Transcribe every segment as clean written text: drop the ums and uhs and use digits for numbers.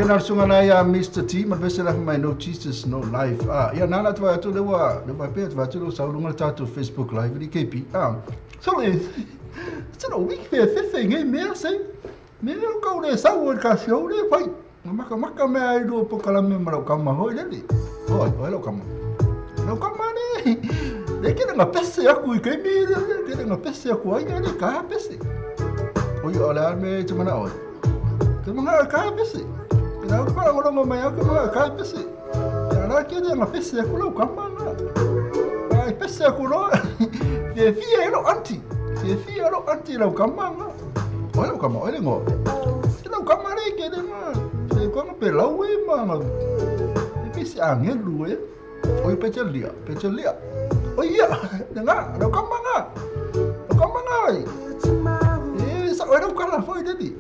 na sungana ya Mr. T, ma vese la my no Jesus no life. Ya nana tu atu le pe tu lo saulunga tatu Facebook live di KP. So it's a week there thing me say. Me no go le sa wo ka show le pai. Maka me ai do pokala me mara kama hoi le. Hoi lo kama. Lo kama ni. Le kena nga pese aku I kai me le kena nga pese aku ai ni ka pese. Oi ola me chama na oi. Kena ka pese. Kena ko la ngo mai aku ka pese. Ya kena nga pese aku lo kama na. Ai pese aku lo. Te fia lo anti. Te fia lo anti lo kama na. Oi lo kama oi ngo. Kena kama re kena nga. Ko nga pelau e manga. E pese angelu e. Oi pechelia. Oi ya, dengar, ada kamanga. Ai. Sa oi no kala foi dedi.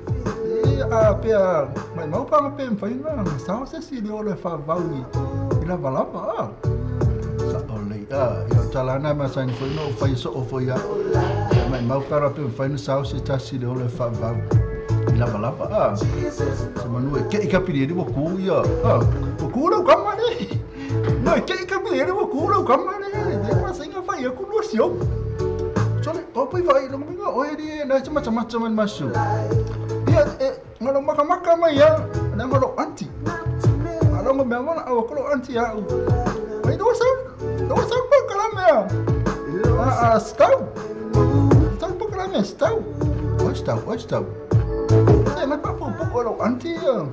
Pea, mai mau pa pe mfaina, sa se si le ole fa vaui. Ila valapa. Sa ole ya talana ma sa foi no fai so foi ya. Mai mau para pe mfaina sa se ta si le ole fa vaui. Ila valapa. Sa manu ke ikapiri di boku ya. Boku no kamane. No, que cabelo eu culo, calma né? Depois ainda vai eu culo seu. Só poi vai, não me oi dia, na macam-macam masuk. Dia ngalo makan mai ya, na ngalo anti. Kalau ngomong awak kalau anti ya. Ai dosa pun kalam ya. Stau. Stau pun kalam ya, stau. Oi stau. Saya nak apa kalau anti ya.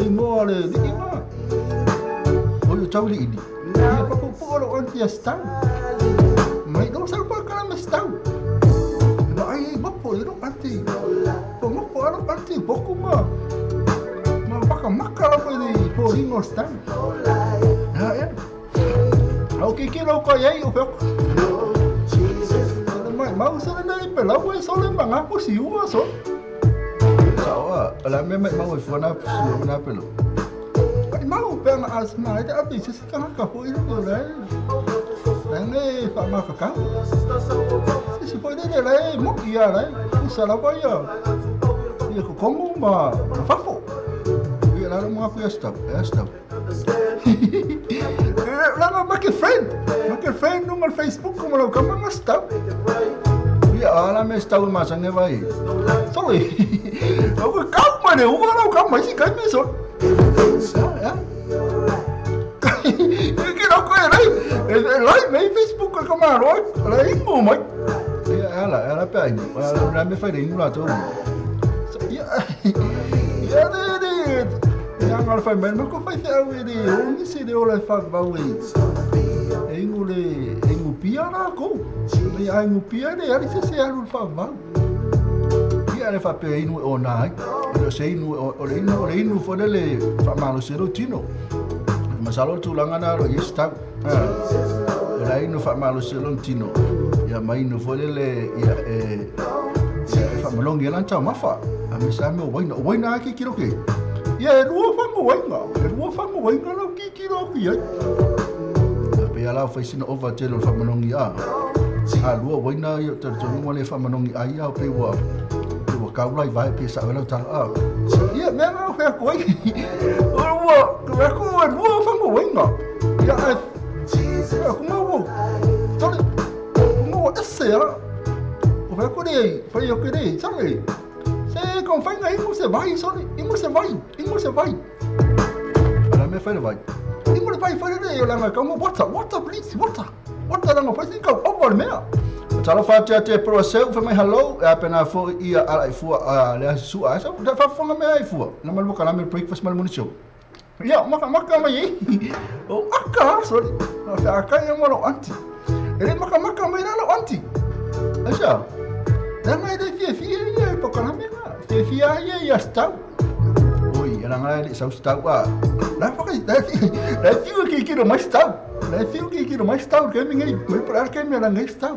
Limo le, limo. Tahu ini. Dia pokok anti stau. Mai dong sal pa kala stau. No ai bapo iro anti. Pomo aro anti poko ma. Ma baka makala pa di po ringo stau. Ya. Okay kilo ko yai o pok. Mai mau sa na i pela ko so le manga ko si u so. Sawa, ala me mau i fona na pelo. Mau peng asma itu apa sih kan kapu itu lah. Nanti sama kakak. Si poi dia lah, mau dia lah. Salah apa ya? Dia ke Kongo mah, fafo. Dia lalu mau aku ya stop. Lalu makin friend nomor Facebook kalau kamu nggak stop. Dia alam stop masanya baik. Sorry, aku kau mana? Aku kau masih kau besok. Kira ko lai mai Facebook ka maro lai mo mai ela pe ela me fai ring lá todo ya de ya ngal fai men ko fai se awi de onde se de ola fa baui engu pia na ko ya engu pia de ali se alu fa ba ya le fa pe inu ona lo se inu fo dele fa malo se rotino masalo tulanga na ro yesta la inu fa malo se lontino ya mai no fo dele ya fa malongi lan cha mafa amisa me waina ki kiro ke ya ruo fa mo waina lo ki kiro ki ya pe ala fa sino over telo fa malongi ruo waina yo terjong mo le fa malongi ya pe wa kau lai vai pesa wala tal ya memang fa koi aku fang wenga ya aku mau sorry mau esera fa ko dei fa yo ke dei sorry se con fa ngai mo se vai sorry mo se vai ala me fa vai mo vai fa dei la ma como water please water la ma fa sin ka over me Talo fatu ate pro seu fa mai hello apena fo ia ala fu le su asa da fa fonga me ai fu na mal boka la me breakfast mal municio ya maka mai o aka sorry aka ya mo anti ele maka mai na anti asa dan mai de fia ya boka la me fia ya sta oi era ngai sa sta wa na fa da fio que quero mais sta que ninguém vai para que me la ngai sta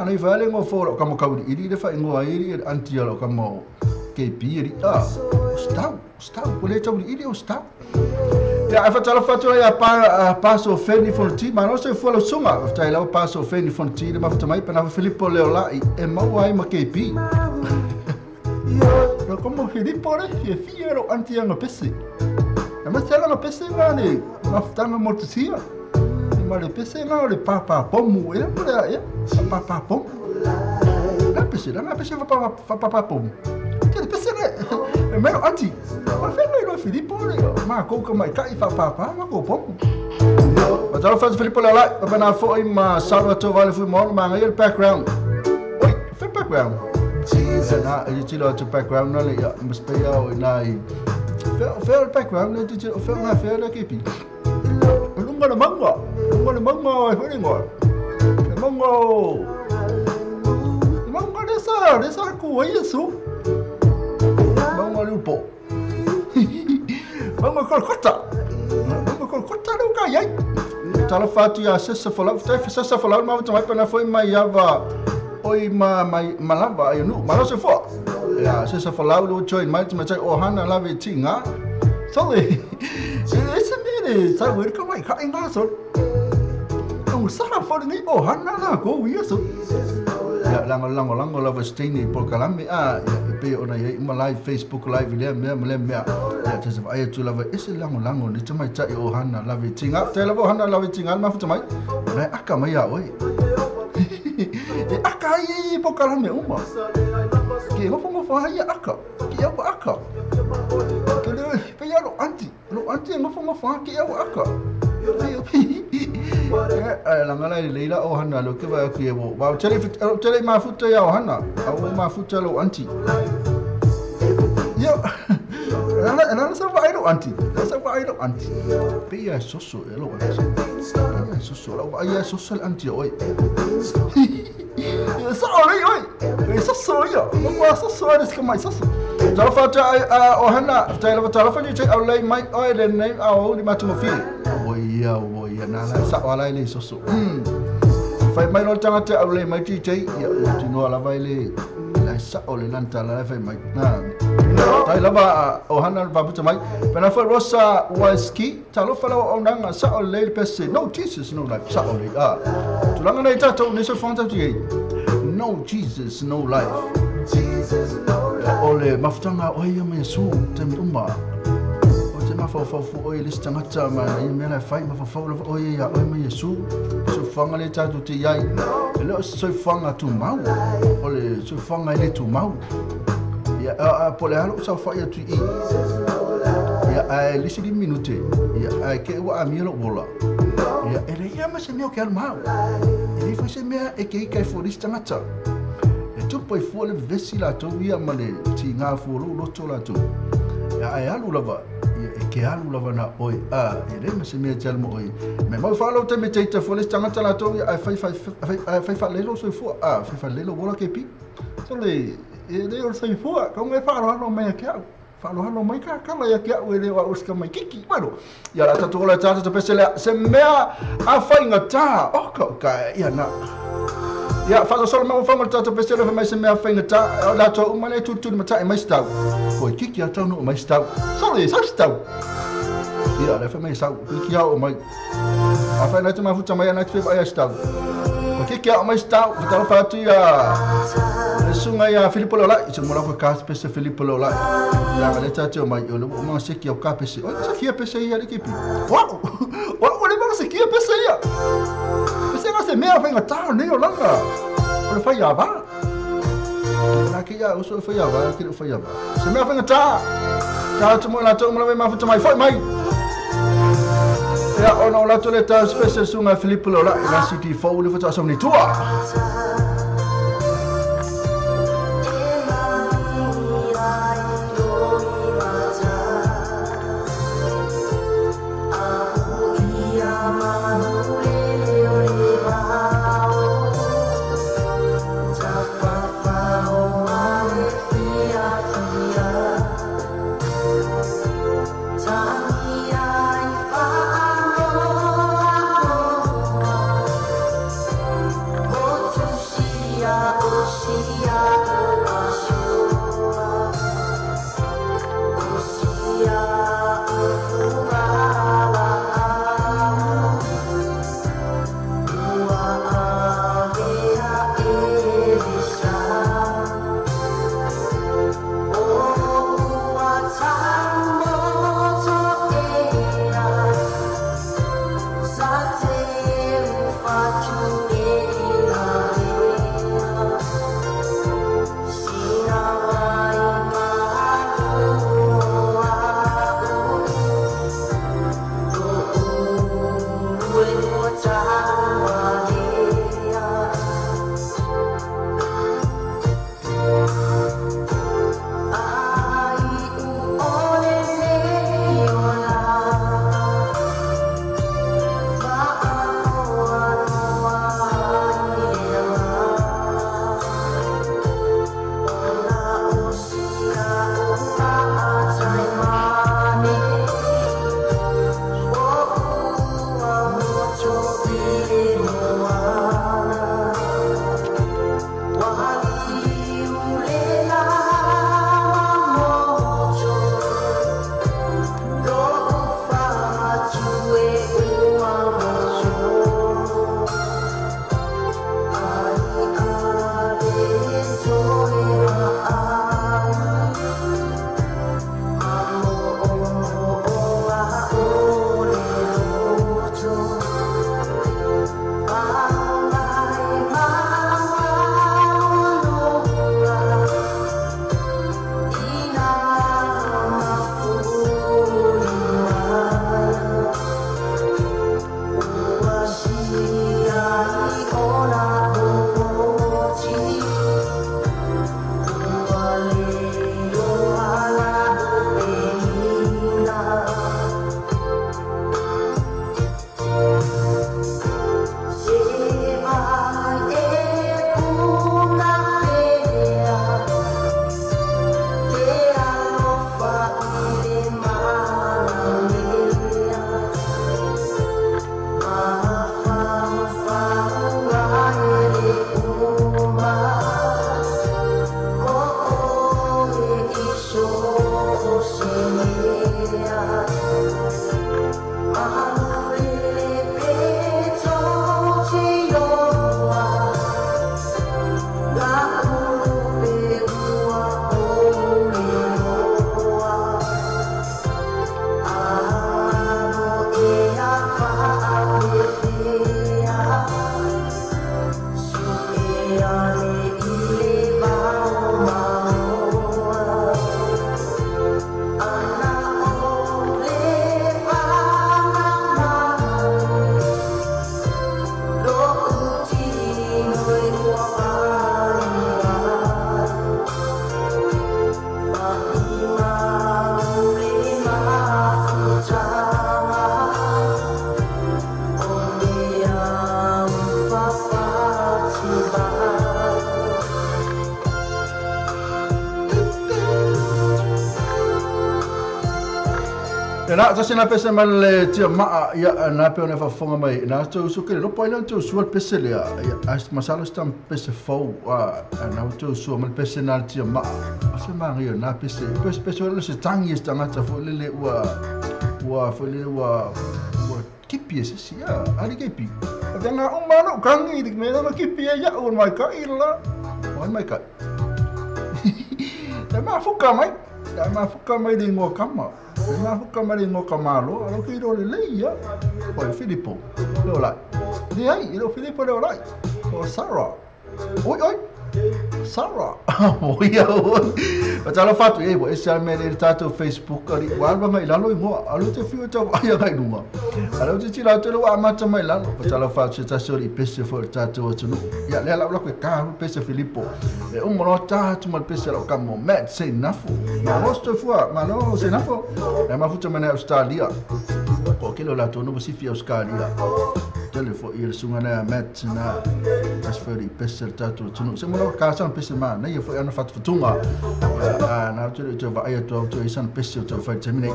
nei vale ngo foro kamo kauri iri de fa ngo iri anti alo kamo KP iri stau pole chauri iri o stau ya fa tala fatu ya paso feni fonti ma no se folo suma fa la paso feni fonti de ma fa mai pa na Filippo Leola e mau ai ma KP Lo como Filipo le fiero anti ang pesi. Na masela na pesi ngani maftanga motusia. Ma le pesi nga le papa pomu e para e papa pomu. Na pesi papa pomu. Que pesi le mero anti. Ma fela no Filipo le ma ko mai kai papa ma ko pomu. Ma talo faz Filipo le la ba na fo ma salvato vale fu mo ma ngai background. Oi, fe background. Na itilo to background na le ya mspea o nai fair background na tilo fair na fair la kipi lunga na manga e fere ngor manga desa ku wa yesu manga lupo manga kolkota do ka yai talo fatu ya sesa fola ma tama pa na foi mai yava oi malava ai nu malo se fo ya se falau lo join mai te o hana lave tinga so ese mire sa wer ka mai ka inga so o sara fo ni o hana na ko wi so ya lango lava steini por kalame pe ona ye ma live Facebook live le me ya te se ai tu lava ese lango ni te mai tai o hana lave tinga te lava hana lave tinga ma fu mai na aka mai ya oi e aka i pokala me uma ke ngofo ya aka ke ya aka ke le pe ya lo anti ngofo ke ya aka la ngala leila o hana lo ke ba ke bo ba tele ma futa ya o hana o ma futa lo anti yo ana sa va lo anti pe ya soso lo soso lo ya soso anti oi soso ma soso es que mais soso já fata o hana tele fone che au lei mai oi le nei au di matu fi oi na sa wala le soso fai mai lo tanga te au lei mai ti ya ti no la vai le la sa o le lanta la fai mai tai lava o hana va puta mai pena foi rosa waski talo fala o nanga sa o le pese no Jesus no life sa o le tulanga nei tato ni so fonta ti no Jesus no life ole maftanga o ia me su te umba o te mafaufau o ia lista ngata ma i me la fai mafaufau o ia o me Yesu so fanga le tato te iai le so fanga tu mau ole so fanga le tu mau ya pole halo sa fa ya tu i ya ai lisi di minute ya ke wa amilo bola ya ele ya ma se me o ke mau ele fa se me e ke kai fo lista ngata e tu poi fo le vesila to via male ti nga fo lo to la to ya ai alu lava e ke alu lava na oi ele ma se me tel mo oi me mo fa lo te me te fo lista ngata la to ya fai le lo so fo fai le lo bola ke pi so le ele o sai fua como falo no mai que falo no mai ka kala ya que ele wa uska mai kiki bueno ya la tatu la tata pese se mea a fainga ta ka ya na ya fa so ma fa tata pese le mai se mea fainga ta la to uma le tu mata mai sta ko kiki ya tano mai sta sorry sa sta ya le fa mai sa kiki ya o mai a fa na tu ma futa mai na tu ai sta ko kiki ya mai sta ta fa tu ya sunga ya Filipo lola i mo la ko ka pese Filipo lola ya le tata o mai o le mo se ki o ka pese o se ki pese ya le kipi wow o le mo se ki pese ya pese na se me a venga ta ni o langa o le fa ya ba na ki ya o so fa ya ba ki o fa ya ba se me a venga ta mo la to mo la ma futa mai foi mai ya ono la to le ta pese sunga Filipo lola na city fo le futa so ni tua Ena tasi na pese mal le tia maa ia na pe ona fafonga mai na tu su ke lo poina tu su pese le as masalo stam pese fo na tu su mal pese na tia maa ase ma ria na pese pese le se tangi stanga ta fo le fo le kipi ese sia ali kipi nga umano kangi dik me na kipi ya on mai ka illa on mai ka ma fuka mai ma fuka mai de ngo kama ma fuka mai de ngo kamalo alo ki do le leia poi Filippo lo la di ai lo Filippo lo la o Sara oi Sara oi patalo fatu bo ese me le tato Facebook ali walba mai lalo ngo alo te fiu ta ai ga dunga alo te tira te lo amata mai lalo patalo fatu ta sori pese for tato tunu ya le la ko ka pese Filippo e un mono tato mal pese lo kamo met sei nafo ma rosto fua ma no sei nafo e ma futa mena Australia ko kilo la tonu si fi Australia telefo il sungana met na asferi pese tato tunu se mono ka san pese ma na ye fo ana fatu tunga na tu va ai tu isan pese tu fa termine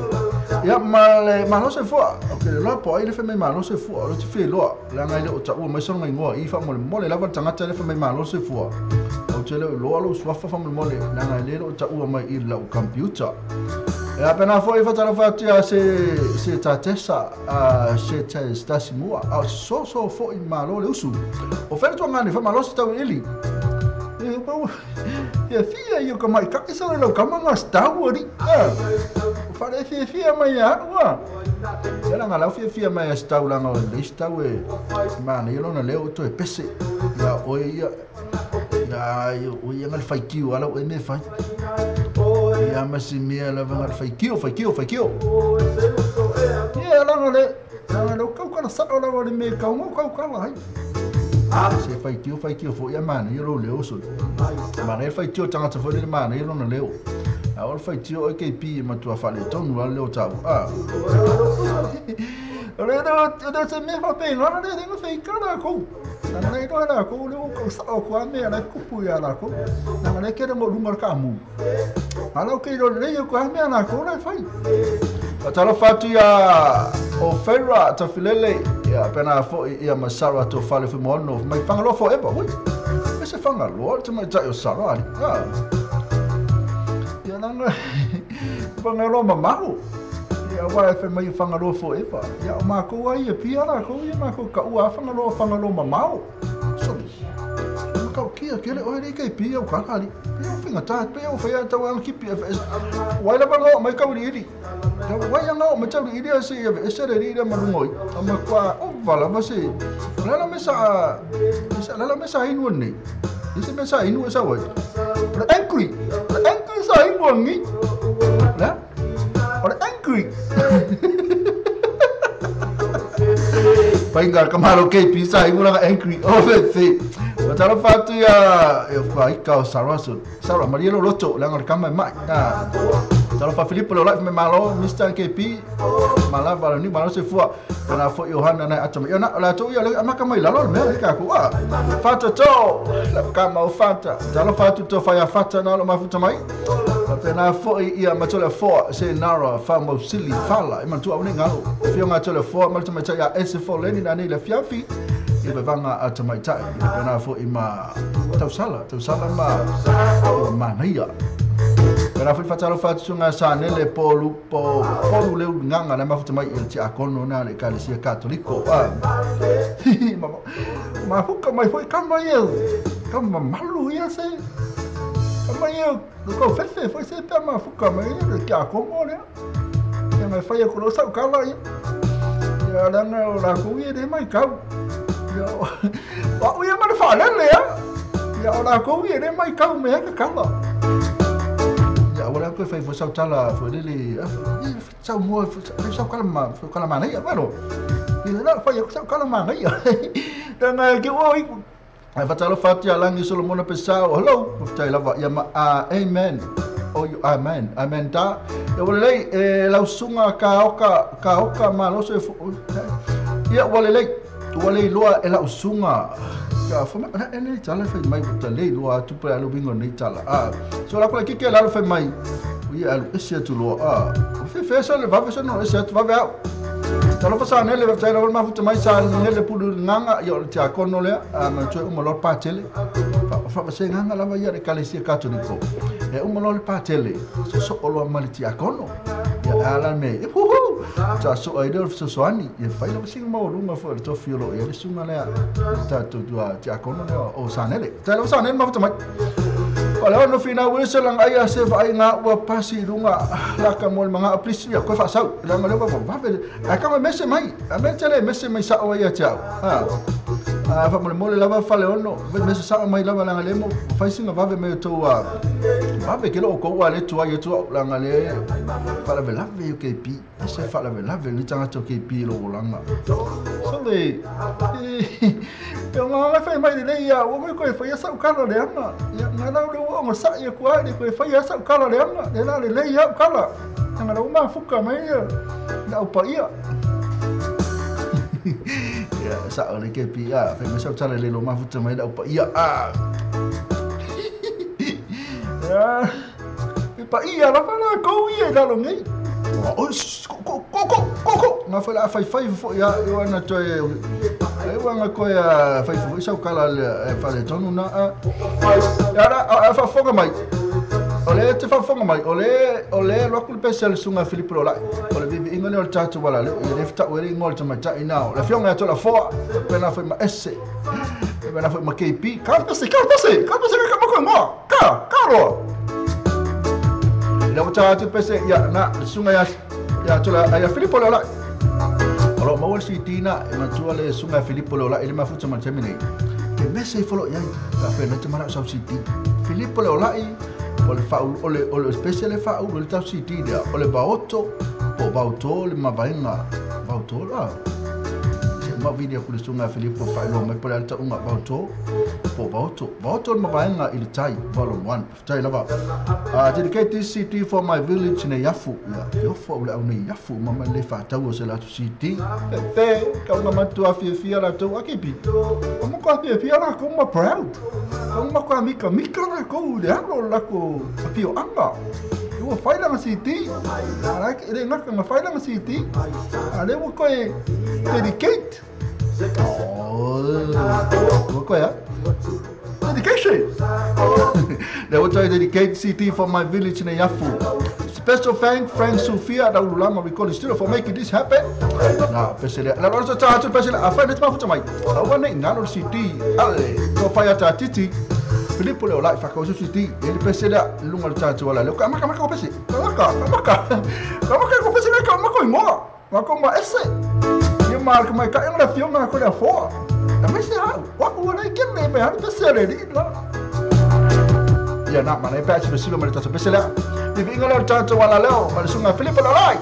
ya ma no se fo okay lo po ile fe me ma no se fo lo ti fe lo la ngai le o ta o mai son ngai ngo I fa mo le la va tanga tele fe me ma no se fo o tele lo swafa fa mo le la ngai le o ta o mai I la o computer e appena foi fa tala fa tia se ta tesa se ta stasi mua so fo I malo le usu o fe tu ngani fa malo se ta ili e fia io come ka isa lo kama nga stawori fa le fia mai ya wa era ngala fia mai staw la nga le stawe ma ne yo na le o to e pese ya o ya yo o ya ngal fai kiu ala o me fai ya ma si mi ala ngal fai kiu ya la ngale na lo ka sa o la o me ka mo ka la se fai kiu fo ya mana yo le oso mana fai kiu tanga te fo le mana yo na leo a ol fai kiu o ke pi ma tu fa le tonu la leo ta ole do se me fa pe no na de no fai kana ko na nei do na ko le ko sa o ko me na ku pu ya la ko na le ke mo lungar ka mu ala ke do le yo ko me na ko le fai Patalo fatu ya o Ferra ta filele ya pena fo ia masara to fale fu mono mai fangalo fo eba ui ese fangalo te mai ta yo sarali ya nanga fangalo mamahu ya wa fe mai fangalo fo eba ya ma ko wa ia pia la ko ia ma ko ka wa fangalo mamahu so ka kia kele o ri kai pia o ka ali pia finga ta pia o fe ta wa ki pia wa la bango mai ka uri wai anga o matau iri ase ese ri ri marungoi ama kwa o vala mase la mesa inu ni ese mesa inu esa wa angry sa inu ngi la or angry painga kamalo ke pisa inu la angry o fe Patalo fatu ya fa ika Sara Maria lo loto la ngar kama mai Talo fa Filippo lo live me malo Mr KP malava ni malo se fua na fo Johanna na atama yo na la to yo ama kama ilalo me ka ku fata to kama o fata talo fatu to fa ya fata na lo mafuta mai pena fo ia matola fo se nara fa mo sili fala ima tu au ngalo fio ngatola fo mal tama ya S4 leni na ni la fiafi ibe vanga atamaita pena fo ima tausala ma naia pena fo fatalo fatsunga sanele polu le nganga na mafuta mai il ti akono na le kalisia katoliko ma fuka mai foi kama malu ia se kama eu ko fefe foi se pe ma fuka mai le ki akomo le ya mai fai ko lo sa kala ya danga la ko ye de mai kau wa uya ma fa le ya ora ko ye de mai kau me ka kala ya ora ko fai fo sa tala fo le sa mo sa kala ma nei bueno y la fa ya sa kala ma nei dan ki oi ai fatalo fati alangi solomona pesao hello ftai lava ya ma amen o amen ta e wale la usunga ka oka ma lo se ya wale loa e la usunga ka fo ma ene tala fe mai ta le loa tu pa lo bingo nei tala so la ko ki ke la lo fe mai ia alu ese atu loa fe sa le vave sa no ese atu vave au talo pasa nele va tsaila ma futa mai sa nele pulu nganga yo te akono le ma tso uma lo patele fa se nganga lava ia le kalesia katoliko e uma lo patele so lo mali ti akono ya ala me ta so ai do so ani e fai lo sing mo lunga fo to fiolo e le sunga le ta to ti akono le o sa nele talo sa nele ma futa mai Wala no fina wese lang aya se vai nga wa pasi lunga la ka mol mga aplis ya ko fa sau la ngale ba ba ka ma mese mai a me tele mese mai sa o ya chao fa mole lava fa le ono mese sa mai lava la ngale mo fa singa va me to wa va be ke lo ko wa le to ya to la ngale fa la vela ve ke pi se fa la vela ve ni tanga to ke pi lo langa so le yo nga fa mai le ya wo ko fa ya sa ka lo le ama ya na o mo sa ia kwa ni ko fa ia sa kala le anga le la le ia kala nga la uma fuka mai na upa ia ya sa o le ke pi a fa me sa tala le lo ma futa mai da upa ia ya pa ia la fa na ko ia da lo ngai ko nga fa la fa fo ya yo na to e wanga ko ya fa fo sa kala le fa le tonu na ya fa fonga mai ole te fa fonga mai ole lo ku pesel sunga Filipo lo la ole bibi ingole o tatu wala le fta wele ngol tama ta ina la fionga to la fo pena foi ma esse pena foi ma KP ka pese ka mo karo le o tatu pese ya na sunga ya to la ya Filipo lo la olo ma wal sitina e matua le sunga Filipo lo la ile ma futa ma temine e mese folo ya ka fe na tama sa siti Filipo lo la ole fa ole special fa ole ta siti dia ole baoto le mavainga baoto la ma video ku le sunga Filipo fa lo me pole alta unga baoto le mavainga ile tai volume 1 tai lava dedicate this city for my village ne yafu ya yo fo le au ne yafu mama le fa tau se la tu city te ka una matua fia la tu akipi como ko fia la como proud como ko mika na ko le alo la ko pio anga yo fai la city ala ke le ngaka ma fai la city ale wo ko dedicate ko ya dedication. They will try to dedicate city for my village in Yafu. Special thanks, friend Sofia Daulama Recording Studio for making this happen. Nah, pesele. La also charge pesele. Afa net ma futa mai. Awana ngalo city. Ale, ko fire ta titi. Filipo le ola fa ko city. Ele pesele lunga charge wala. Le ka maka ko pese. Maka ko pesele ka mako mo. Mako ma esse. Ye mal ko mai ka en la fiona ko la fo. Tapi saya, waktu orang ikan ni, bayar besar ni lah. Ya nak mana patch bersih mereka sebesar lah. Jadi ingatlah cara wala leo, pada sungai Filipo lo lai.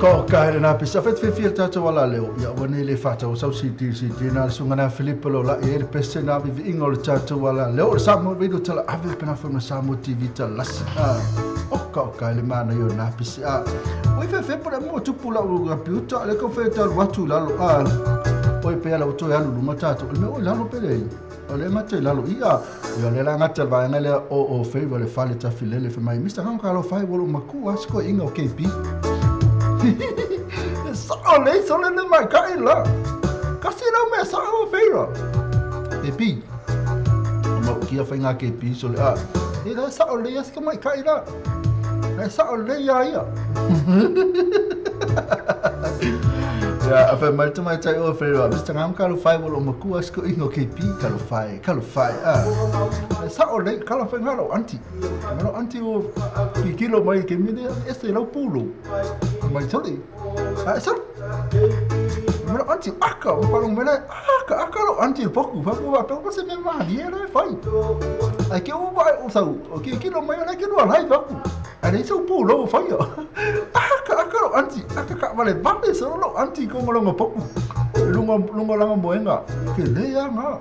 Ko kai na pisa fet fifia tata wala leo ya wani le fata o sau city na sunga na Filipe lo la e pese na vi ingol tata wala leo sa mo video tala ave pena fa sa mo TV tala o ko kai le mana yo na pisa o fe para mo tu pula o computer le ko fe tal watu la lo o pe ala o to ya lu matata o me o la lo pele o le mate la lo ia yo le la ngata va ngale o fe le fale ta filele fe mai Mr. Hankalo fai wo maku asko ingo KP sao lấy sao lên mà cái là cái gì đâu mà sao phải rồi KP mà kia phải nghe KP rồi thì là sao lấy cái mà cái đó là sao lấy ai à ya phải mà tụi mày chạy ở phải rồi Mr. Hankalo fai wo maku asko ingo KP kalau fai sao lấy kalau phải nghe đâu anti o kilo mai que me este lo pulo mai sorry sir pero anti aka para um mena aka lo anti pouco vai para você me maria né vai aqui o vai o sau ok kilo mai lá que não vai pouco aí seu pulo vai aka lo anti aka vale só lo anti como lo pouco lungo lang moenga que le nga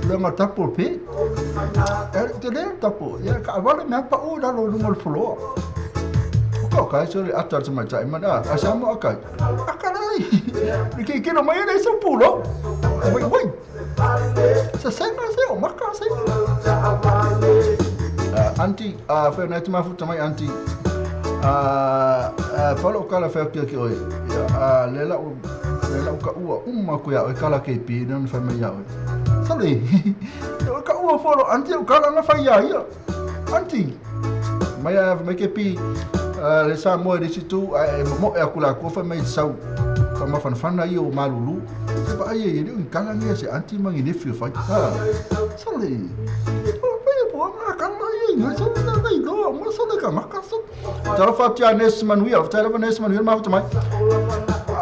lo tapo pe que le tapo ya ka vale me pa o da lo lungo flo ko ka so le atar sama chai mana asamo akai akarai que no mai nei so pulo wai sa senga se o maka se anti fa na tuma futa mai anti falo kala fa ke oi lela ka ua ko ya kala ke pi non fa mai ya sale ka ua folo anti kala na fa ya anti mai ke pi le sa mo de situ mo e kula ko fa mai sau fa ma fan io malulu ba ai e kala ni se anti mangi ne fi fa sale po ma kala ye no so na dai do mo so de ka makaso tara fa tia nes manuia tara fa nes manuia ma mai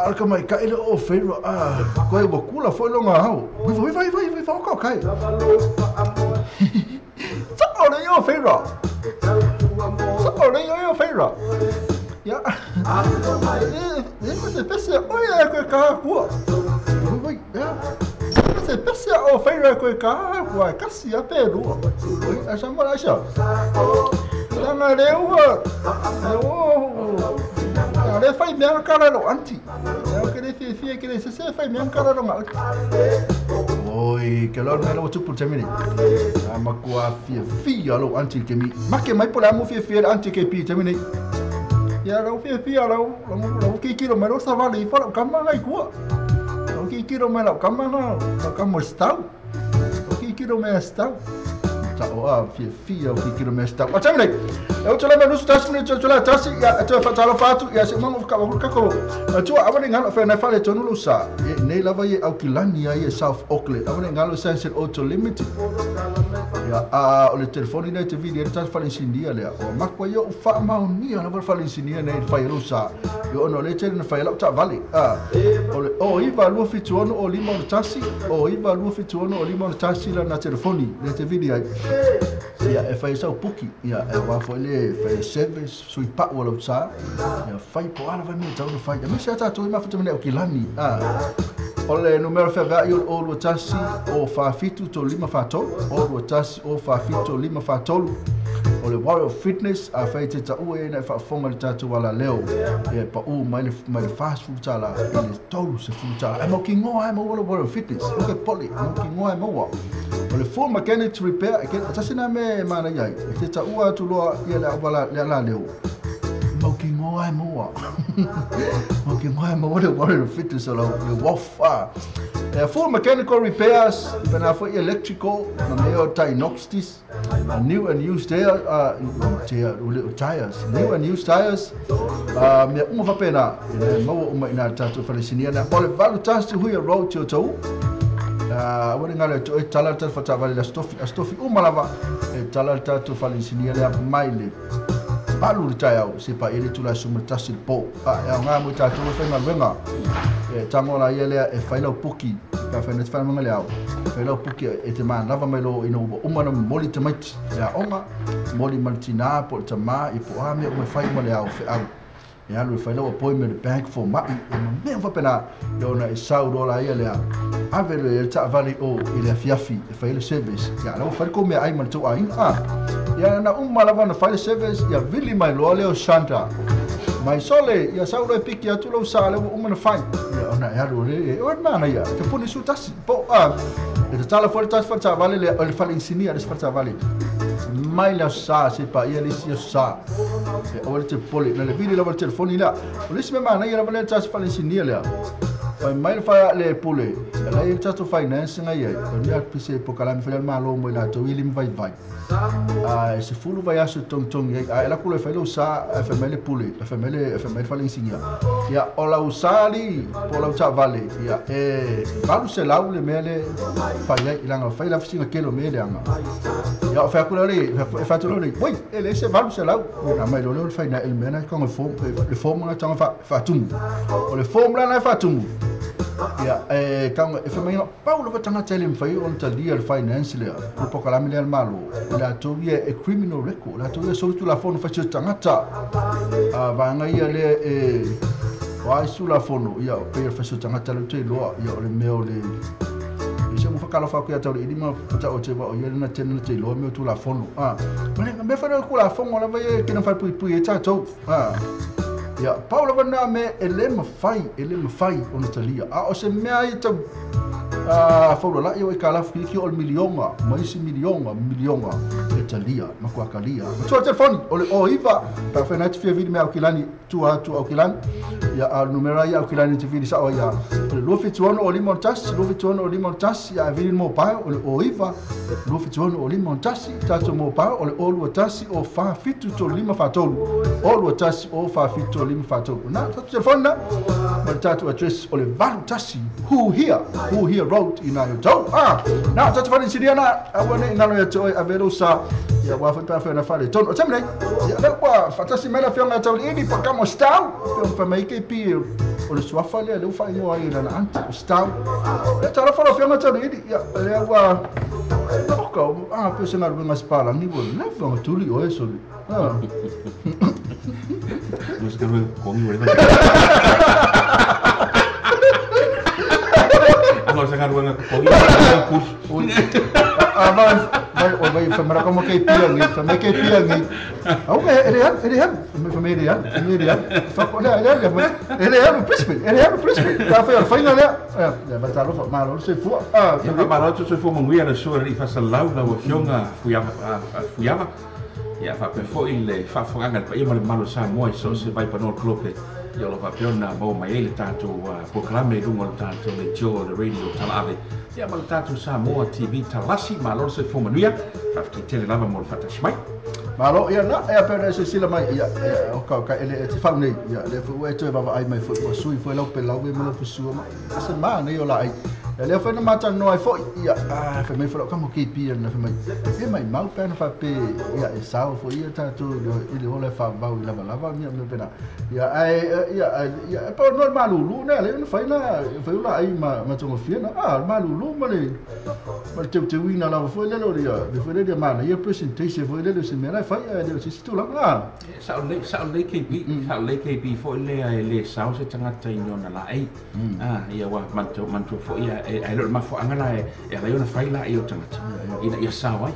alka mai ka ele o feiro ko e bokula foi longa hau vai fa kai sa ole yo feiro sa ole yo feiro ya você pensa olha que carro vai você pensa o feiro que carro vai casi a peru a chamar a chá lá na rua le fai me cara lo anti eu queria fia que se fai me cara lo mal oi que lo me lo tu por termine ma qua fia lo anti que mi ma que mai por amo fia anti que pi termine ya lo fia lo que kilo me lo savali fora kama ngai kwa lo que kilo me lo kama na kama está lo que kilo me está fia o que me está mas termine eu te lembro nos tassi ne te la tassi ya te fa talo fatu ya se mango ka ko tu avane ngalo fa na fale tonu lo sa ne lava ye au kilani ya South Auckland avane ngalo Sunset Auto Limited ya o le telefoni ne te video ta fale sindia le o makwa yo fa ma ni na fale sindia ne fa lo sa yo no le te na fa la ta vale o iva lu fitu ono o limo tassi o iva lu fitu ono o limo tassi la na telefoni ne te video ya e fai sau puki ya e wa foi le fai service sui pa wala sa ya fai po ala vai me tau no fai ya me sa ta to ma futa me o kilani o le numero fa va io o lo tassi o fa fitu to lima fa to o lo tassi o fa fitu lima fa to o le Warrior Fitness a fai te ta ue na fa fonga le tatu wala leo e pa u mai le fast food tala le tolu se food tala mo ki ngoa mo Warrior Fitness o ke poli mo ki ngoa mo wa o le full mechanic repair ke tasina me mana yai te ta ua tu loa ia le wala le leo mo ki ngoa mo wa mo ki ngoa mo le Warrior Fitness lo le wafa full mechanical repairs bana for electrical na meo Tinoxtis new and used tires new and used tires me uma fa pena mo uma ina tatu falisinia na pole valu tasti huia road to to wani ngale to tala tala fata vale la stofi uma lava tala tatu falisinia le maile balu ritaya se pa ele tula suma tasil po ya nga mo tatu fa ngalwenga tango la yele e faila puki ka fa net fa mangale au faila puki e te man lava melo ino uma na moli tamati ya onga moli maltina po tama i po ame o fai male au fe au ya lu fai lo appointment bank for mai me fa pena yo na $100 ia le ave le ta vale o ile fiafi fai le service ya lo fai ko me ai man tu ai ya na lava na fai le service ya vili mai lo le o Santa mai sole ya sauro piki atu lo sale na fai ya na ya lo le o na ya te puni su tas po e tala fora tas fa vale le o fai insinia le fa vale mai la sa se pa ia le si sa o le te poli na le vili la telefoni la o le se me mana ia la vale tas fa insinia le mai fa le pole la ia tas to finance ngai ai o ni pise po kala mi fa ma lo mo la to ili vai se fulu vai aso tong ai la kule fa lo sa fa mele pole fa mele fa le insinia ya o la usali po la ta vale ya balu se la le mele fa ia ilanga fa la fisinga kelo mele anga ya fa kule le fa to le oi ele se balu se la na mai lo fa na el mena con le form na tanga fa tum o le form la na fa tum ya kang fa mai paulo va tanga tele mfai on talia finance le po kala mi le malo la tovia e criminal record la tovia solo tu la fono fa tangata va nga ia le vai su la fono ia pe fa tangata le te lo ia le meo le se mo fa kala fa ku tau i ma ta o te va o ia na tena te lo meo tu la fono me fa ku la fono la vai ke na fa pui e ta to ya Paulo vana me ele mafai ona talia o se mea i tau faulo la i o i kala fiki o milionga maisi milionga e talia makuakalia so telefoni o iva pa fa na te fia vidi me au kilani tu au kilani ya al numero ya au kilani te vidi sa o ya lo fituono o limon tas ya vidi mo pa o iva lo fituono o limon tas tato mo pa o lu tasi o fa fitu to lima fatolu o lu tasi o fa fitu lima fatolu na telefoni na ma tato address o le valu tasi who here road ina yo tau na tato fani siriana awane ngalo ya to avero sa ya wa fa fa na fa le ton o tamle ya le kwa fatasi mela fi nga tau ini pa kamo stau pe mai ke pi o le swafa le fa yo ai na ant stau ya tara fa fi nga tau ini ya le wa ko pe se na nga spala ni bo na fa tuli o eso Nos que con mi vamos a sacar buena curso. Vai famara como que piang, famai que piang. Au ele han. Fa olha, ele é o príncipe. Tá foi final né? Já vai estar lo malo, se fu. Ya malo se fu mo ia na sua e fa salau na o xonga fuiava. Ya fa pe foi le fa fanga pa ia malo sa mo so se vai pa no club. Yo lo papiona mo mai ele tanto proclame lungo tanto le show le radio talave ya mal tanto sa mo TV talasi malo se fo manuia fa ki tele lava mo fata smai malo ya na e per se sila mai ya o ka ele te fa nei ya le fo e to baba ai mai fo sui fo lo pe la we mo fo su ma se ma ne yo la ai le fo na mata no ai fo ya fa mai fo ka mo ki pi na fa mai e mai mau pe na fa pe ya e sa fo ia tanto ile ole fa ba lava mi pena ya ai ya pa normal lu ne le fai la ai ma to fiena malulu ma te wina la foi le lo dia de foi le mana ia presentation foi le se mera fai de si tu la sa le KP foi le sa se tanga taino na la ai ia wa man to foi ai lo ma fo angala e la yo na fai la io tanga ia sa wai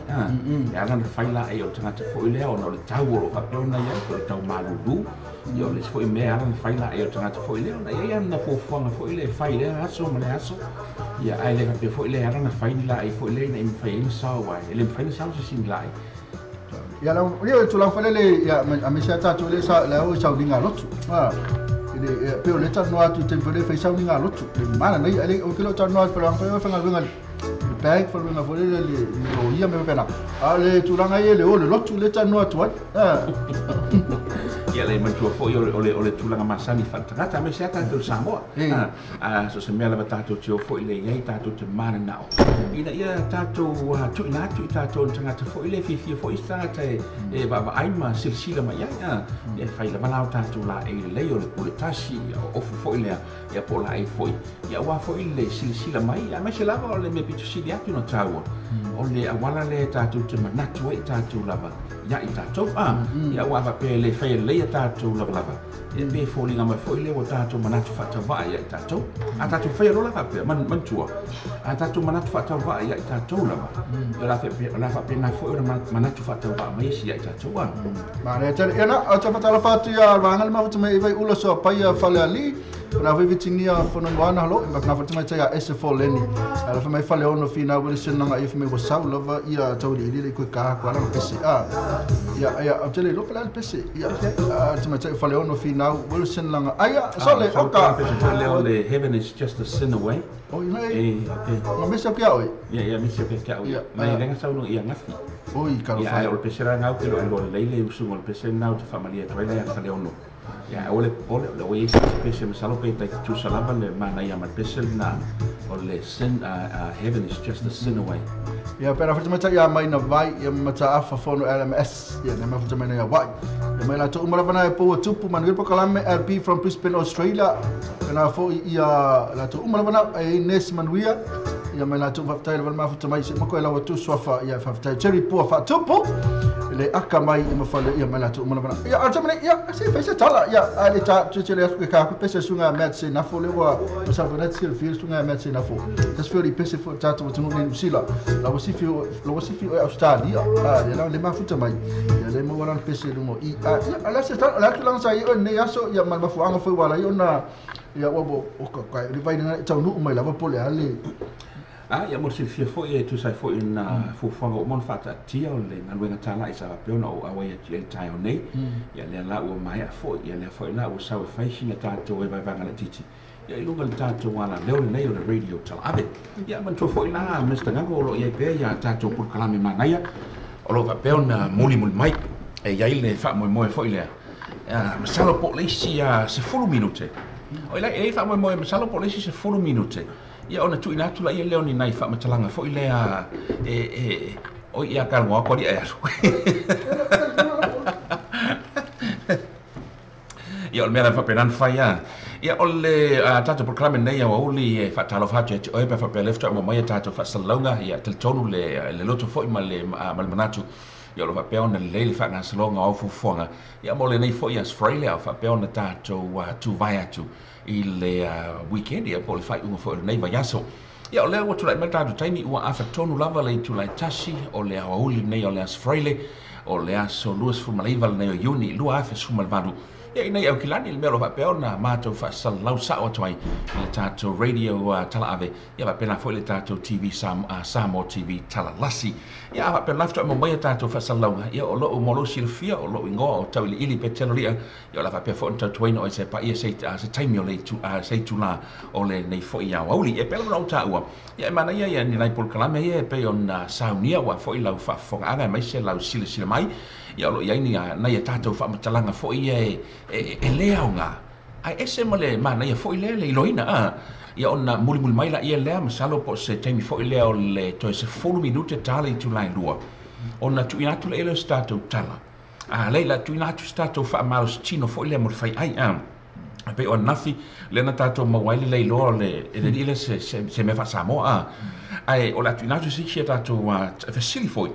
ia na fai la io tanga foi le ona le tau lo fa ona ia ko tau malulu io le foi me ana fai la io tanga foi le ona ia na fo fonga foi le fai le aso ma le aso ia ai le pe foi le ana fai la ai foi le na im fai sa wai le fai sa se sin lai ya la io tu la fai le ya a me sa ta tu le sa la o sa dinga lotu ele pe o le ta no atu tempo le fai sa dinga lotu mana nei ele o kilo ta no atu la fai fa nga back for nga fole le o ia me pena ale tu la ngai le o le lotu le ta no atu ia le mantua foi o le tulanga masani fatagata me se ta tu Samoa so se mela batato tio foi le ngai tato te mana nao ina ia tato tu na tu tato tanga te foi le fifi foi tanga e baba ai ma silsila mai e fai la bana tato la e le o le tashi o foi le ia po la ai foi ia wa foi le silsila mai a me se lava le me pitu sili atu no tawo o le awala le tato te manatu e tato lava ya i tātou ia ua va pe le fai le tātou lava e pe folinga mai foi le o tātou manatu whatawha ia i tātou a tātou fai alola va pe man tua a tātou manatu whatawha ia i tātou lava ia la fa pe na foi o manatu whatawha mai si ia i tātou ma re tele ena o te whatala whatu ia rangal ma whatu mai i vai ula soa pai a whale ali na vai vitinia fono wana halo i na whatu mai tai a SF leni ala fa mai whale ono fina wale senanga i fa mai wasau lava ia tau li ili koe kaha kwa langa pese ia o tele lopa lana pese ia te mai tai whale ono fina wale senanga aia sole oka leo le heaven is just a sin away o ina na mesa kia oi ia mesa kia oi mai renga sauno ia ngafi oi karo fa ia o pesera ngau ke lo leile usu ngol pese nau te familia toile ia whale ono ia ole o ia pese masalo pe tai tu salava le mana ia mal pese na o le sin heaven is just a sin away ia pera fa mata ia mai na vai ia mata afa fono LMS ia na mafuta mai na ia vai ia mai la tu umara bana e po tupu manuel pokalame LP from Brisbane Australia na fo ia la tu umara bana e Nes Manuia ia mai la tu fatai le mafuta mai se mako ela tu sofa ia fatai cherry po fa tupu le aka mai ia mafale ia mai la tu umara bana ia ata mai ia se fa se tala ia ale ta tu chele asu ka pese sunga met se na fo le wa sa bana sil fil sunga met se na fo tas fio di pese fo tatu tu no sila la wasifi o Australia ia la le mafuta mai ia le mo wan pese mo i ala se tala la tu lang sai o ne aso ia mal mafuanga foi wala ia na ia wo o ka le vai na tau no mai la po le ale ia mo silfia foi e tu sai foi na fufonga o mon fata tia o le ngaluenga tala isa pe ona o awa ia tia tai o nei ia le la o mai a foi ia le foi la o sa fai sina tato e vai vanga le titi ia i lunga le tato wala leo le nei o le radio tala ave ia man tu foi la Mr. Ngago lo ia pe ia tato por kalame manaia o lo va pe ona muli mai e ia le fa mo foi le masalo po le sia se fulu minute o ia e fa mo masalo po le sia se fulu minute ia ona tu ina tu la ia leo ni nai fa matalanga foi le o ia ka ngwa ko dia ia o mera fa penan fa ia o le tato programa nei o oli fa talo fa che o fa pe left mo mai tato fa salonga ia tel tonu le loto foi ma le manatu ia lo fa pe ona le fa na salonga o fu fonga ia mo le nei foi as Australia fa pe ona tato tu vai atu i le weekend ia po le fai unga fo nei vai aso ia o le o tulai mata do taimi ua afa tonu lava le tulai tasi o le auli nei o le Australia o le aso luas fu malaiva nei o Juni lua afa su malvadu ia nei au kilani le melo va peona mato fa salau sa o twai le tato radio tala ave ia va pena fo le tato TV Samo TV tala lasi ia va pena lafto mo mai tato fa salau ia o lo mo lo silfia o lo ingo o tawili ili peteloria ia la va pe fo tato no e se pa ia se taimi o le tu se tu la o le nei fo ia wauli e pela no ta ua ia mana ia ni nai por kalame ia pe on saunia wa fo ila fa fo aga mai se lau sile mai ia lo ia ni na ia tato fa matalanga fo ia e leaunga ai ese mole mana ia fo ile le loina ia ona muli mai la ia le masalo po se taimi fo ile o le to se fulu minute tala tu lai lua ona tu ina tu le stato tala leila tu ina tu stato fa maus chino fo ile mo fai ai pe o nafi le na tato mawaili le lo le ile se me fa samo ai o la tu ina tu si tato facili foi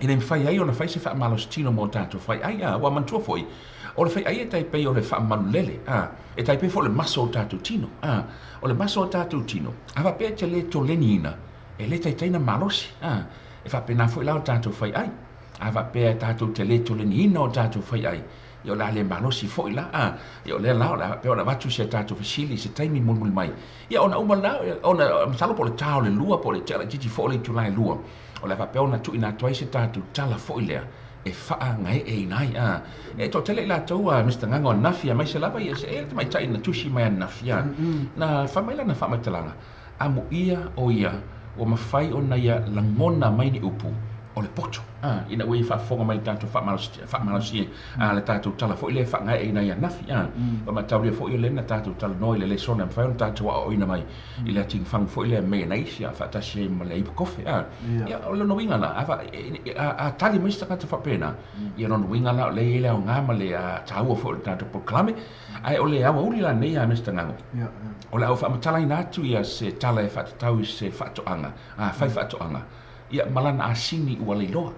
ina mi fai ai ona fai se fa maus chino mo tato fai ai wa man tu foi o le fai ai e tai pe o le fa manulele e tai pe fo le maso tatu tino o le maso tatu tino ava pe te le to lenina e le tai tai na malosi e fa pe na fo la tatu fai ai ava pe tatu te le to lenina o tatu fai ai io la le malosi fo la io le la pe ona vatu se tatu facili se tai mi mul mai ia ona uma la ona salo po le tao le lua po le tela titi fo le tu lai lua o le va pe ona tu ina toi se tatu tala fo ile e faa ngai e nai e to tele la tau Mr. Ngango nafia mai se lava ia se e mai tai na tushi mai nafia na fa mai la na fa mai talanga amu ia o ia o mafai ona ia langona mai ni upu o le poto ina wei fa fonga mai tanto fa malusi le tato tala fo ile fa ngai e nai nafia o ma tau le fo ile na tato tala noi le sona fa on tato o ina mai ile ting fang fo ile me nai sia fa ta se ma le kofe ia o le no winga la a tali mista ka fa pena ia no winga la le ile o ngama le tau fo tato proclame ai o le awa uli la nei Mr. Ngango o le au fa matala ina tu ia se tala e fa tau se fa to anga fai fa to anga ia malana asini ua leiloa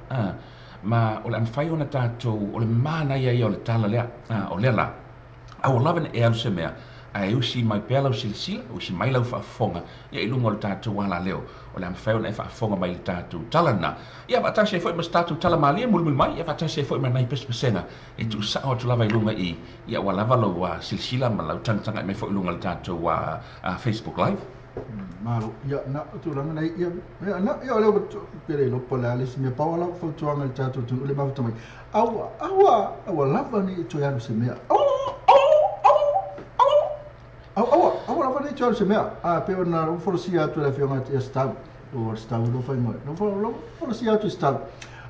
ma o le amfai ona tātou o le mana ia o le tala lea o lea la au lava e alu se mea ai usi mai pea lau silasila usi mai lau faafofoga ia i luga o le tatou ala leo o le amafai ona e faafofoga mai le tatou talana ia faatasi ai foʻi ma se tatou tala malia mulimuli mai ia faatasi ai foʻi manai pesepesega e tuusaʻo atu lava i luga i ia ua lava lau silasila ma lau tagataga mai foʻi luga le tatou Facebook Live. Malo, ya na tu lang na ya na ya le pero lo pola le me pa wala fo tu ang tato tu le ma tamai awa lava ni to ya se me awa lava ni to se me pero na fo sia tu la fiona ya sta o sta lo fa mo no fo sia tu sta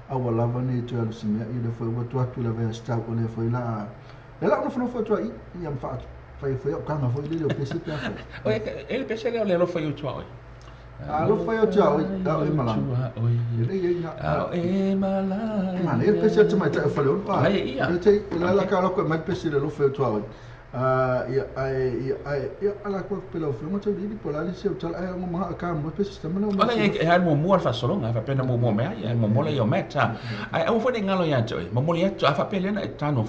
awa lava ni to ya se me ile fo tu la va sta o le fo la no fo tu ai ya fa foi o kanga foi ele o pese pe afo. Oi, ele pese ele lo foi o tua oi. Lo foi o tua oi, da e mala. Ele na. E mala. Mano, ele pese te mai te falou. Ai, ia. Ele te la cara com mais pese lo foi o tua oi. Ala ko pelo foi mo te di pola ali se o tal ai mo ka mo pese sta mo. Ala e mo mo fa solo nga fa pena mo me ai mo mo le yo meta. Ai o foi ngalo ya toi. Mo mo le fa pele na tano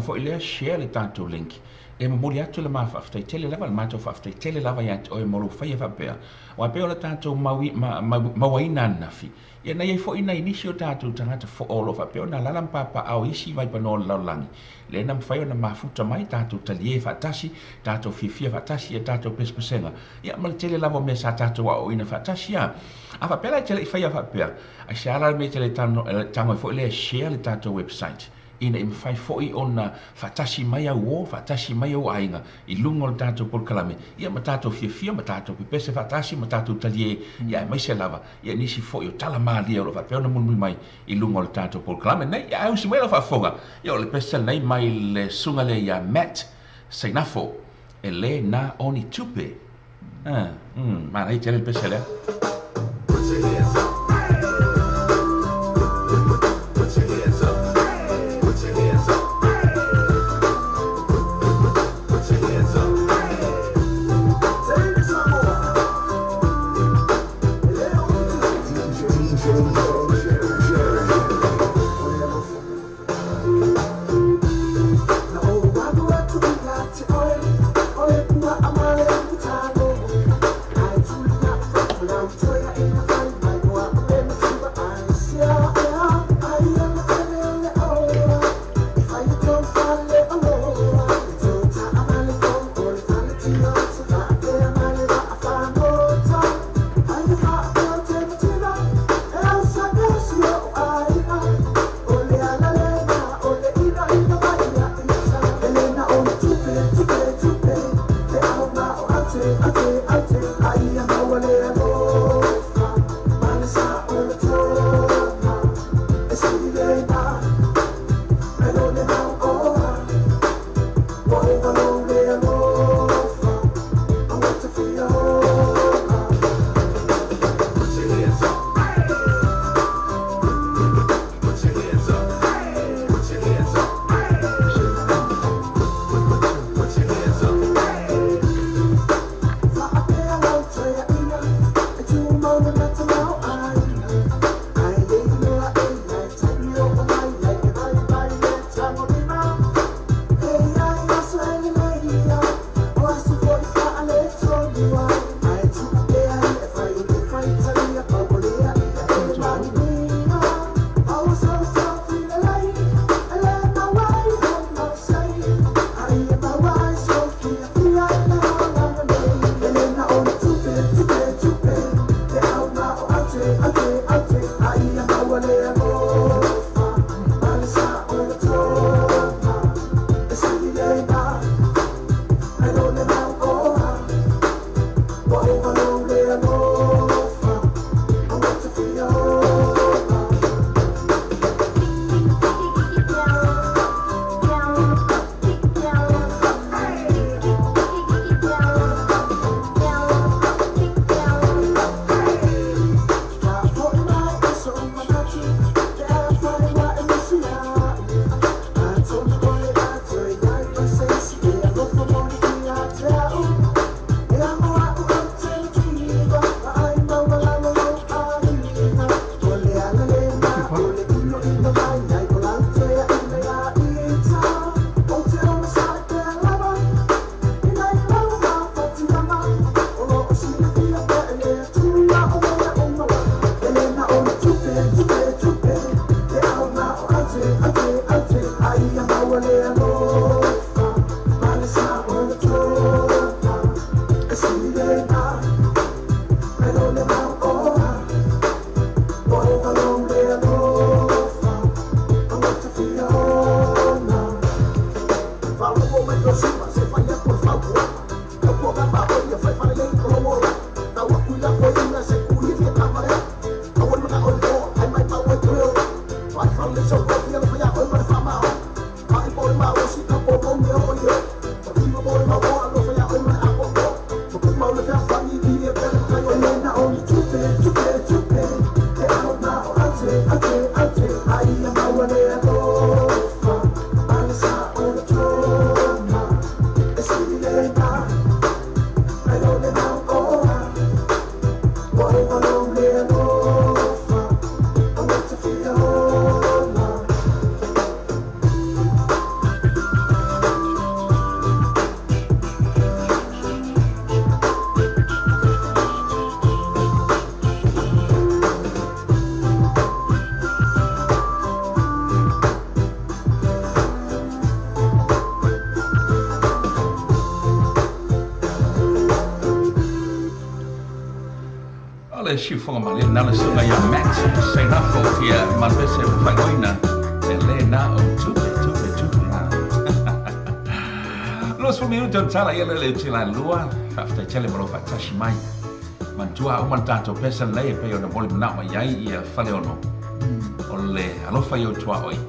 foi le share le tanto link. E mo moli atu le mafaftai tele lava le matou faftai tele lava ia te oe molu fai e whapea. Wa peo le tātou mawaina nafi. Ia nei e fo ina inisi o tātou tangata fo olo whapeo na lalam papa au isi vai pano le laulangi. Le nam whai o na mafuta mai tātou talie whatasi, tātou fifia whatasi e tātou pespesenga. Ia ma le tele lava me sa tātou a oina whatasi ia. A whapea la tele i whai a whapea. A siala me tele tango e fo ile share le tātou website. Ina im fai foi ona fatasi mai au fatasi mai au ainga i lungo le tatou polkalame ia ma tatou fia ma tatou pepese fatasi ma tatou talie ia mai se lava ia nisi foi o tala mali o fa peona mun mai i lungo le tatou polkalame nei ia au si mai la fa foga ia o le pese nei mai le sunga le ia Matt Sainafo e le na oni tupe ma nei tele pese le I'm Siu fonga male nala sunga ya Max sai na fo tia man pese fa goina ele na o tupe Los minutos tala ele le tila lua after chele malo fa tashimai man tua o man tanto pesa le pe ona bol na ma yai ia fale ono ole alo fa yo tua oi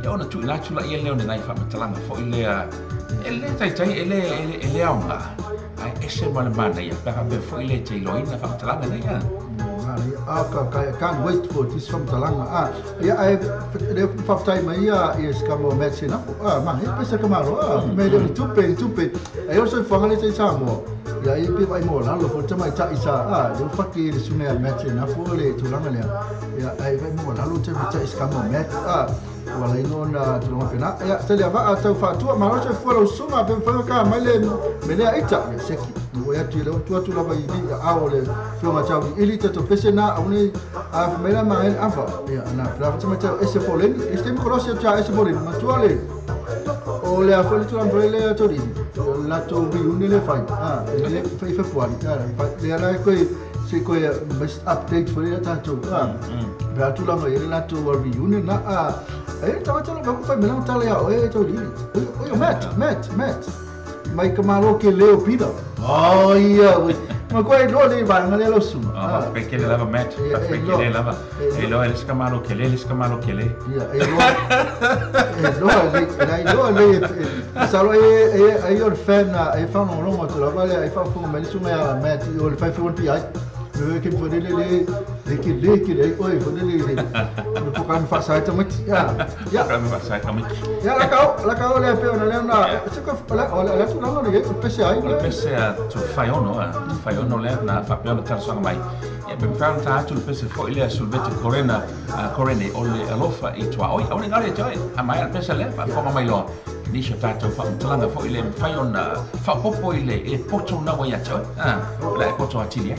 ya ona tu na tula ele ona nai fa matalanga fo ele tai ele aunga ai ese mana ya pa be fo ile te loina fa matalanga nei ya I can't wait for this from Talanga. Yeah, I have time. Yes, come on, match enough. Man, it's a camaro. Made them two pain. I also found it some more. Yeah, if I more, I'll for my Taisa. You fucking soon match enough for it to Langalia. Yeah, I have more. I'll tell you, come on, match. Well, I know to Longana. Yeah, tell you about two Marocha follow soon up and Faka, my name, Menaita, Seki. We have to love a hour from a child. Elite to Pesena, only I've made a mind alpha. Yeah, and I've to tell Essefolin. It's them cross your child Essefolin, Matuale. Oh, they are fully to umbrella to him. Not to be unified. Faith one. But they are like a best update for the tattoo. They are too long a lot to reunion. I thought about Melantalia. Oh, Matt. Mai kamaro ke leo pida. Oh iya, ma quei lì vanno nello su. Perché le lava match, perché le lava. E lo è scamaro che le. Iya, lei salo io fan e fa un romo to la vale e fa fu me su me match io il fai fu pi ai. Che for le oi for le non può fare sai tamit ya Kan fa sai tamit. Ya la cao le pe ona le na la tu non le PCI Le PCA to fai ono le na fa pe ona tarso mai. E ben fa un tato il PC fo ile sul vete correne olle alofa e tua oi ona ngare joy a mai al PC le fa mai lo Nisha tato fa mtlanga fo ile fai ona fa popo ile e poto na wa ya joy la poto atilia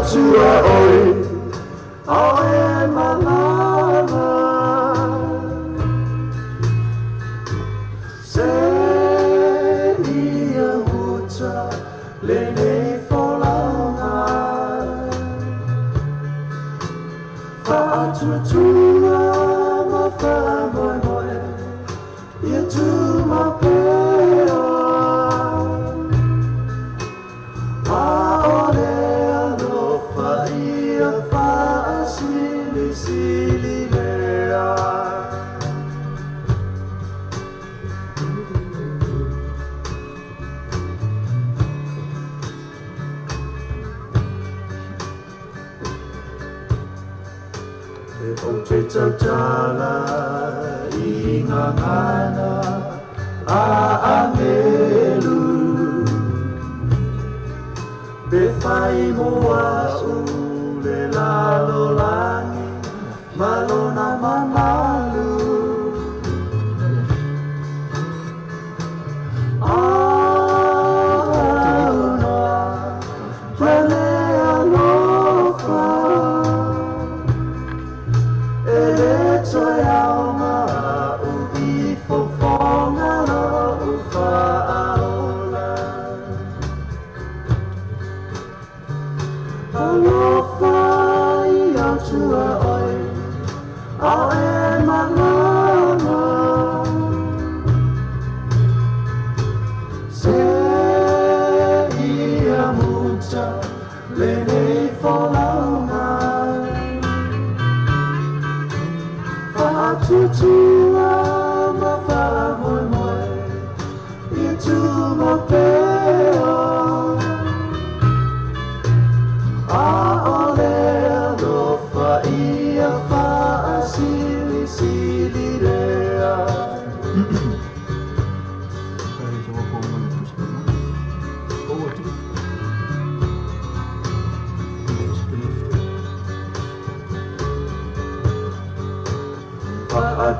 to and my lover say a huta lene for love fa tu ma fa boy you to my Tala ingangana aangelu befai moa ule lalo langi malona manalu Soy alma, ubi for tua mapa moi moi I tu mo peo a ole lo fa ia fa sili sili rea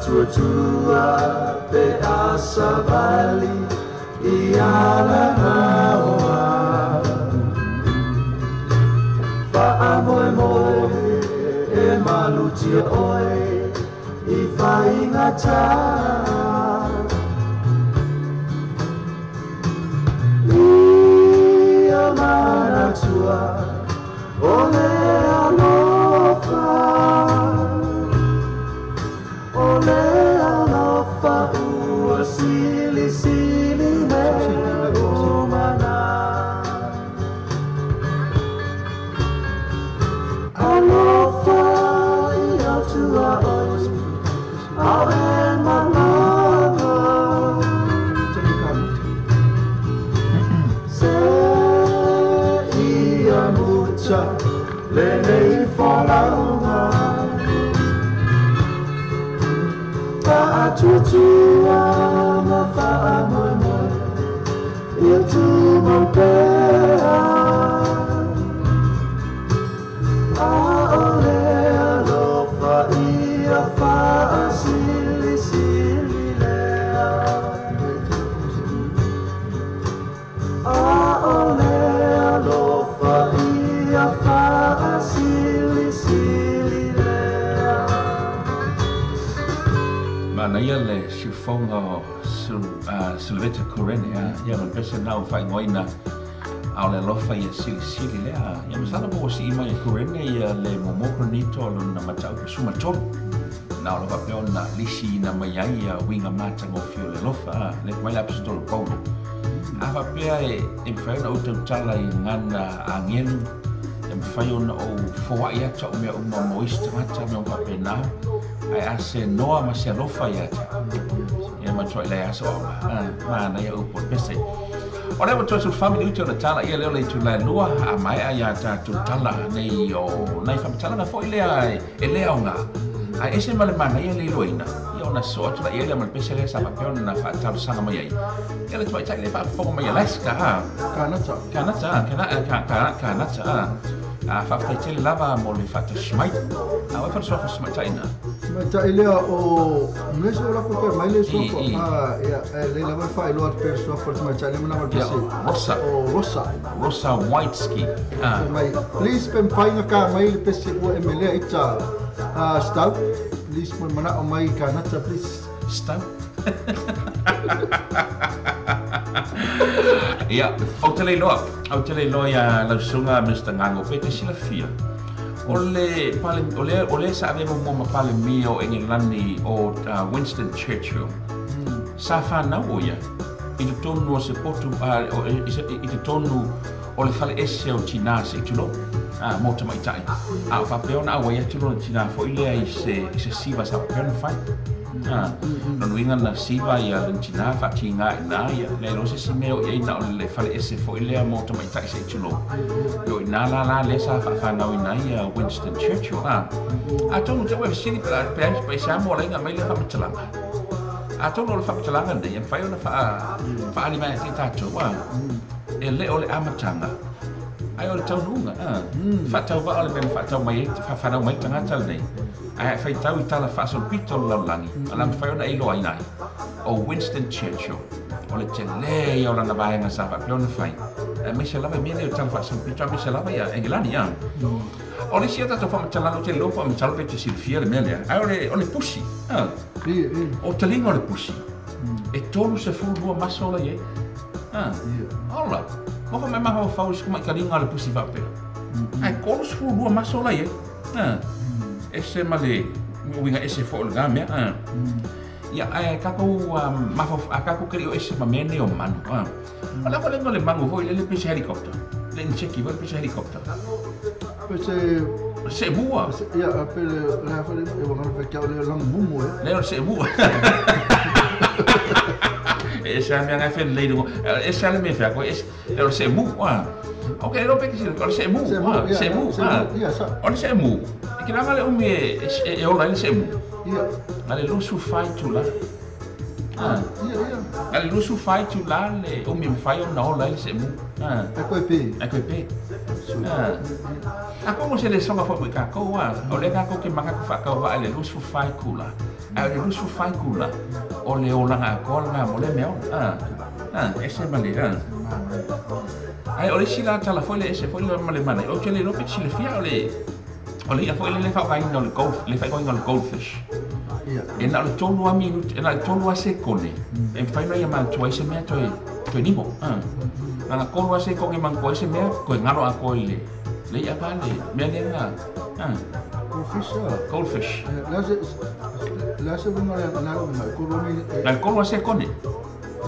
Tua pe asa vali I ala naoa Fa'a moe moe e malutia oe I whaingata Ia mana tua o le alofa Ole alofa ua sili sili me umana Alofa ia tua oi au e malanga Se ia mucha le nei whalaunga Tua ma fa'a moi moi Ia tu mo pea A ole alofa ia fa'a sili sili lea A ole alofa ia fa'a sili sili lea Mana ia le siufonga o Silveta Kurene ia man pesa nau whai ngoina au le lofa ia sili sili lea ia masana mo si ima ia Kurene ia le momoko nito alo na matau ke sumatoro na o lofa peo na lisi na maiai ia winga matango fio le lofa le mai la pistolo paulo awa pea e mwhai na utau tala I ngana angelu e mwhai ona o foa ia ta o mea uma moista mata mea umpa penao ai ase noa ma se lofa ia ia ma troi le aso ma na ia upo pese o le mo su family uto na tala ia leo le tu la lua a mai ia ta tu tala nei o nei fam tala na foi le ai e le nga ai ese male mana ia le loina ia ona so tu la ia le mal pese le sa papel na fa tal sana mai ia ia le tu tai le fa fo mai alaska kanata fa fa tele lava mo le fa smai a wa fa so fa smai taina Mata ilea o mese ora ko mai le so ia le lava fa ilo per so for ma chale mana mal pese Rosa Whiteski mai please pen painga ka mai le pese o emele ita stau please mo mana o mai kanata please stau ia o tele loa ia la sunga Mr. Ngango pete sila fia ole sa ave mo pale mio Engilandi o Winston Churchill sa fa na oia I tonu se potu I tonu o le fale ese o tina se tulo mo te mai tai a fa peona a oia tulo tina fo ile I se siva sa peona fai non winga na siva ia lentina fa tinga ina ia le lo se simeo ia ina le fale ese fo ile mo te mai tai se tulo yo ina la le sa fa na ina ia Winston Churchill a tonu te we sini pe sa mo le nga mai le fa mtalanga a tonu le fa mtalanga de ia fa ona fa ali mai te tato wa e le ole amatanga ai ole tau nunga fa tau va ole ben fa tau mai fa na mai tanga tal nei ai fa tau I tala fa so pito langi ala fa ona I lo ai nai o Winston Churchill ole te le ia ona vai nga sa fa peona fai me se lava me le tala fa so pito me se lava ia Engilani ia ole sia ta fa mtalanga te lo fa mtalanga te silfia le mele ai ole pusi o talinga ole pusi e tolu se fu dua masola ye Ola, mo fa me maha o fau skuma karinga le pusi vape. Ai kolos fu dua masola ye. Ese male winga ese fo le game ia ai kako mafa kako krio ese mamene o manu. Ala fa le mango foi le pese helicopter. Len cheki wa pese helikopter. Pese Se mua. ya apele la fa e wanga fa ka le lang mumu e. Le se mua. Esa me nga fen le do. Esa le me fa ko es le se mua. Okay, lo pe que se mua. Se mua. Ya sa. On se mua. Que la ngale umi e ola se mua. Ya. Ale lu su fai tu la. Ah. Ya. Ale lu su fai tu la le umi fai on ola se mua. Ah. Ecco pe. Ecco pe. Ah. Ako se le songa fo ka ko wa. O le ka ko ke manga ko fa ka wa le lu su fai kula. Ale lu su fai kula. O le ola nga ko nga mo le meo. Ah. Ah, ese mali. Ah. Ai ole sila tala foi le ese foi le male mana. O che le lo pe sila fia ole ia foi le fa vai no le golf, le fa going on goldfish. Ia. E na le tonu a minuto, e na le tonu a sekone. E fai no ia man tua ese mea toi nimo. Na kolu a sekone man ko ese mea ko ngalo a ko le. Le ia vale, mea le nga. Goldfish. La se venga la kolu Na le kolu a sekone.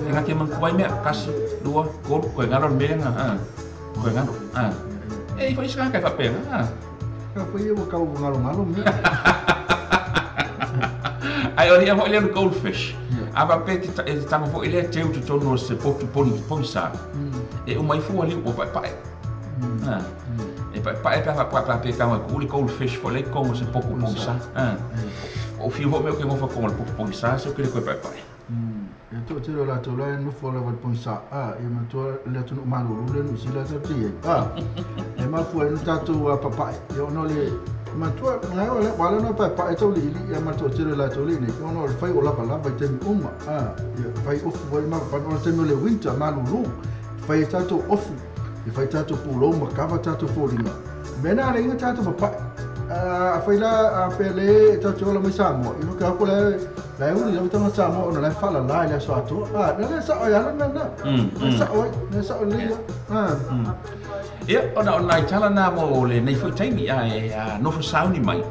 E nga ke man ko mea kasi dua kolu ko ngalo mea nga. Ko ngalo. E foi ska ka fa pena. Ka foi eu ka ngalo me. Ai ori amo ele goldfish. Ava peti e tamo fo ele teu tu tono se potu ponsa. E o mai fu ali o pai. E pai pa pe ka o goldfish fo le como se poku ponsa. O fio ho me que mo fa como poku ponsa se que le ko pai. E to te la to la no fo la ponsa. E ma to le tu malu le no sila to ti. E ma fu en tatu papai. Yo no le ma tua nga wala no pa to li ya ma to tiro la to li ni ono fai o la pala vai tem uma ya fai ofu vai ma pa no tem le winter ma lu fai tato ofu e fai tato pulo ma kava tato folinga mena le inga tato pa fai la a pele tato la mai samo ino ka ko la uri ya tama samo ona la fala la so ato na sa ya na sa o le Ia, ona tala na mo le nei foi taimi no fo sauni mai.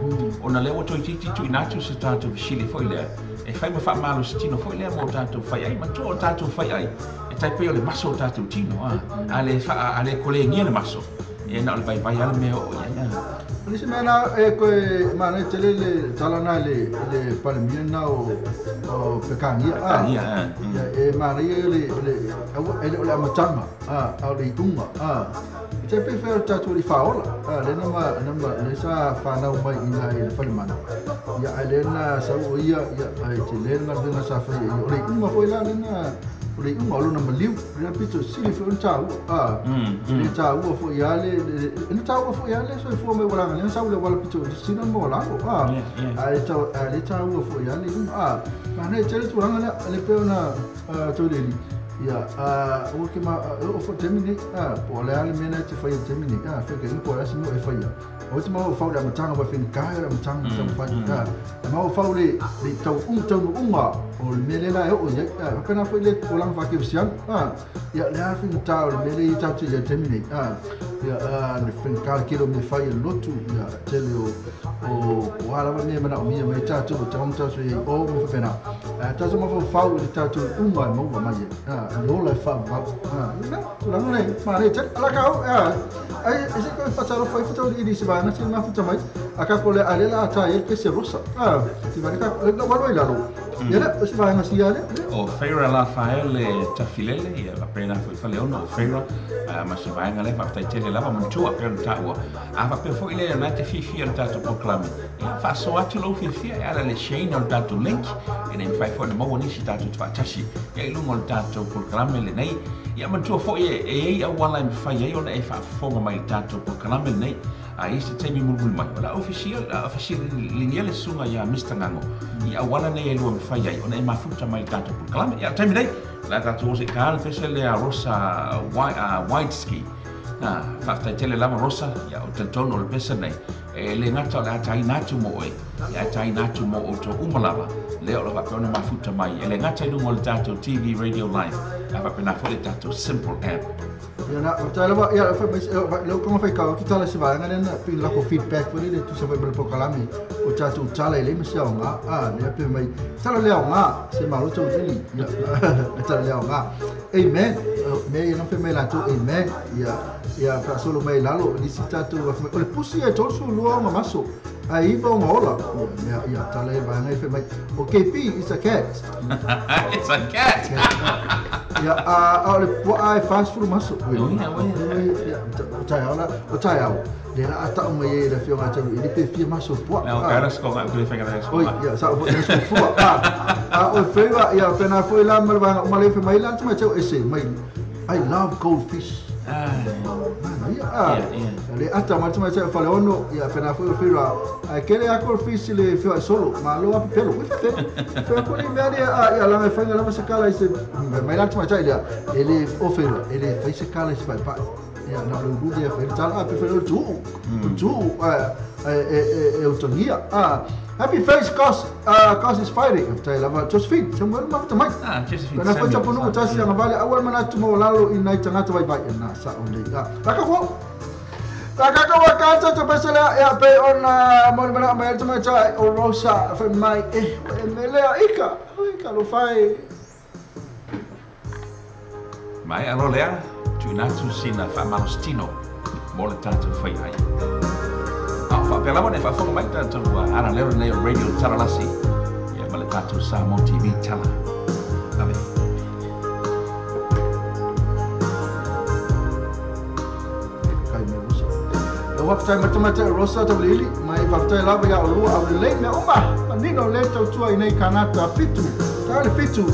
Ona le o toi titi tu inatu se tatu sili foi le. E fai mo fa malo se tino foi le mo tatu fai ai, ma to tatu fai ai. E tai pe le maso tatu tino ale kole ngia le maso. E na le vai ale me o ia. Ni se mana e ko mana tele le tala na le palmiana o pekania. E mana le le amatama au le tunga. Te pe fer tatu li faola. Le nama le sa fa na mai ina e palmana. Ya alena sa o ia te le na dena sa fa o le uma foi la na o le uma lo na maliu. Le pito sili foi un tau. Le tau foi ya le tau foi ya le so foi me wala le sa le wala pito sino mo la. Ale tau foi ya le ma ne tele tu hanga le pe na to le ya o ke ma o fo termine po le ale mena te fai termine fe ke ni po la sino e fai o te ma o fa le matanga wa fin ka le matanga sa fai ma o fa le tau unga o le mele la o ya kana foi le o lang fa ke sian ya le a fin tau le mele tau te termine ya le fin ka kilo me fai lotu ya tele o ala va me mana o mi me tatu o tau so o me fa pena tatu ma fa le tatu unga mo ma no la fa la no le ma le ala kau ai ese ko fa taro foi foto di se va na se ma foto mai aka ko le ale la ta el pese rosa si va ka le wa wa la lo ya la se va na si ale o Feira la faele tafilele ia la pena foi fa le ono Feira ma se va ngale fa tai tele la ma tu a per ta wa a fa pe foi le na te fifi al tato proclame fa so atu lo fifi ala le chain al tato link e in fai for mo ni si tato fa tashi ya lungo al tato proclame le nei ia ma tu foi e a wala mi fai e ona e fa fonga mai tato proclame nei ai se temi mulmul mai la official linguele sunga ya Mr Ngango ia wala nei e lo mi fai ai ona e mafuta mai tato proclame ia temi nei la tato se kal fese a rosa white ski fa tele lava rosa ia o tono le pesa nei e le ngata la tai natu mo e ia tai natu mo o to umalava le o va pona mafuta mai e le ngata no mo tato TV radio live va pena fo le tato simple app ya na tala va ya fa lo como fai ka tala se va ngana na pin la ko feedback for le tu se vai pro kalami o tato tala le msia nga le pe mai tala le nga se ma lo to tili ya tala le nga amen me não foi lá tu me ia para solo mai lalo ni sita tu o pusi e tolu lua ma maso aí vão ola ia tale vai ngai foi mai o KP is a cat It's a cat. ia a o ai fast food maso o tai au le la ata o mai le fio ngata ni pe fia maso po Não, cara, escola, eu falei que oi ia sa o ne so fu o feiva ia pena foi lá mal vai uma le foi mai lá tu teu esse mai I love goldfish. Le ata matu teu fale ono ia pena foi feiva aquele a goldfish le fio solo ma lo a pelo foi ko ni me ia lá me fanga lá você cala esse mai lá tu ele o feiva ele fez cala esse pai ia na lu dia foi tal a prefiro tu eu tonia happy face cause is fighting tai lava Josephine semua mak tamai Josephine. kana ko chapo no tasi yang vale awal mana tu mo lalo in night tanga vai vai na sa onde Taka ko wakata to besela ya pe on mo mana mai tama cha o rosa for my mele ika lo fai Mai alo lea, tu natu sina fa malostino, mole tatu fai ai. Fa pela mo ne fa fonga mai tatu ana lero ne radio taralasi. Ya male tatu sa mo TV tala. Ave. kai me rosa o wakta mata rosa to lili mai wakta la ya o lua o le me oma nino le to tua nei kanata fitu tale fitu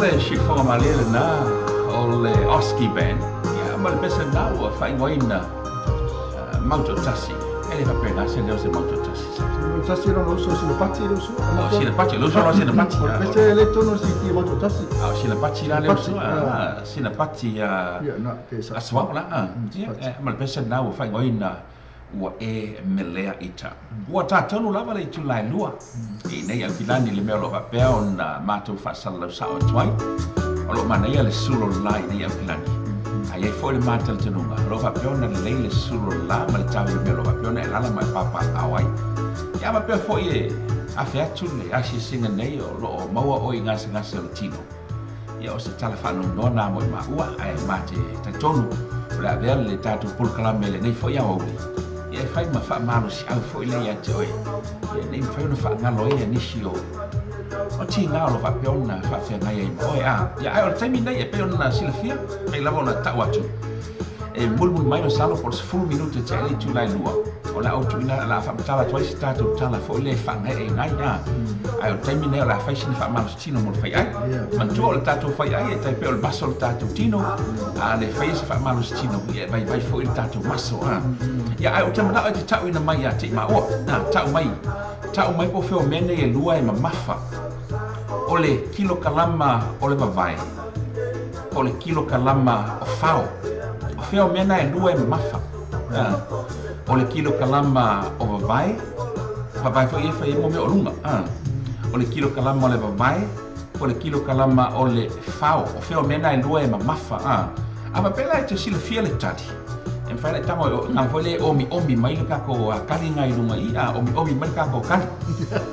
le shifonga malele na o le Oski band. Ya ma le pesa na o fai ngoina mauto tasi. Ele va pena se leo se mauto tasi. Tasi no uso sino pati lo uso. Oh, sino pati, lo uso no sino pati. Pese le tono si ti mauto tasi. Ah, sino pati la le uso. Ah, sino pati ya na pesa. Aswa la. Ah, ma le pesa na o fai ngoina ua e melea ita. Ua tātonu lava le itu lai lua. I nei al filani le mea lo vapea o na mātou whaasala lau sao tuai. O lo mana ia le sulo lai nei al filani. Ai e fo le mātou tenunga. Lo vapea o na le lei le sulo la ma le tau le mea lo vapea o na e lala mai papa awai. Ia vapea fo i e awhi atu le asi singa nei o lo o maua o i ngase ngase o le tino. Ia o se tala whanau noa nā mo i maua ai mate tātonu. O le avea le tātou pulkalame le nei fo i au auli. E fai ma fa malo si au foi le ya toi. E nei fai no fa ngalo e nisi o. O ti ngalo fa peona fa fe ngai e mo ya. Ya ai o temi nei e peona silafia. Ai lava na ta watu. E mulmu mai no salo por 4 minutos te ali tu lai lua. O la auto ina la fa tala toi sta tu tala foi le fa ngai e ngai ya. Ai o temi nei la fai sin fa malo tino mo fai ai. Man tu o tato fai ai e tai pe o basso tato tino. A le fai fa malo tino e vai foi tato maso ah. Ya ai o te mana te tau ina mai a te ma o na tau mai po feo mene e lua e mamafa o le kilo kalama o le vavai o le kilo kalama o fao o feo mena e lua e mamafa o le kilo kalama o vavai fo e fai mo me o lunga o le kilo kalama o le vavai o le kilo kalama o le fao o feo mena e lua e mamafa a papela e te sila fia le tati en fai tamo ngang foi le omi mai ka ko kali ngai lunga i omi mai ka ko kali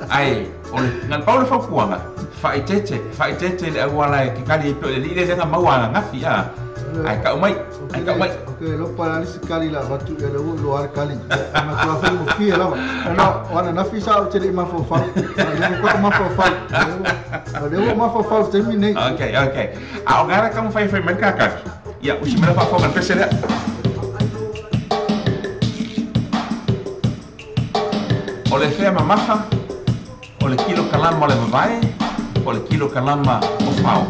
ai ole ngal paule fa kuanga fai tete le wala ki kali pe le ile nga mawanga ngafi ai ka mai okay lo para ni sekali la batu ya lo ar kali ma ko fa mo fi la no wana na fi sa o te ma fo fa ko ma fo fa o ma fo fa termine okay a gara ka mo fai mai ka ya o shimela fa ma pese le o le fea mamafa, o le kilo kalama o le vavae, o le kilo kalama o fao.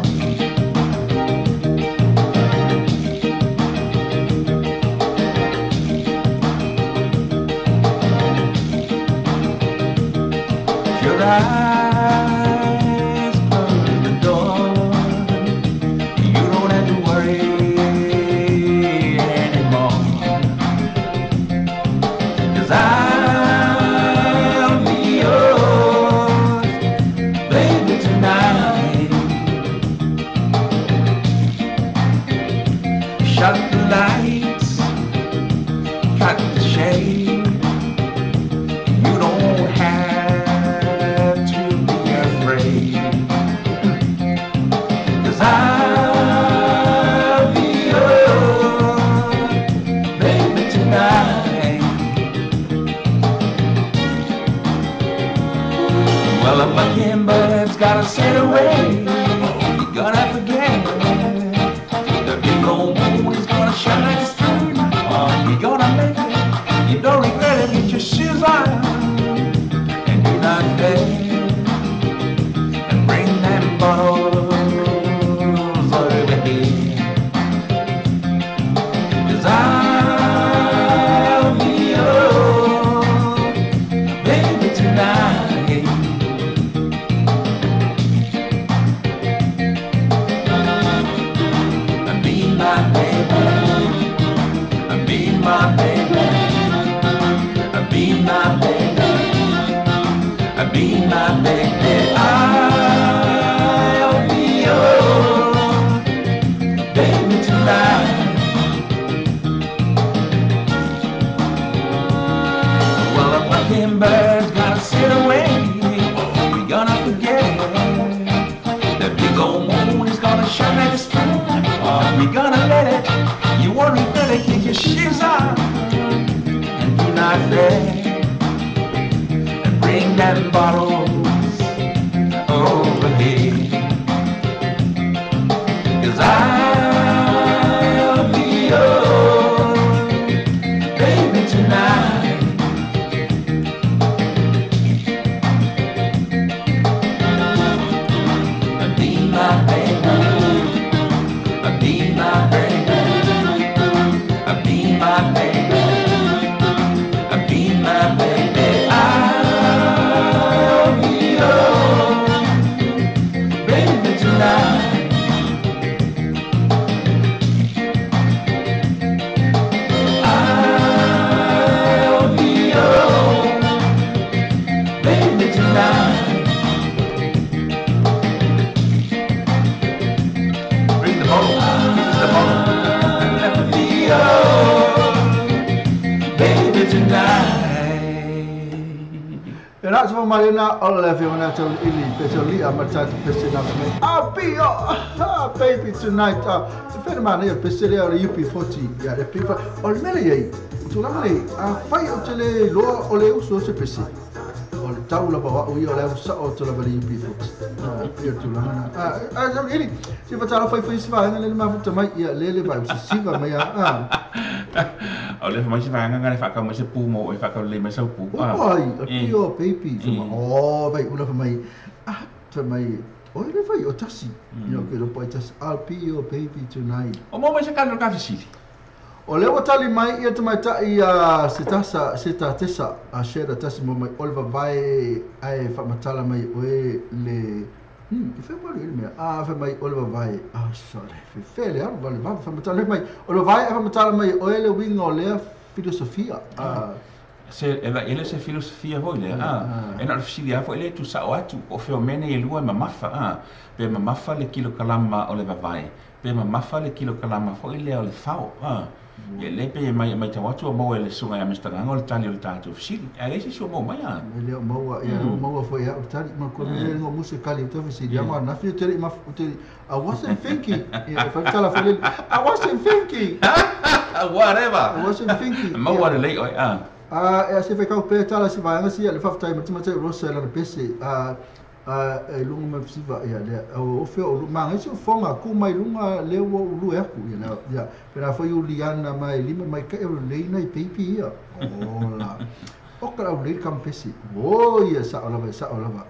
Your eyes close the door, you don't have to worry anymore, 'cause shut the lights, cut the shade. You don't have to be afraid, 'cause I'll be yours, baby, tonight. Well, a buckingbird's gotta sail away. You're gonna forget the big old moon is gonna shine like a spoon. You're gonna make it, you don't regret it. Get your shoes on and do not bed and bring them bottles over here, 'cause I'll be yours, baby, tonight. Be my baby, I'll be yours, baby, tonight. Well, a buckingbird's gotta sit away. We're gonna forget the big old moon is gonna shine like a spoon. We're gonna let it, you won't regret it. Get your shoes on and do not fret. Bring them bottles over here, 'cause I'll be yours, baby, tonight. Be my baby. tonight. E nā sama marina o le whio na tau ili peso li a matatu pese na me. I'll be your baby tonight. Se whena mana ia pese lea o le UP40. Ia le pipa. O le mele iei. Tūlanga nei. A whai o te le loa o le uso se pese. O le tau lava wa ui o le usa o te lava le UP40. Ia tūlanga na. Sam ili. Se whatara whai whai siwa hanga le mafuta mai. Ia lele vai usi siwa mai a. O le mai se vai nga le whakau mai se pū mo e whakau le mai sau pū. Ai, a pio baby. Oh, vai ula mai. Mai. O le vai o tasi. Ia ke lo pai tasi. I'll be your baby tonight. O mo mai se kano ka fisili. O le watali mai ia te mai tai a seta tesa a share tasi mo mai olva vai ai whamatala mai oe le que foi para ele mesmo. Foi mai olva vai. Sorry. Foi le ar vale vai whamatala mai. Olva vai whamatala mai oe le wing o le filosofia. Ele se filosofia hoi le. E na fisili a foi le tu sa o atu o fe o mene e lua mamafa. Pe mamafa le kilo kalama o le vai. Pe mamafa le kilo kalama foi le o le fao. Ia le pe mai tau atu o mau e le sunga ia mistanga o le tali o le tātou fisili. A le si sua mau mai a. Leo mau ia mau foi a tali ma ko le ngo musikali o te fisili. Ama na fi te ma I wasn't thinking. Ia fa tala foi I wasn't thinking. Whatever. I wasn't thinking. Mau wa le lei oi a. E se fe kau pe tala si vai ngasi le faftai mate rosa la pese e lunga me siva ia le o fe o manga se fonga ku mai lunga le o lu e ku ia pera foi o liana mai lima mai ka e le nei pipi ia ola o kara o le kam pese o ia sa ola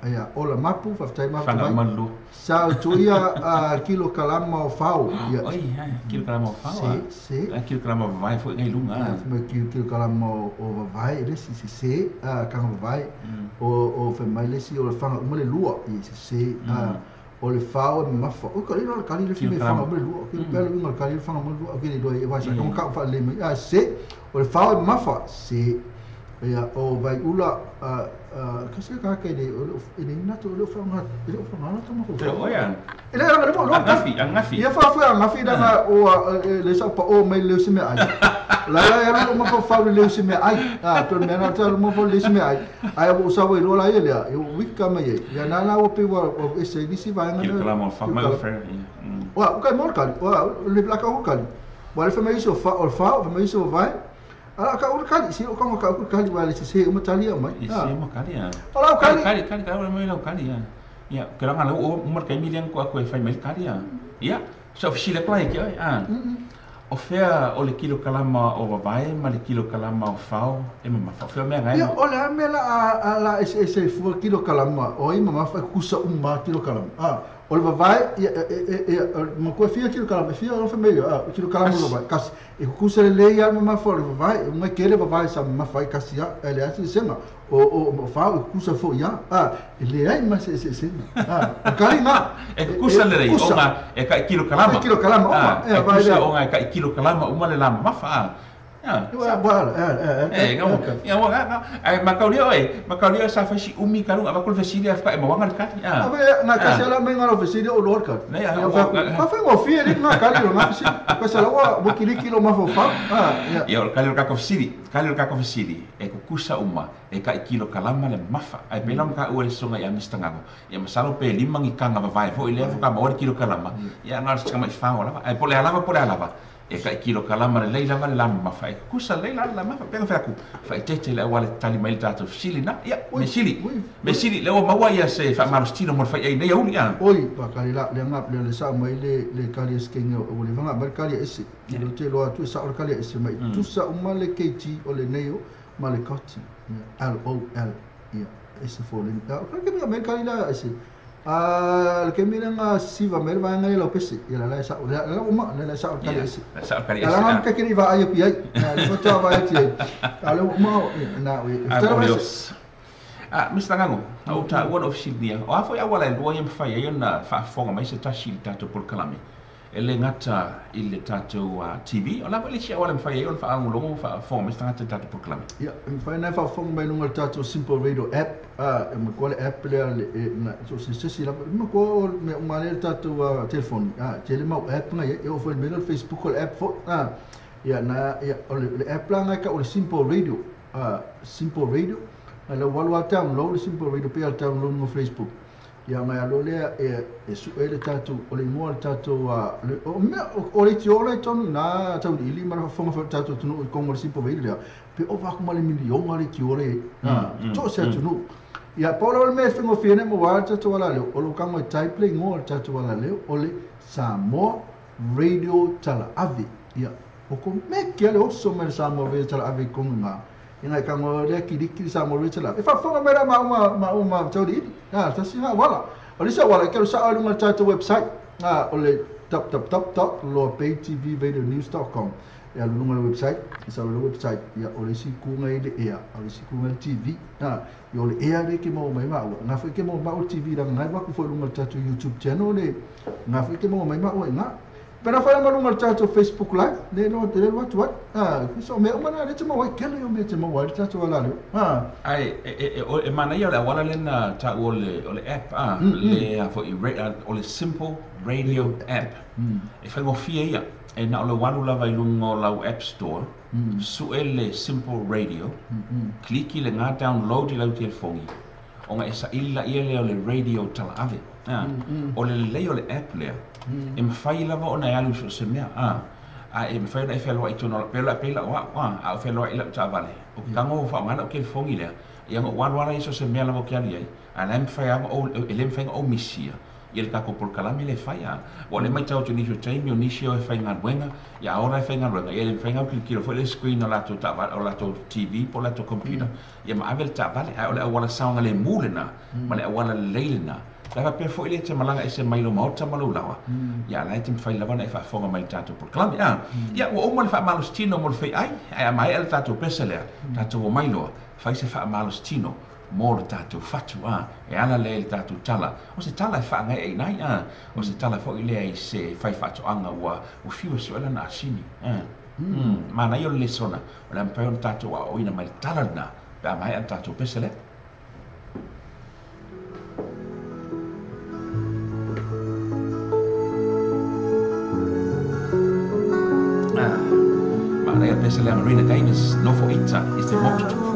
ia ola mapu faftai mapu mai sa tu ia kilo kalama o fau ia oi kilo kalama o fau se kilo kalama vai foi ngai lunga me kilo kalama o vai le se ka vai o fe mai le si o le fanga uma le lua i se o le fao e mafa o ka le kali le fime fanga uma le lua ke pelo uma kali le fanga uma le lua ke le do e vai sa ka fa le mai se o le fao e mafa se ia o vai ula ka se ka ke le ele na to le fanga na to mo te oia ele era le mo ngafi ia fa ngafi da o le sa pa o mai le se me ai la era mo fa fa le se me ai to me na to mo fa le se me ai ai o sa we lo la ele eu wika mai ia na o pe wa o ese disi vai na kilo kalama fa mai fair wa o ka mo ka wa le plaka o ka wa le fa mai so fa o fa mai so vai ka ur kali si o ka ur kali wa le se o matali mai se mo kali ya ola kali kali mai lo kali ya ya kerana lo o umur kai milian ko aku fai mai kali ya ya so fisile plai ke o fea o le kilo kalama o vavae ma le kilo kalama o fao e mama fa fea mea ngai o le amela a ese fu kilo kalama o i mama fa kusa kilo kalama o le vavae ma ko fia kilo kalama fia o fa meio kilo kalama o vavae kas e kusa le le ia mama fa le vavae uma kele vavae sa mama fa kasi ya ele asi sema o fao kusa fo ya ele ai ma se o kalima e kusa le rei o nga e ka kilo kalama e vai o nga ka kilo kalama uma le lama mafa Makaulia sa fasi umi kalung apa kul fasi dia fa mo wangal kati na kasela me ngalo fasi dia o lor ka fa fa mo fi ele na kali na fasi kasela wa bukili kilo ma fa ya kali ka ko fasi e ku kusa uma e ka kilo kalama le mafa ai pelam ka o songa ya mistangago ya masalo pe limang ikanga vai fo ile ka mo kilo kalama ya ngal skama fa wala ai pole alava e ka kilo kalama le leila ma lama mafa e kusa leila la mafa pega fa ku fa tete le wale tali mai tato sili na ya me sili le o mawa ya se fa marstino mo fa ai nei uli ya oi pa kali la le ngap le sa mai le kali skenga o le vanga ba kali ese le te lo atu sa o kali ese mai tu sa uma le keiti o le neo ma le koti LOL ya ese fo le ka ke me kali la ese le ke mina nga siva mer va nga lo pesi ya la sa la uma la sa kali ese la ka ke va ai pi ai le foto va ai ti ale uma na we Mr. Ngango, au ta one of Sydney. O afo ya wala ndo yem fa ya na fa fonga mai se tashi tato por kalame. Ele ngata ile tato TV. Ola bale sia wala fa ya fa angulongo fa fonga Mr. ngata tato por kalame. Ya, fa na fa fonga mai nunga tato simple radio app. Me ko le app le na so se la me ko me uma le tato telefone. Tele mau app nga ya o fa me Facebook ko app fo. Ya na ya le app la nga ka o simple radio. Simple Radio. Ala walu download le Simple Radio pe al download no Facebook. Ia mai alo lea e su ele tatu o le moa le tatu o le tiola e tonu na tau ili mara fonga fa tatu tunu i kongo le Simple Radio lea pe o vaku male milionga le tiole to se tunu ia paula le me fengo fiene mo wa tatu wala leo o lo kamo e type le ngo le tatu wala leo o le Samoa Radio Tala Ave ia o ko me kia le oso me Samoa Radio Tala Ave kongo nga ina kango le kidiki Samoa Radio Tala e fa fonga mera ma tau di tasi ha wala o lisa wala kero sa alunga tatu website o le www.loapaytvradionews.com e alunga le website isa le website ia o le sikunga i le ea o le sikunga le TV i o le ea le ke mau mai mau nga fai ke mau mau TV ranga ngai waku fai lunga tatu YouTube channel le nga fai ke mau mai mau e nga pera fai malunga tatu Facebook live le no te le watu wat so me o mana le te mau kele o me te mau le tatu wala le ai e mana ia le wala le na ta o le app le for o le Simple Radio app e fai ngo fia ia e na o le walu lava i lunga lau App Store su le Simple Radio kliki le ngā download i lau telefongi o ngā esa ila ia le o le radio Tala Ave o le lei o le app lea e mawhai lava o na alu so se mea e mawhai na e whelua i tono pela o a whelua i lau ta vale o kango o whaamana o telefongi lea i anga waluara i so se mea lava o ke ali ai a le mwhai anga o le mwhai o misia i le kako por kalami le fai o le mai tau tu nisho taimi o nisho e whai ngā ruenga i a ora e whai ngā ruenga i le whai ngā klikiro fo le screen o lato TV po lato computer i a maavel ta vale o le awala saunga le mule na ma le awala leile na lava pe fo ile te malanga e se mailo maota malu lawa ia lai te mwhai lawa na e whaafonga mai tato por kalami ia o mo le wha malus tino mo le whai ai mai ele tato pesa lea tato o mailoa whai se wha malus tino mo le tātou whatu e ala le tātou tala o se tala e whaangai e nai o se tala fo i lea i se whai whatu anga ua o whiwa suela na asini mana i o le sona o le ampeo na tātou a oina mai tala na pe a mai an tātou pese le mana i a pese le Marina Gaines no fo ita is the most to for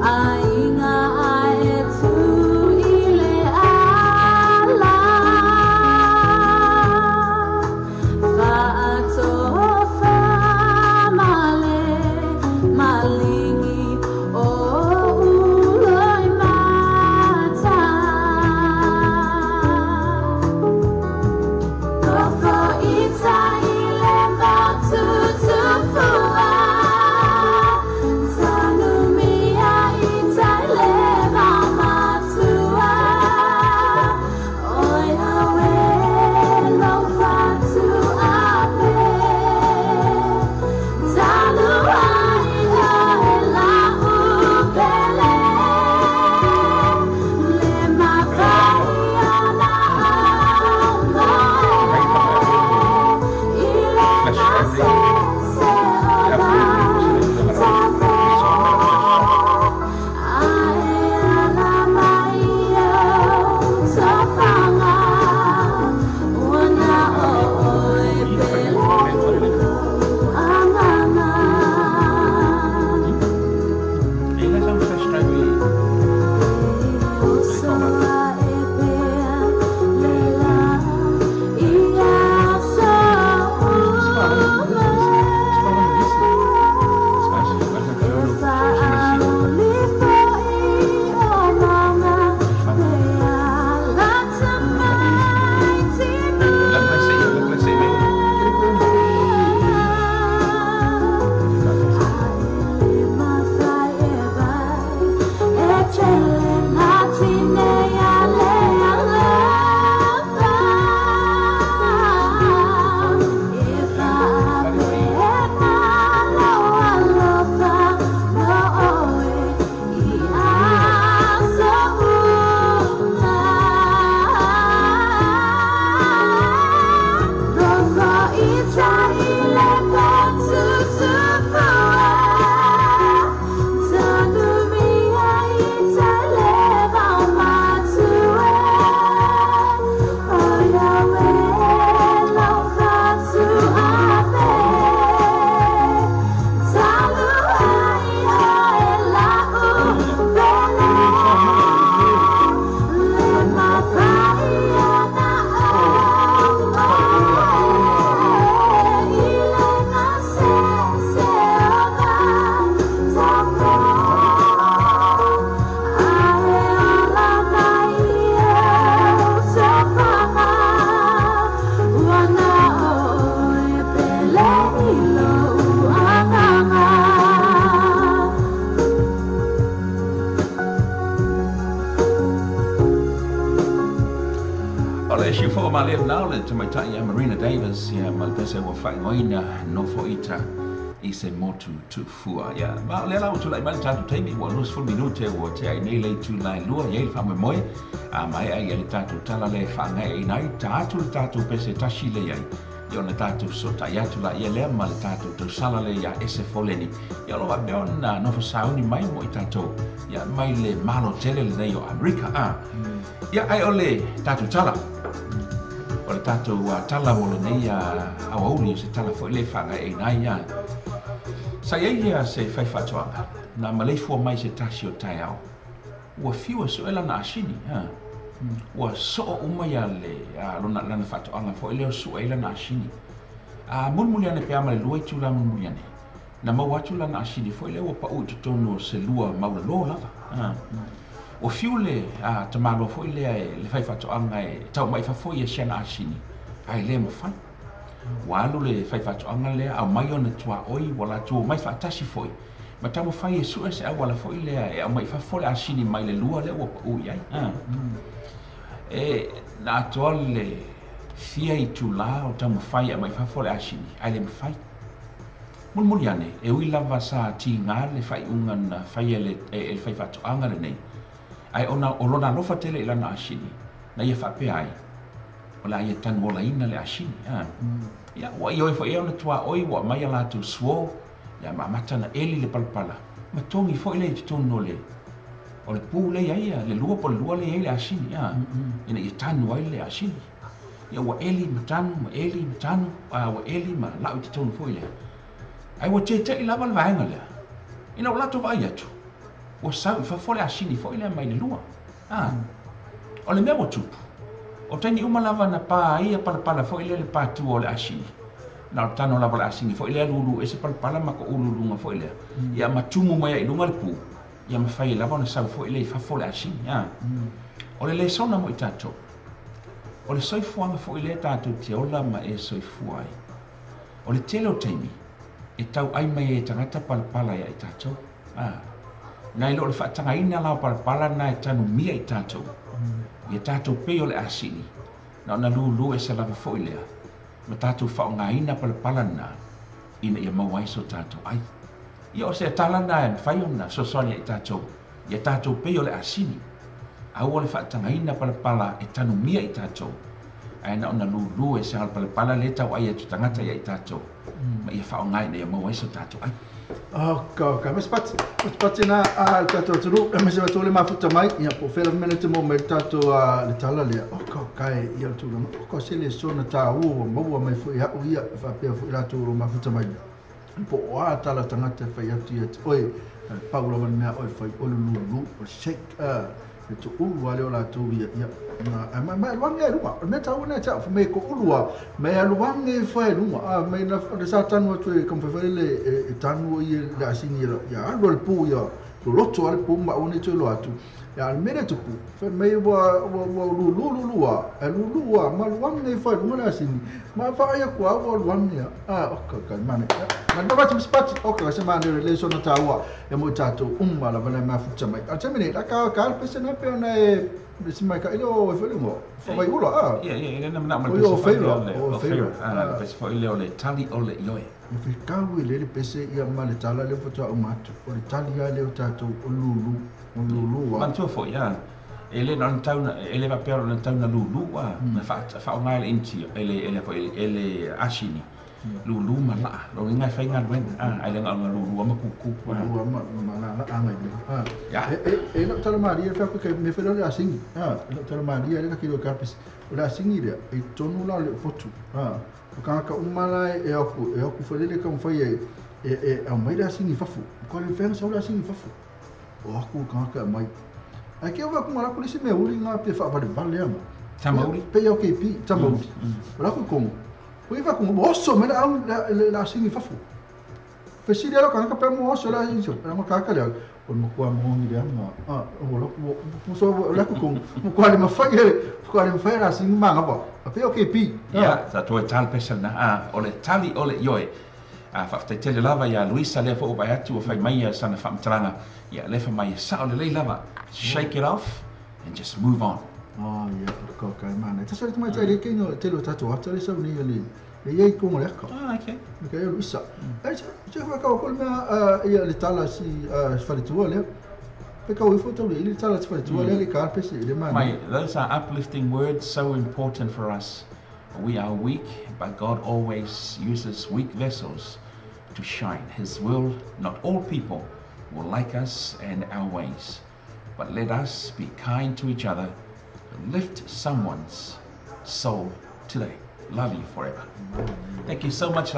I she for my live now to my time Marina Davis my best will fight no for it is a more to fua ma le la to like man to take me one lose for minute or te nei le tu lai lua ye fa me moi mai ai le tatu tala le fa ngai nai tatu pese tashi le ai yo na tatu so ta ya tu la ye le ma le tatu to sala le ya ese foleni ya lo va beona no fa sauni mai mo tatu ya mai le malo tele le yo America ya ai ole tatu tala o le tatu tala mo le nei au ni se tala fo le fa ngai nai ya sa ia se fai fatoanga na malei fo mai se tashi o tai au ua fiua so ela na asini ua so o mai ale lona lana fatoanga fo ele so ela na asini mulmuliane pe ama le lua tu la mulmuliane na mau atu lana asini fo ele ua pa u tono se lua maula lo lava o fiule tamalo fo ele le fai fatoanga e tau mai fa fo ia siana asini ai le mo fai walu le fai fatoanga le au mai ona tua oi wala tu mai fa tashi foi ma tamo fai su ese wala foi le e au mai fa fole asini mai le lua le o ai na atole fia i tu la o tamo fai mai fa fole asini ai le fai mun yane e ui lava sa ti ngale fai ungan fai le fai fatoanga le nei ai ona olona no fatele ila na asini na ia fa pe ai ola ia tan wola ina le asini ya wa yo fo e ona tua oi wa mai ala tu suo ya mata na eli le palpala ma tongi fo ile te tono le o le pu le ia le lua po lua le ile asini ina i tanu ai le asini ya wa eli matanu wa eli ma la te tono fo ile ai wa te lava le vaenga le ina la to vai atu wa sa fa fo le asini fo ile mai le lua o le mea tupu o tani uma lava na pa ia palpala fo ile le patu o le asini na tano lava le asini fo ile lulu ese palpala ma ko ululunga fo ile ia matumu mai i lunga le pu ia mafai lava na sa fo ile fa fo le asini o le sona mo i tato o le soifuanga fo ile tato te ola ma e soifuai o le tele o taimi e tau ai mai e tangata palpala ia i tato nai lo le whaatanga ina lao palpala na e tanu mia i tato ia tato pe o le asini na ona lulu e se lava fo ilea ma tato whaonga ina palpala na ina ia mawai so tato ai ia o se tala na e whai ona so sonia i tato ia tato pe o le asini au o le whaatanga ina palpala e tanu mia i tato ai na ona lulu e se al palpala le tau ai atu tangata ia i tato ma ia whaonga ina ia mawai so tato ai ka mas pati na al tato tru mas va tole ma futa mai ia po fer minute mo me tato le tala le kai ia tu no ko se le sona ta u mo mai fu ia fa pe fu la tu ma futa mai po wa tala tangata fa ia tu oi paulo man me oi fa o lu o shake tu u wa le la tu ia ma wange lua me ta una ta me ko ulua me luange fa lua me na sa tanu tu kom fa le tanu ia la sini ya lo pu ya lo to al pu ma oni tu lo atu ya me na tu pu fa me wa lua ma luange fa lua la sini ma fa ya kwa wa luange ka mane ma no va tu spat ka se ma le so na ta wa e mo ta tu ma la va ma fu mai a te me la ka pese na pe na se mai ka ilo fe mo fa vai ula ia na ma o feira pese fo ile ole tali ole yoe fe ka wi le pese ia ma le tala le foto o matu o le tali ia le tato o lulu man tu fo ia ele non tauna ele va per non tauna lulu na fa o ngai inti ele ashini lulu mala lo ngai fa ngai wen ai le ngai lulu ma kuku ma na angai ya no tala maria fa ke me fe le asingi no tala maria le ka kilo kapis le asingi le e tonu la le foto ka umala e aku fa le ka fa e a mai le asingi fafu ko le fe sa le asingi fafu o aku ka mai ai ke va kuma la polisi me uli nga pe fa ba de vale ama tamauri pe yo ke pi tamauri la ko como Poi va come osso, me la singi fafu. Fesi dia lo kan ka pe mo osso la inso, ma ka ka le o mo kwa mo ngi dia ma o lo mo so la ko mo kwa le ma fa la singi ma ngapa. Pe o ke pi. Ya, sa to tal pesel na o le tali o le yoe. Fa te tele lava ya Luisa le fo ba atu o fai mai sana fa mtranga. Ya le fa mai sa o le lava. Shake it off and just move on. Oh ya, kau kai mana? Itu soal macam dia kena telu tato, atau dia sahaja ni. Ia ikut mereka. Okay. Okay, lu bisa. Cakap kau kalau ia litala si spiritual ya. Kau foto dia litala spiritual ya, lihat pesi dia mana. Right, those are uplifting words, so important for us. We are weak, but God always uses weak vessels to shine His will. Not all people will like us and our ways, but let us be kind to each other and lift someone's soul today. Love you forever. Thank you so much,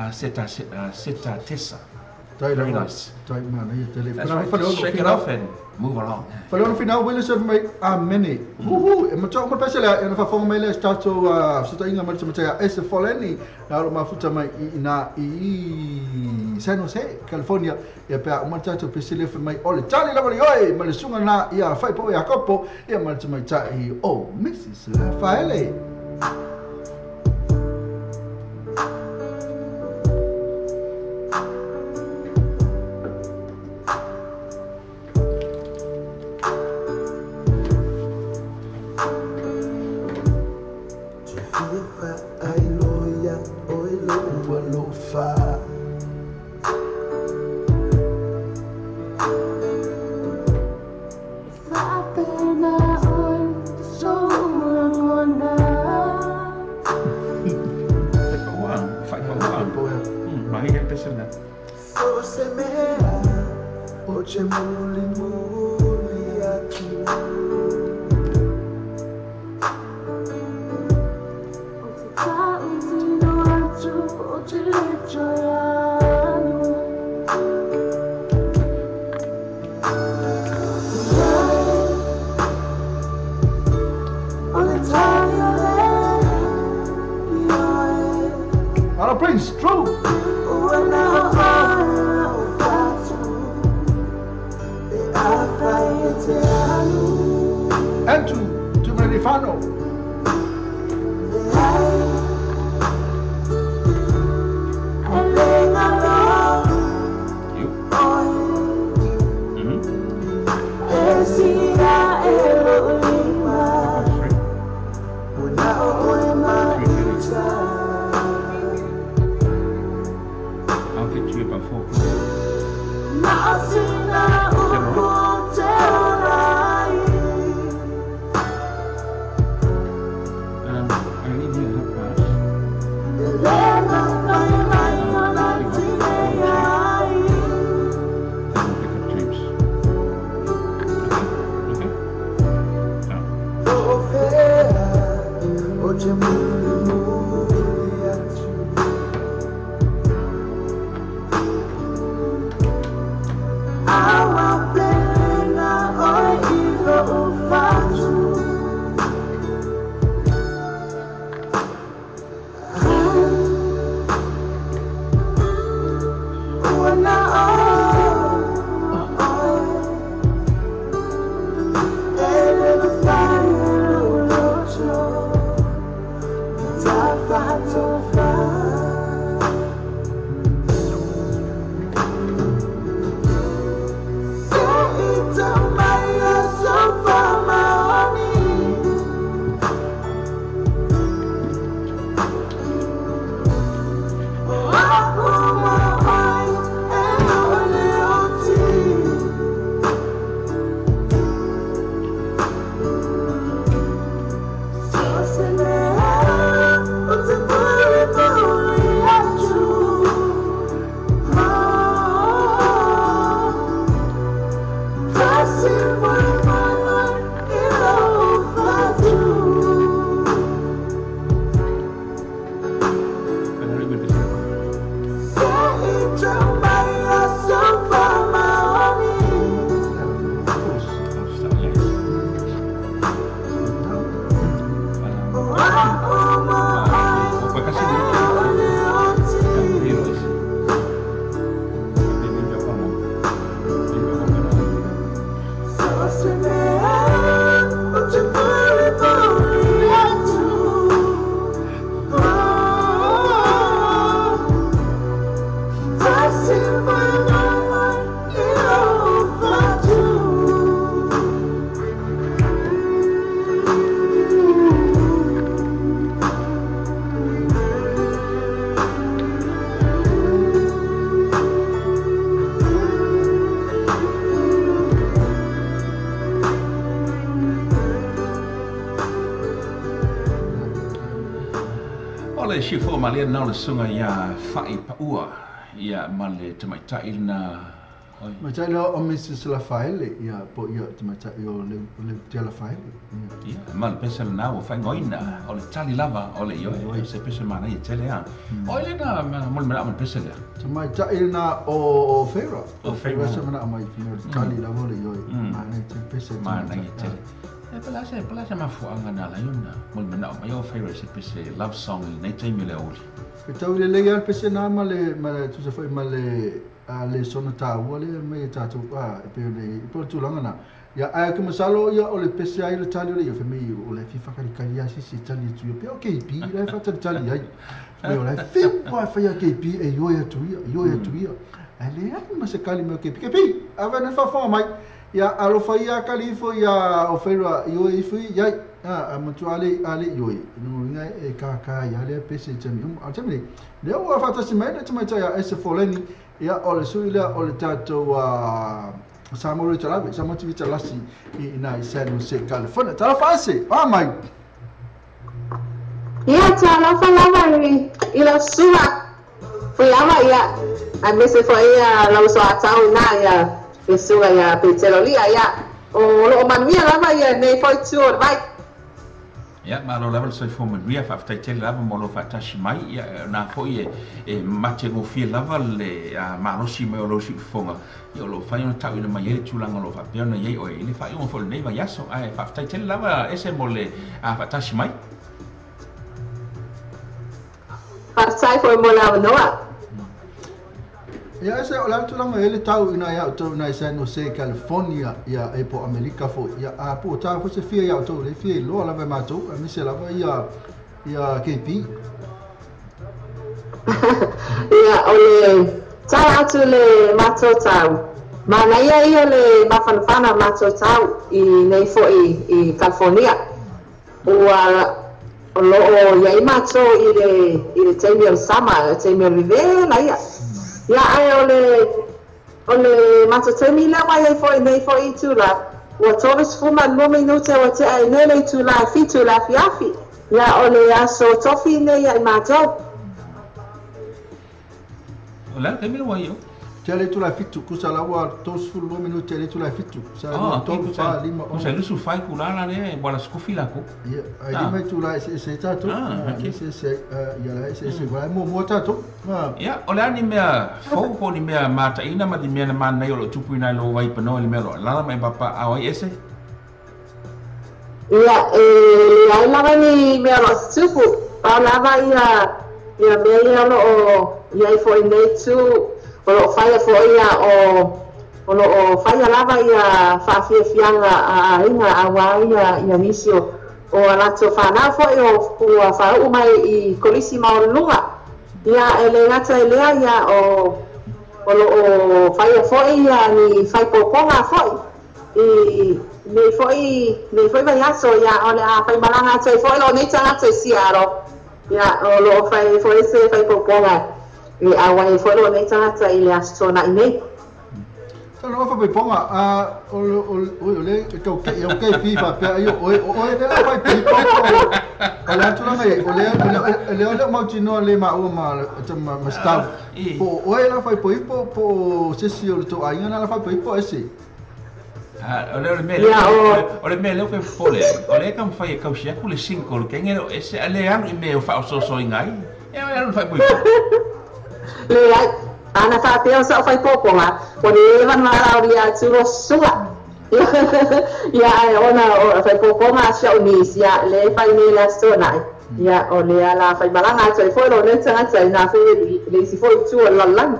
Seta Tessa. Very nice. That's right. Shake it off and move along. Falou no final, Willis of my many. Uhul, e matou uma peça lá, eu não faço mais lá, está só se está indo mais macam esse faleni, na hora mais futa mai na San Jose, California, e para uma chato peça lá mai olha, tali lá bali oi, mas sunga na ia fai po ia copo, e macam mai chai oh, Mrs. Rafaele. Prince, true. And to Manifano. le shifo malia na le sunga ya fai paua ya male tamaita ilna Macam lo Mrs. Rafael ya po ya macam yo le Rafael. Ya mal pesel na o fai ngoina o le tali lava o le yo se pesel mana ye tele ya. O le na mol mena pesel ya. Macam ilna o Fera. O Fera se mana mai tali lava le yo. Mana te pesel. Mana ye tele. Pelasa mafuanga na la yona mol mena mai o Fera se pesel love song nei time le oli. Kita ule le ya pesel na male tu se foi male le sona tāua le me tātou pe le tūlanga na ia aia ke masalo ia o le pese ai le tali o le ia whamei o le whiwhakarikari asi se tali atu ia pe o KP le whatari tali ai me o le whiwha whai a KP e ioi atu ia e le ai ma se kali me o KP awa na whawha mai ia alofa ia kalifo ia o whairua ioi fui iai a matu ale ioi no inga e kaka ia le pese tami a tami leo a whatasi mai na tamaita ia ese foleni ia o le sui lea o le tātou Samoa Talawe, Samoa TV Talasi i San Jose, California. Talafa ase, mai. Ia talafa lava i la sua. Foi lava ia, a mese foi ia la uso atau na ia, e sua ia peterolia ia. O mamia lava ia nei foi tuor vai. Ya malo level so for me ria fa tele lava molo fa tashi mai ya na foi e mate go fi lava le malo si me lo si fonga yo lo fa yo ta ina mai ele tulanga lo fa piano ye o ele fa yo fo nei va yaso ai fa tele lava ese mole fa tashi mai fa sai foi mola noa Ia ese o la tulanga ele tau ina ia to na San Jose, California ia e po America fo ia a po ta fo se fia ia to le fia lo la va mato a mi se la va ia KP ia ole tau atu le mato tau mana ia le mafanfana mato tau i nei fo i California o lo ia i mato i le temi o sama temi o rivela ia ia ai ole matotemi la mai foi nei foi tula o toves fuma no minute o te ai nei tula fitula fiafi ia ole aso tofi nei ai mato ola ke mi lo yo tele tu la fitu kusa la wa tos fu lo minuto tele tu la fitu sa to fa lima o sa lusu fai kulala ne bola skufila ko ia ai mai tu la se tato se ia la se vai mo tato ia ola ni mea fo ni mea mata ina ma di mea na nei o tupu ina lo vai pano ni mea lo la mai papa ai ese ia ai la ni mea lo tupu pa la vai ia mea lo ia foi nei tu o lo faia fo ia o lo faia lava ia fa fianga a inga a waia ia misio o ala to fa na fo o fa o mai i kolisi ma o lunga ia ele ngata ele ia o lo faia fo ia ni fai poponga fo i me foi vai aso ia o le a fai malanga te fo lo nei tanga te siaro ia o lo fai fo ese fai poponga e awai foi lo nei tanga i le astona nei so no fa ponga o le ke fifa pe o le la vai pe o la tu la mai o le ma tino le ma o ma staff o la fa po se si o to ai na la fa po ese o le mele ke fole o le kam fai ka sia ku le 5 ke ngero ese ale anu me o fa so ngai e anu fa po le ai ana fa pe so fai poco ma o le van mara o dia tu suga ia ona o fai poco ma sia ni sia le fai ni la stona ia o le ala fai balanga sai foi lo ne tanga sai na fe le si foi tu la lang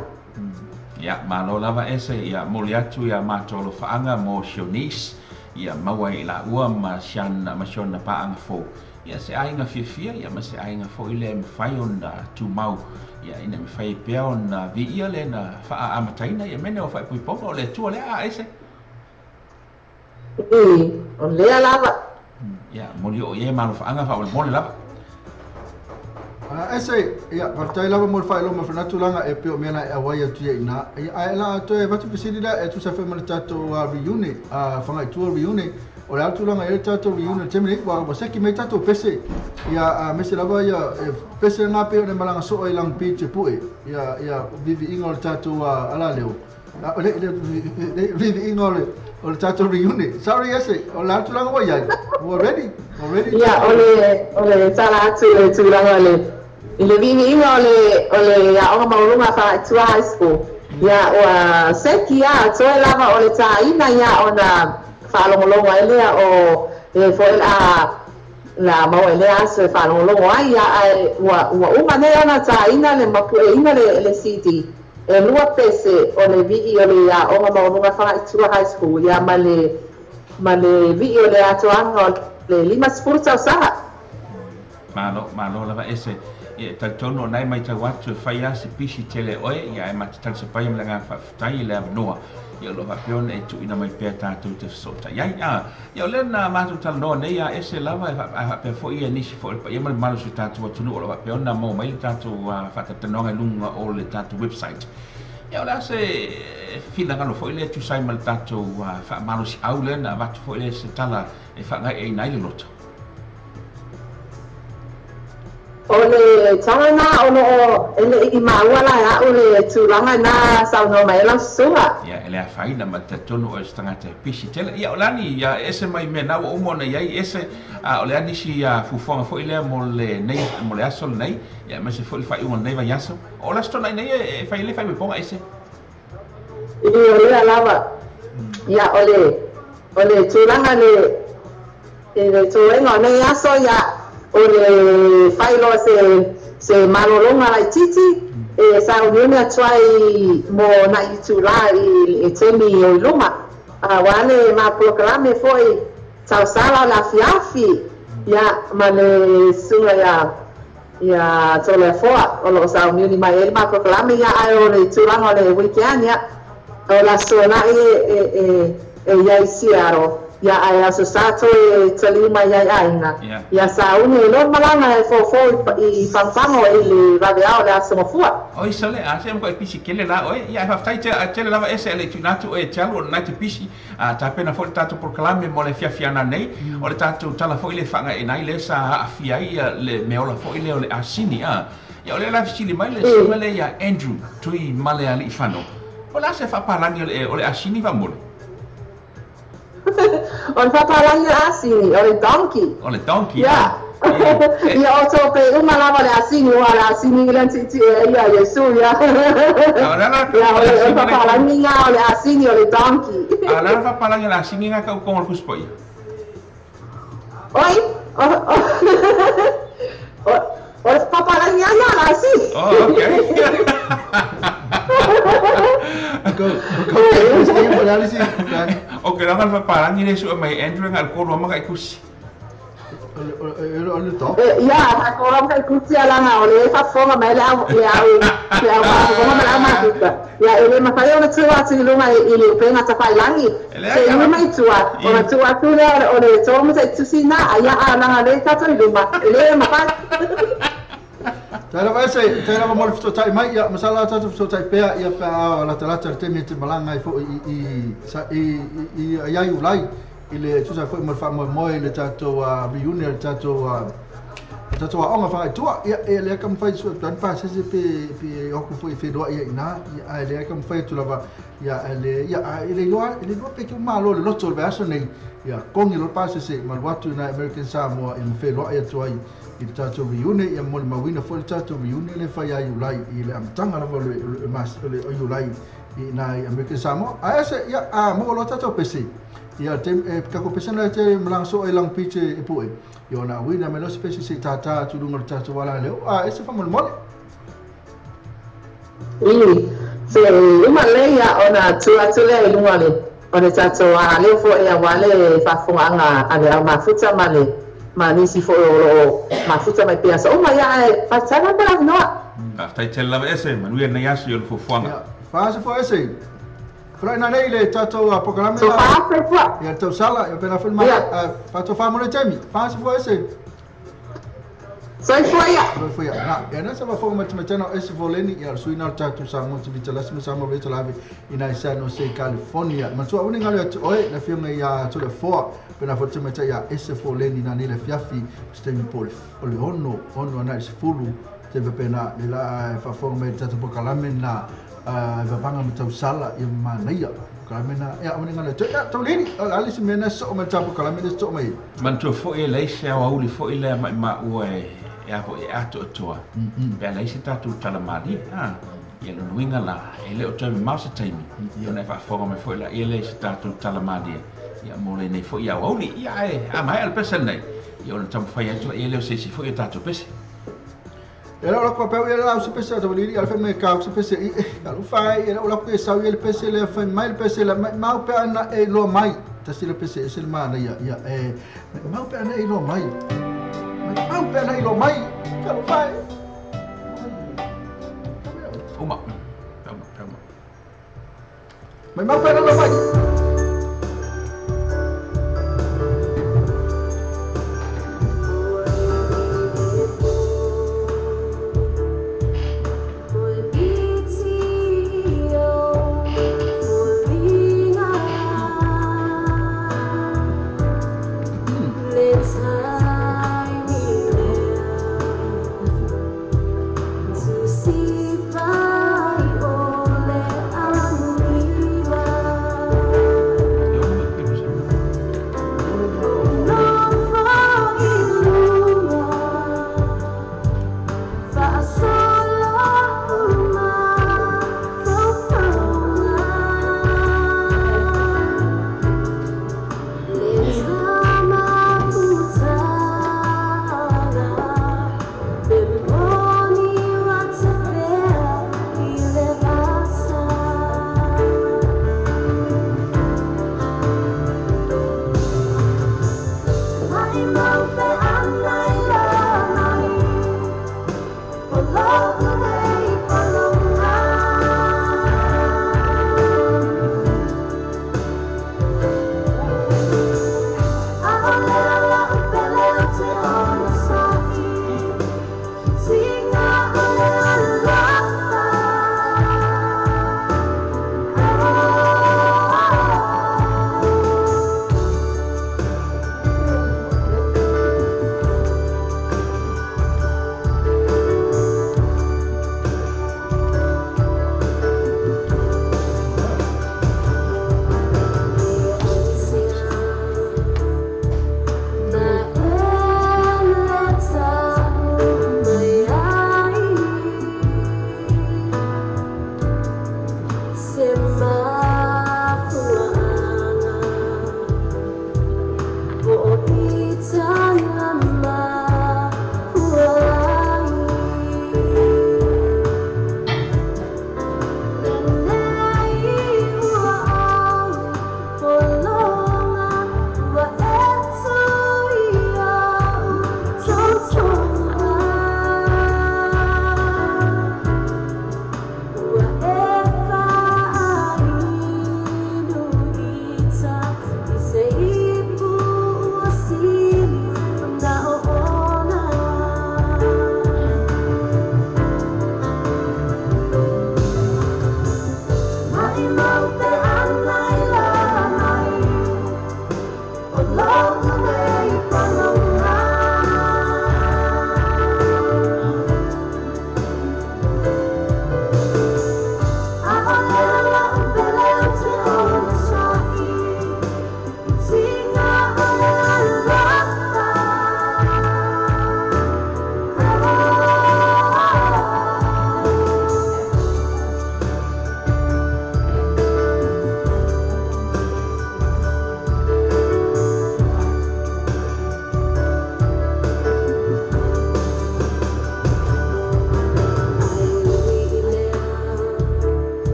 ia malo lava ese ia moliatu ia matolo faanga mo sionis ia mawai la ua ma siana ma siona pa anga fo ia se ainga fia ia ma se ainga fo ile fai ona tu mau ia ina me fai pea ona vi ia le na fa amataina ia mene o fai pui popo le tu le a ese o le lava ia moli o ie malo faanga fa o mole lava Ese ya partai lava mo fai lo mo fana tulanga e pio mena e waya tu ina ai la to e vatu pisidi da e tu sa fe mo tato reunion fanga tu reunion o la tulanga e tato reunion temene wa seki me tato pese ya mese lava ya pese nga pe ne malanga so ai lang piche pue ya vivi ingol tato ala leo vivi ingol o tato reunion sorry ese o la tulanga wa ya already ya ole tala tu tulanga le ile vivi inga ole ya o maulunga fa tu high school ya wa seki ya to lava ole ta ina ya ona fa longo ele o fo la mau ele as fa longo ya wa uma ne ona ta ina le mapu ina le city e lua pese ole vi ole ya o maulunga fa tu high school ya male vi ole ato anga le lima spurta sa malo lava ese e taltono nai mai tawatu faia se pisi tele oe ia e matatal se pai mlanga fatai le noa ia lo vapion e tu ina mai pe tatu te sota ia ia le na matu tal no nei ia ese lava e pe fo ia nisi fo ia mal malu su tatu watu no lo vapion na mo mai tatu fata tenonga lunga o le tatu website ia la se fina kalo fo ile tu sai mal tatu fa malu si aule na vatu fo ile se tala e fa ngai e nai le loto ole tana ono ele i mawala ya ole tulanga na sauno mai la suha ya ele afai na matatono o stangata pisi tele ya olani ya ese mai mena o mona ya ese ole ani si ya fufonga fo ile mole nei mole asol nei ya mase fo fai un nei va yaso ola sto nei nei fai le fai me ponga ese ile lava ya ole tulanga le tulenga nei aso ya ole failo se malolonga lai titi e sa unione atuai mo na itula e temi o iluma wale ma proclame foi tausala la fiafi ya mane sunga ya tole foa o lo sa unione mai ele ma proclame ya ai ole itula ole weekend ya o la sona e ya isiaro ya ai asosato e talima ya aina ya sauni no malanga fo i fanfango ile radio la somofua oi sale a sem ko pisi kele la oi ya fa tai tele lava ese ele tunatu e talo na te pisi ta pena fo tato proclame mo le fiafiana nei o le tato tala fo ile fanga e nai le sa afia le meola fo ile ole asini ya ole la fisili mai le somale ya Andrew tui male ali fano ola se fa parani ole asini va mol on papalanga asini ole donkey ya ya auto pe uma lava le asini wala asini lan titi ya Yesu ya ya papalanga ole asini ole donkey ala papalanga la asini nga ka ko kuspo ya oi o papalanga na asini okay okay la fa parang ni su mai Andrew ngal ko ro maka ikusi ya ha ko ro maka ikusi ala na ole fa fonga mai la ya ko ma ma ya ele ma fa yo na tua ti lunga ile pena ta fa langi se ni mai tua o na tua tu le ole to mo se tu sina ya ala le ta to lunga ele ma fa Tara vai sei, tara mo fito tai mai ya masala tatu fito tai pea ya pa la talata te me te malanga i fo i ya ulai ile tu sa fo mo fa mo ile tatu reunion tatu onga fa tu ya ele kam fa su tan pa se pe o ku fo i fe do ya ina ya ele kam fa tu lava ya ele lo pe ku malo lo to ba so nei ya kongi lo pa se mal watu na American Samoa in fe lo ya tu ai i tato reunion ia mo le mawina fo le tato reunion le fai ai ulai i le amtanga na le mas le ulai i na American Samoa a ese ia mo lo tato pese ia te ka ko pese na te mlang so elang piche e poe ia na wina me lo spesi se tata tu lunga tato wala le ese fa mo mole se uma le ia ona tu atule lunga le ona tato le fo ia wale fa fonga ale ma futa male manisi fo mafuta mai pesa o mai ai fatana para no tai tele lava ese manuia na yasu yo fo fonga fa se fo ese Fri29 nei le tato programa so fa fa ya to sala yo pena filma fa to fa mo le temi fa se fo ese Sai foi ya. Foi na e na sama fo macam no esse voleni ya suina tatu sa mo tibi tala sama re tala ina isa no sei California ma so uni ngale oi na firma ya to the four pena fo tama ya esse voleni na ni le fiafi stem pol ono na is fulu te pena le la fa forma tatu po kalamen na va panga mtau sala i manaya kalamena ya uni ngale to leni ali semena so macam kalamena so mai man to fo e le se wa uli fo ile ma ue ya po e ato toa pe la isi tatu talamadi ia no winga la ele o te mausa taimi ia na fa foga me foi la ele isi tatu talamadi ia mo le nei foi ia woli ia e a mai al pesa nei ia o tam fai atu ele o se si foi tatu pesa era o ko pe ele la se pesa to lili al fe me ka se pesa i alu fai era o la ko sa ele pesa le fa mai pesa la mau pe ana e lo mai ta si le pesa e se mana ia e mau pe ana e lo mai mau pe ana e lo mai alu fai uma mas mau pe ana lo mai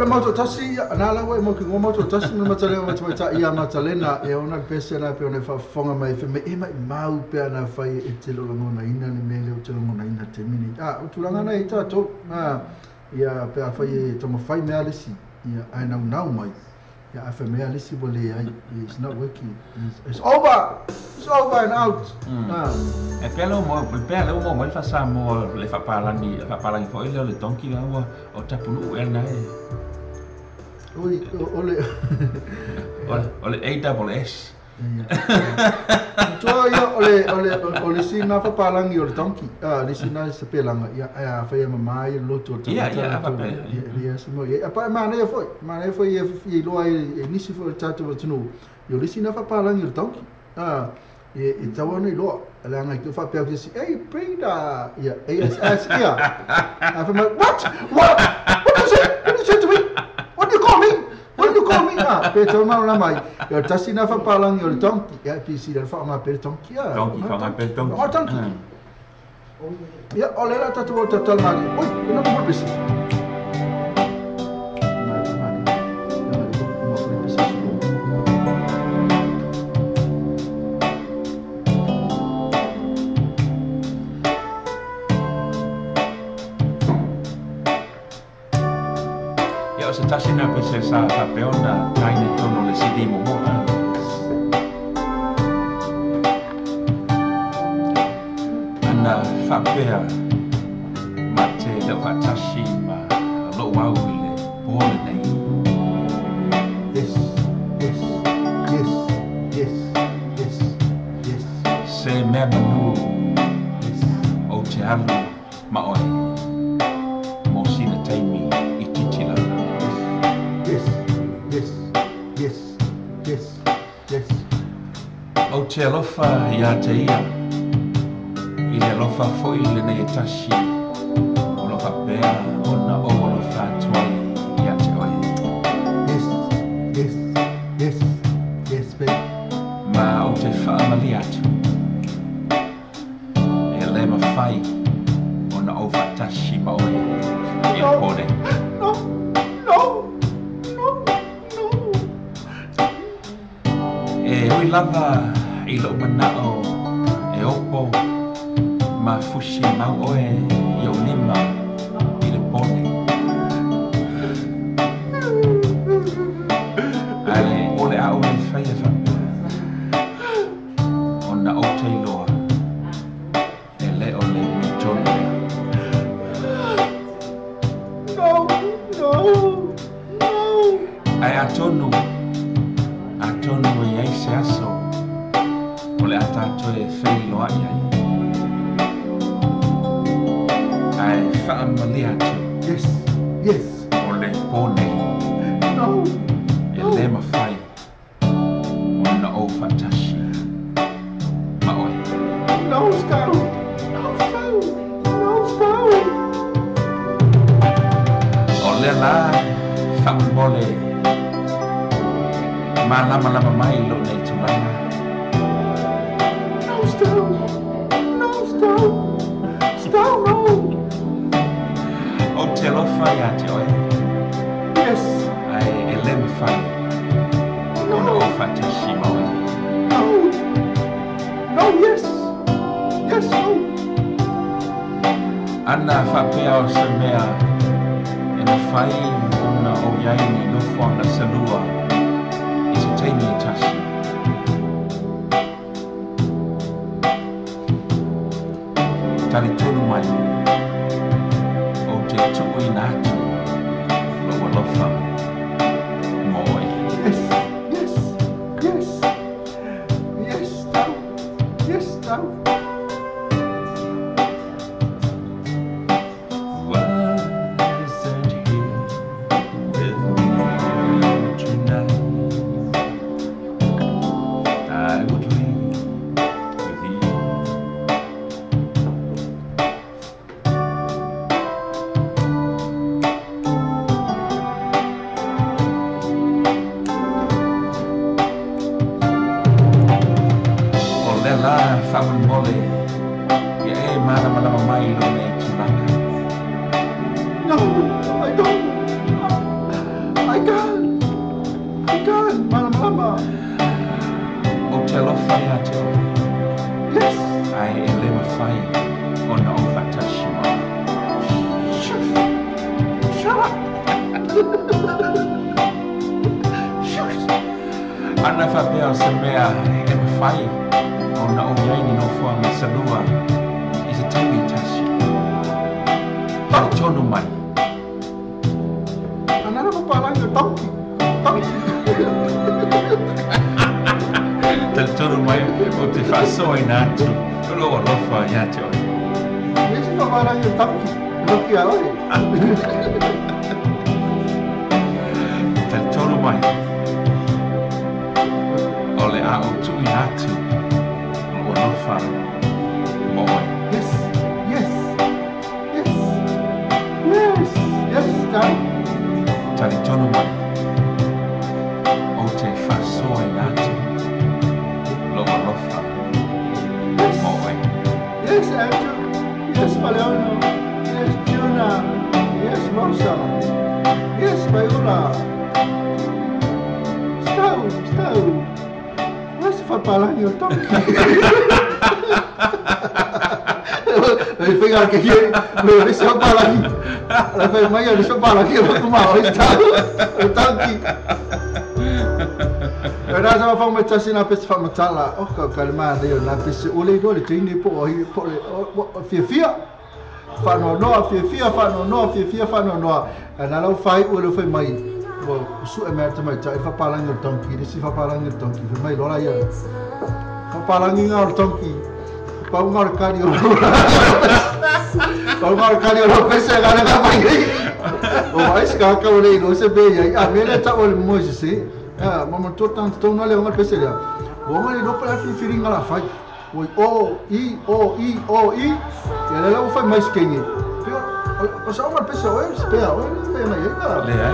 le moto tasi na la we mo ki moto tasi me matale o matale ia matalena e ona pese na pe ona fa fonga mai fe me e mai mau pe na fai e te lo ngona ina ni me le o te lo ngona ina te mini o tulanga na ita to ia pe a fai e tomo fai me alisi ia ai na mai ia a fe me alisi bole ai it's not working it's over and out e pelo mo mai fa sa mo le fa palangi fo ile le tonki la o tapunu e na e oi ole AWS ole sina fa palangi o le tonki le sina se pelanga ia fa ia mai loto ia apa pe ia simo ia apa mana foi ia lo ai nisi fo tato tunu yo le sina fa palangi o le tonki e tawana i loa ala nga ki fa pe si hey Brenda yeah ASS yeah I from like what is it to me what do you call me pe to ma la mai yo tasina fa palang yo tonki ya PC da fa ma pe tonki ya tonki ya ole la tatu total mali oi no mo pesi se tasina pe se sa peona taine tono le sidi mo ana fa pea mate le fatashi ma lo wa ile pole nei yes se me manu o te alu ma oi mo sina taimi i titila yes o te alofa ia te ia i le alofa foi le nei tashi o lofa pea o na o lofa tuai ia te oi yes babe ma o te whaamali atu e le mawhai o na o whatashi ma oi ia pore e oi lava i lo manao e opo ma fushi mau oe i o lima i le pone ai ole a ole whaia whapea o na o te iloa e le o le mitone no ai atonu e ai se aso o le atato e whailo ai ai whaamali atu yes o le pone no e le mawhai o na o whatashi ma oi no stop o le la whaamole ma lama mai lo nei tulanga no stop no o te alofa ia te oi yes ai e le mawhai o na o whatashi ma oi no yes no ana whapea o se mea e mawhai o na o yaini no whanga salua i se teimi e tashi tali tonu mai o te tuku i nātu lo walofa mo oi yes stop wasn't here with you tonight I would leave with you o le la whamole ia e mana mai lo nei tulanga no I don't I can't, malama. O te alo whai a te o. Yes. Ai e le ma whai o na o whatashi ma. Shut up. Ana whapea o se mea e ma whai o na o yaini no whuanga salua i se tangi tashi. Ka tonu mai. Anara papalangi o tonki. Te tonu mai o te whasoa i nā atu. Loa rofa i ate oi. Ese papalangi o tonki. Loki a oi. Te tonu mai. O le a o tui atu. Loa rofa mo oi. Yes. Yes, Dad. Tari tonu mai. O te whasoa i nā atu. Loa rofa mo oi. Yes, Andrew. Yes, Paleono. Yes, Fiona. Yes, Rosa. Yes, Viola. Stau. Mas papalangi o tonki. Ele pegar que aqui, meu, esse é o palangi. Ela foi mãe, esse é o palangi, eu vou tomar o tonki. Era sama fang macam si napis fang macam lah. Oh kau kalma dia napis oleh dole tinggi po fia. Fano no. Nalau fai oleh fai mai. Bo su emerta mai cai fa palangi tonki, disi fa palangi tonki, fa mai lola ya. Fa palangi ngau tonki. Pau ngau kari o. Pau ngau kari o pesa kana ka mai. Oh ai ska ka oleh no se be ya. A mele ta oleh mo si. Ah, mama totan tona le ngal pese dia. O ngal do para fi ngala fai. Oi i. Ya le la fai mais kengi. Pero o sa ngal pese o spea, o pe mai ya. Le ai.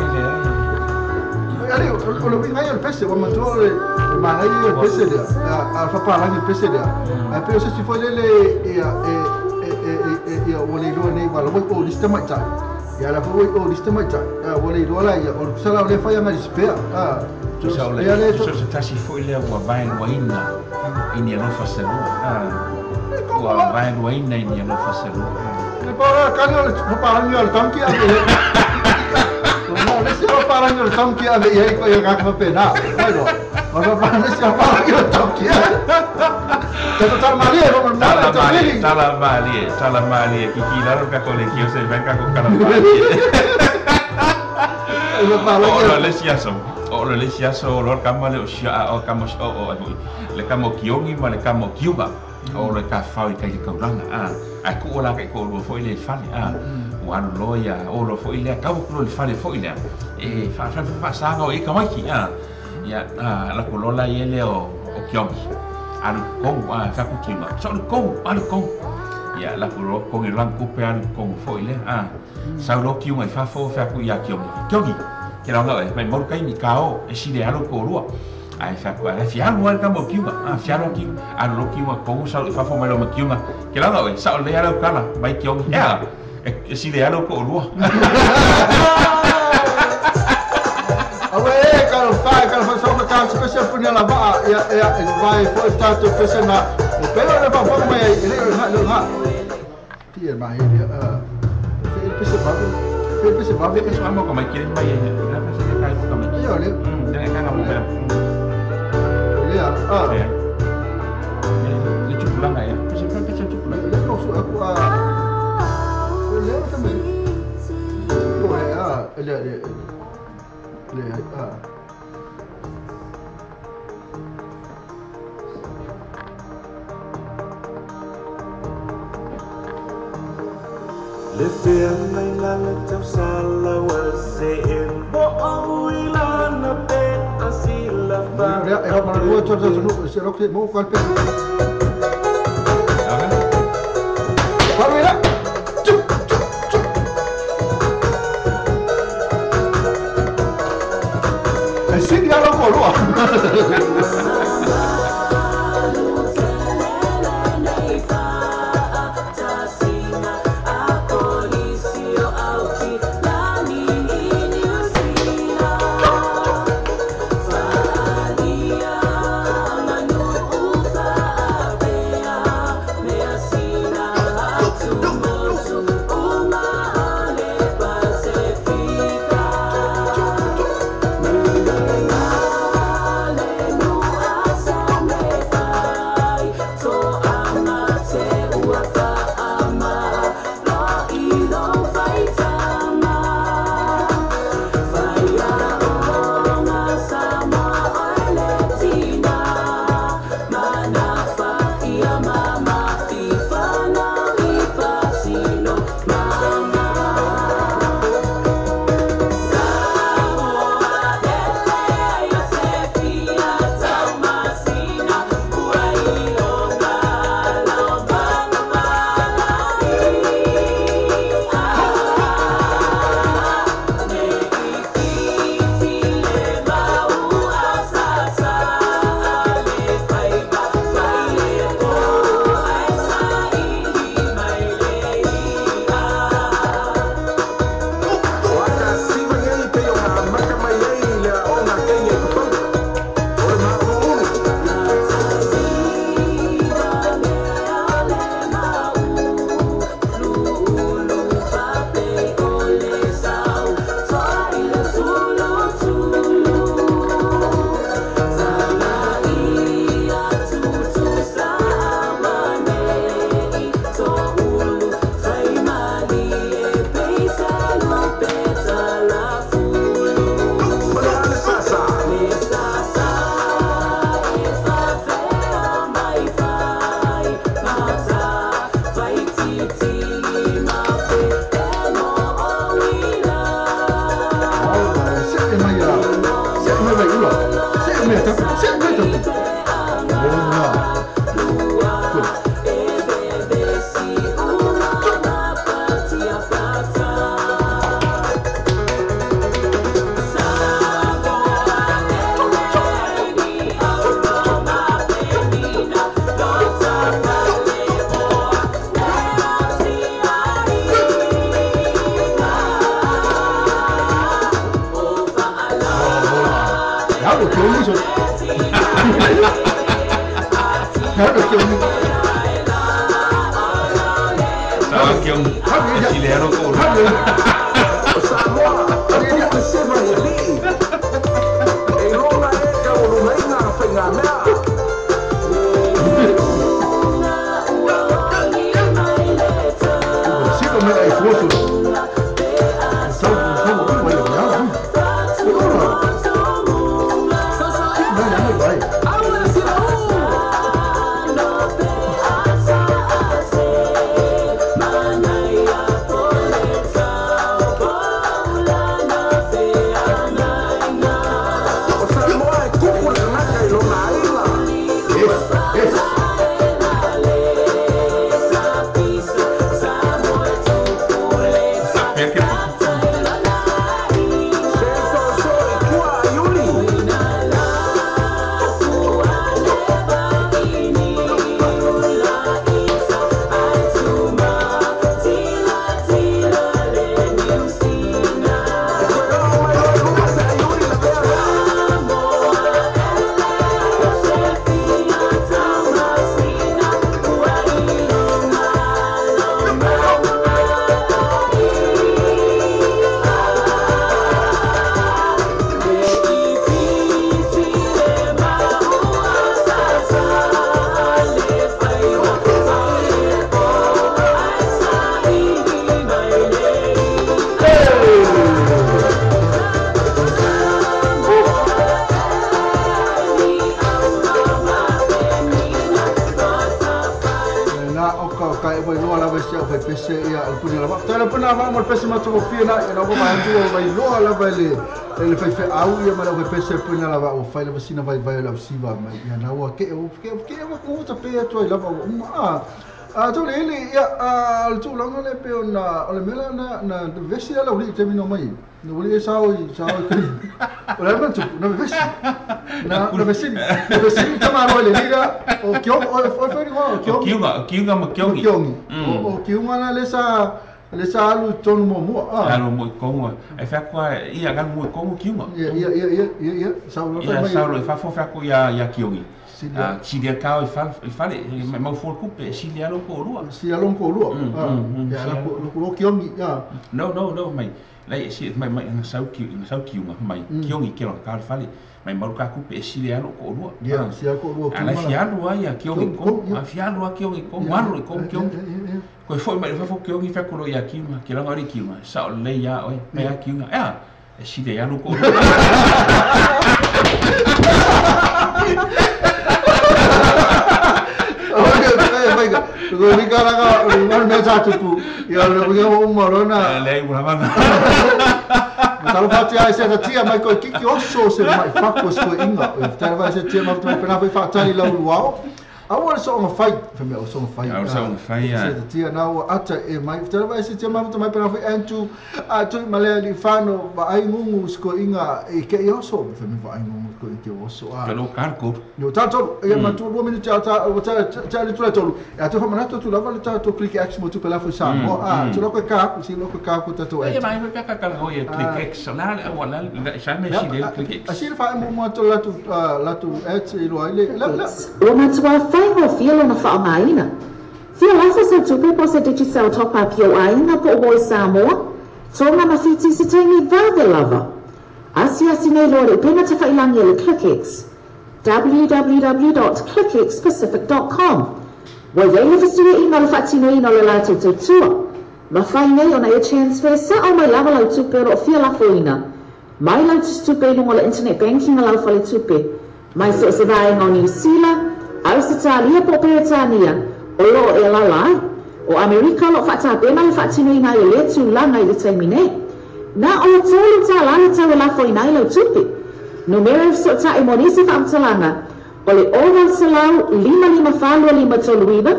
Ali o lo vinga el pese, o manto le mangai el pese dia. A fa para ngal pese dia. A pero se si foi le o le do nei wala o lista mai ta. Ya la foi o lista mai ta. O le do la ya o sala le fai ngal spea. Tu sa ole, tu sa tashi foi lea ua vai waina ini alofa selua. Ua vai waina ini alofa selua. Le para kali o parangi o tonki a me. No, le se o parangi o tonki a me e ko ia ka pena. Bueno, o parangi se o parangi o tonki. Te total mali e vamos Tala mali ki kilaro ka kole ki o se venga ko kala mali. O le siaso. O le siaso o lor kama le o sia o kama o le kama kiongi ma le kama kiuba o le ka fau i kai le kauranga a ku ola kai ko lo foi le fale o anu loia o lo foi le ka ku le fale foi le e fa sanga o i kama ki ya la ko lola ile o kiongi anu ko fa ku kiuba so anu ko ya la ko lo ko i lang ku pe anu ko foi le sa lo kiunga fa fo fa ku ya kiongi ke la ngā mai moru kai mi kao e si le alo ko rua ai fa ko ai fialu al ka mo kiuma fialu ki alo lo kiuma ko sa fa fo mai lo mo kiuma ke la ngā sa le alo kala mai ki ongi e si le alo ko rua awe kalau fa so ka special punya la ba ya vai foi tanto pese na pero le fa fo mai ele ha ti e mai pese ba pese ba ke so amo ko mai kiri mai ya na pese kai ko mai yo le jangan kan amo bela ya le chupulang ya pese chupulang le no su aku le também lo le Le fiang ay lalataw sa lawasin Bo awila na pet asila pa ya mana dua coba sunu si rok mau kalpe baru ya cup sini ya lo kolo me ta se me ta ele fai fe au ia mara fe pese puna lava o fai lava sina vai vai lava siva mai ia na o ke wa ko ta pe to lava a to le ia al tu longo le pe ona o le mela na vesi ala uli te mino mai no uli sao ke o le man tu no vesi na vesi tama ro le lira o kyo o fe ni kiunga ma kiongi o kiunga na le sa alu tonu mo alu mo kongo e fa kwa ia gal mo kongo kiunga ia saulo fa fa ko ya kiongi si dia ka e fa le ma fo ku pe si dia lo ko lua ya lo kiongi no mai lai si mai sau kiunga mai kiongi ke lo ka fa le mai mau ka ku pe si dia lo ko lua ya si ko lua ala fialu ya kiongi ko fialu kiongi ko maru ko kiongi ko foi mai fa kiongi fa ko ya kiunga ke la ngari kiunga sa le ya oi me ya kiunga si dia lo ko Ko ni kara ka ngal me sa tupu ya lo ko mo rona le una manga talo fati ai se tia mai ko kiki osso se mai fakko so inga tara vai se tia ma tu pena vai fatali la luau awal so on fight for me so on fight se tia na ata e mai tara vai se tia ma tu mai pena vai antu tu male li fano ba ai ngungu sko inga e ke osso for me vai ngungu ko ke osso pelo carco no tanto e ma tu 2 minuti ta li tu e tu fa manato tu lava ta tu click x mo tu pela foi sa tu lo ko ka si lo ko ka ko ta tu e mai ka ho e click x na wala sa me si del click x asi fa mo to la tu et lo ai la o na tu fai mo feel na fa maina feel asa sa tu pe posa digital top up yo aina po boy Samoa so na fiti se tangi va lava Asia sine lore pena te whailangi ele ClickX www.clickxpacific.com Wai veile fasua ina le whaatino ina le lātou tautua ma whai nei ona e transfer sa o mai lava lau tupe ro fia lafo ina mai lau tupe lungo le internet banking lau whale tupe mai so se vaenga o New Zealand au se tālia po Peretania o lo e lalai o Amerika lo whaatapena le whaatino ina e le tu langa i le taimine na o tolu ta lana tau la foi nai lau tupi Numero sota imonisi whaamtalanga. Ole oval selau 55 toluiba.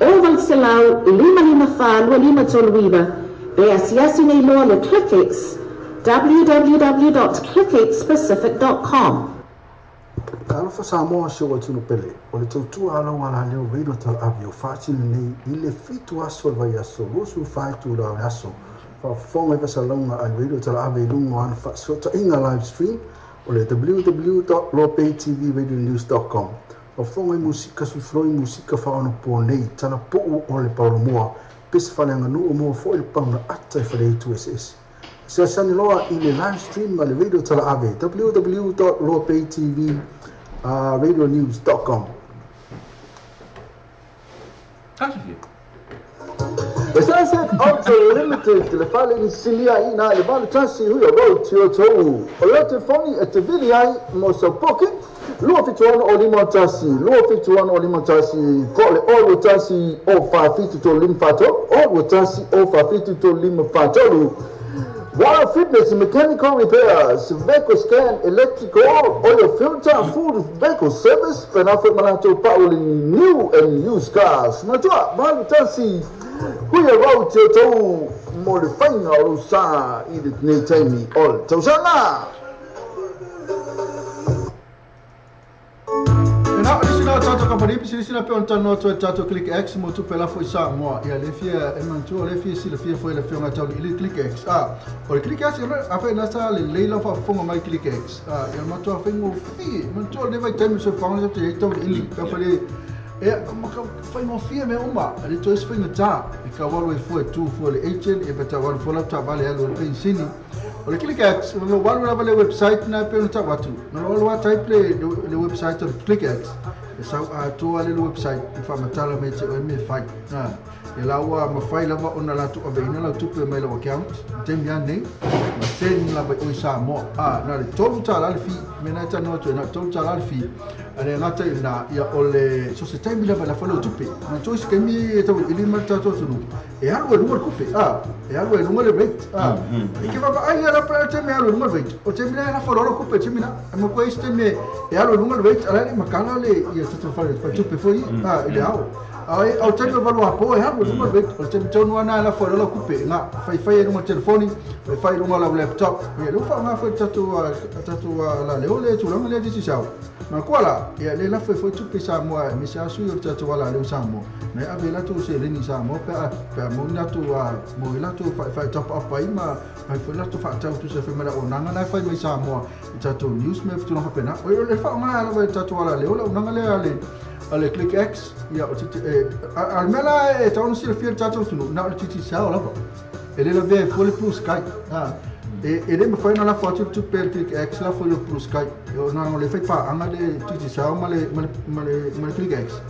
Oval selau 55 toluiba. Beasiasi nei loa le ClickX. www.clickxpacific.com. Kalo fa Samoa show atu no pele. O le tautua ala wala leo radio tal avio fatini nei ile fitu aso vai aso rosu faitu la aso. Fa fonga e salonga al radio tal avio lungo an fa sota inga live stream o le www.lopaytvradionews.com. Fa fonga e musika su floi musika fa ono po nei tala po o le paulo moa. Pes fa lenga nu o moa fo il panga ata e fa le tu SS. Se sani loa i le live stream al radio tal avio www.lopaytvradionews.com. Sunset Auto Limited, le fale in Silia ina le vale trasi huyo road to to. Olete foni etevili ai mo so pocket. Luo fituano o limo trasi, luo fituano o limo trasi, fole o trasi o fa fitu to lim fato, o trasi o fa fitu to lim fato. Wild Fitness, mechanical repairs, vehicle scan, electrical, oil filter, food vehicle service, Penafit Malato Power in new and used cars. Matua, Malutasi, who you wrote to modifying our sa, Edith Natami, all Tosana. Tato company sila pe onta no to tato click X mo tu pela foi sa mo ya le fia e man tu le fia sila fia foi le fia ngata ile click X o click X a fa na sa le leila fa fonga mai click X ya ma tu fa ngo fi man tu le vai tem so fa ngata te to ile ka fa le e ma ka fa ngo fia me uma le to is fa ngata e ka wa le foi tu foi le agent e beta wa foi la ta vale ya lo pe sini o le click X no wa la le website na pe no ta watu no wa type le website of click X. Sau tu ale website fa matala me te me fai na e lawa ma fai lava ona la tu abeina la tu pe mai la account tem ya nei ma ten la ba o sa mo na le tolu ta la fi me na ta no to na tolu ta la fi ale ngata na ya ole so se tem la ba la fa lo tu pe na to se kemi ta ili ma ta to sunu e algo e numero ku pe e algo e numero rate e che va ai la pra te me algo numero rate o te me la fa lo ku pe te me na ma ko este me e algo numero rate ale ma kana le tu fai tu pe foi ideal ai au tempo valo a po e algo numero rate o te tonu ana la fa lo ku pe na fai no telefoni fai no la laptop e lo fa ma fa tatu la le ole tu la le di ciao ma quala e le la foi tu pe sa mo mi sa su io tatu la le sa mo me ave la tu se le ni sa mo per mo na tu mo la tu fai top up ai ma fai la tu fa tu se fe me la onanga na fai mi sa mo tatu news me tu no fa pena o le fa ma la tatu la le ole onanga le ale click X ya o titi almela e tau si le fia tatu tu na o titi sa la ba ele la ve full plus kai e le me fai na la foto tu per click X la full plus kai o na le fai pa anga le titi sa ma le click X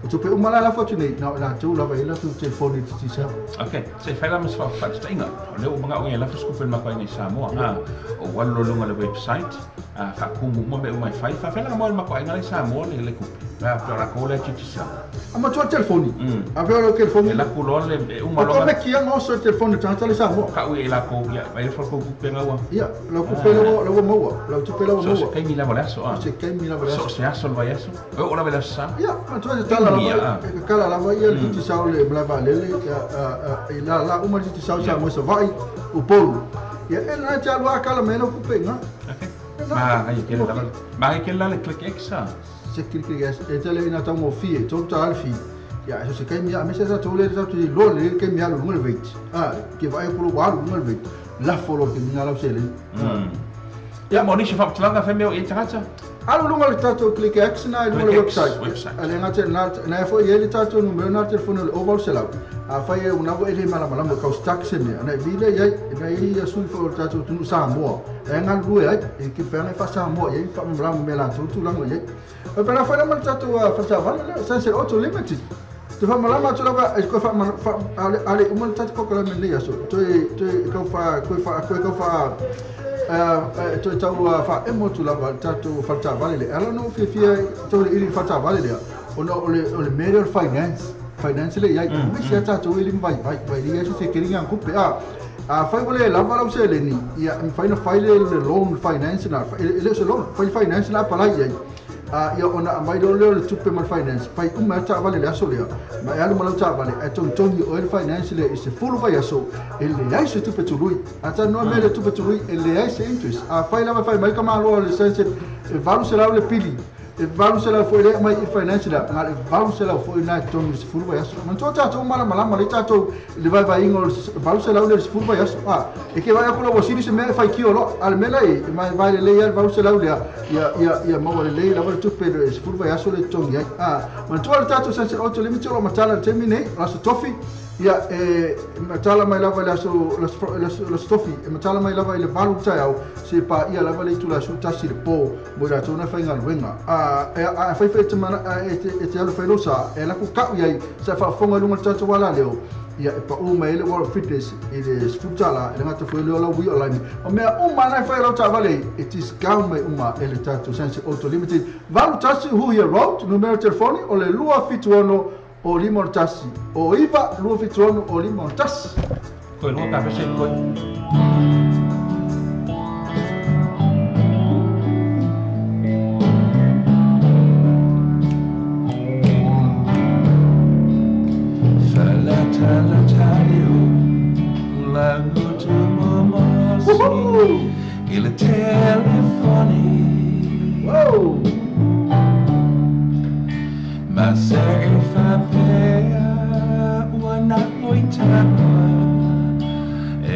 tu pe uma la foto nei na la tu la vai la tu telefone titi sa okay se fai la mas fa stinga le o mga o la fa skupel ma kai ni sa mo o wallo lunga le website fa kumu mo be mai fai fa la mo ma kai ngai sa mo le ku la para ko le titi sa ama tu telefone aveva il telefono la kulon le uma lo ma chi ha nostro telefono tanto le sa mo ka wi la ko ya vai fa ko pe ngawa ya lo ku pe lo mo lo tu pe lo mo so kai mi la mola so se kai mi la mola so se aso vai eso o la vela sa ya ma tu sta la kala la vai il tutti sa le bla bla le la uma tutti sa mo so vai o polo ya e na ja lo kala meno ku pe nga ma hai che la le click X se click X e tele ina ta mo fie total fi ya eso se kai mi a me se sa tole sa tu lo le kai mi a lo numero 20 che vai pro guardo numero 20 la follow che mi ala sele ya mo ni se fa tlanga fe me o interacha allo lungo le tato click X na no website ale ngate na fo ye le tato numero na telefono over sela a fai una vo ele mala mala mo cause taxi me na vile ye na ye sul fo tato tu sa mo e ngal rue e che fa sa mo ye fa mala me la tu lango ye per la fa la tato fa sa va senza auto limited tu fa mala ma tu la e ko fa ale un tato ko la me ne so tu ko fa to tau fa emo tu la tatu falta vale ala no fia to le falta vale le ono le major finance le ya mi sia tatu ile vai ia se queria coupe fai wale lava lau se le ni ia fai na fai le loan finance na le se loan fai finance na pala ia ia ona mai do le tupe mal finance fai uma ta vale le aso le ma alu malau ta vale e tongi o le finance le se fulu vai aso ele ai se tupe tului ata no me le tupe tului ele ai se interest fai lava fai mai kama lo le sense valu se lau le pili e valu se lau foi le mai finance la ngal valu se lau foi na tongi se fulu vai aso man to ta mala mala le ta to le vai ingo valu se lau le se fulu vai aso e che vai a quello vostri se me fai chi lo al me lei ma vai le al valu se lau le ia ma le lei lavora tu per se fulu vai aso le tongi man to le ta to sense auto limit lo matala termine la so tofi ia matala mai lava la stofi matala mai lava ile valu tau se pa ia lava le tula su tasi le po mo da tona fa ngal wenga fai te mana te alu fai losa la ku ka ia sa fa fonga lunga tatu wala leo ia pa o mai le world fitness ile futala le ngata foi lo wi online o me o mana fai lo ta vale it is gam mai uma ele tatu sense auto limited valu tasi hu ia road numero telefoni o le lua fituono o limon tasi o iva lua fituono o limon tasi koe lua ka pese koe lagu termomosi il telefoni ma se fa pea wana oitama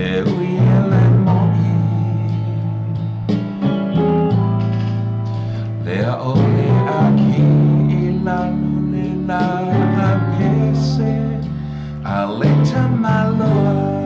e uiele moi lea ole aki ilano le la pese a leta maloa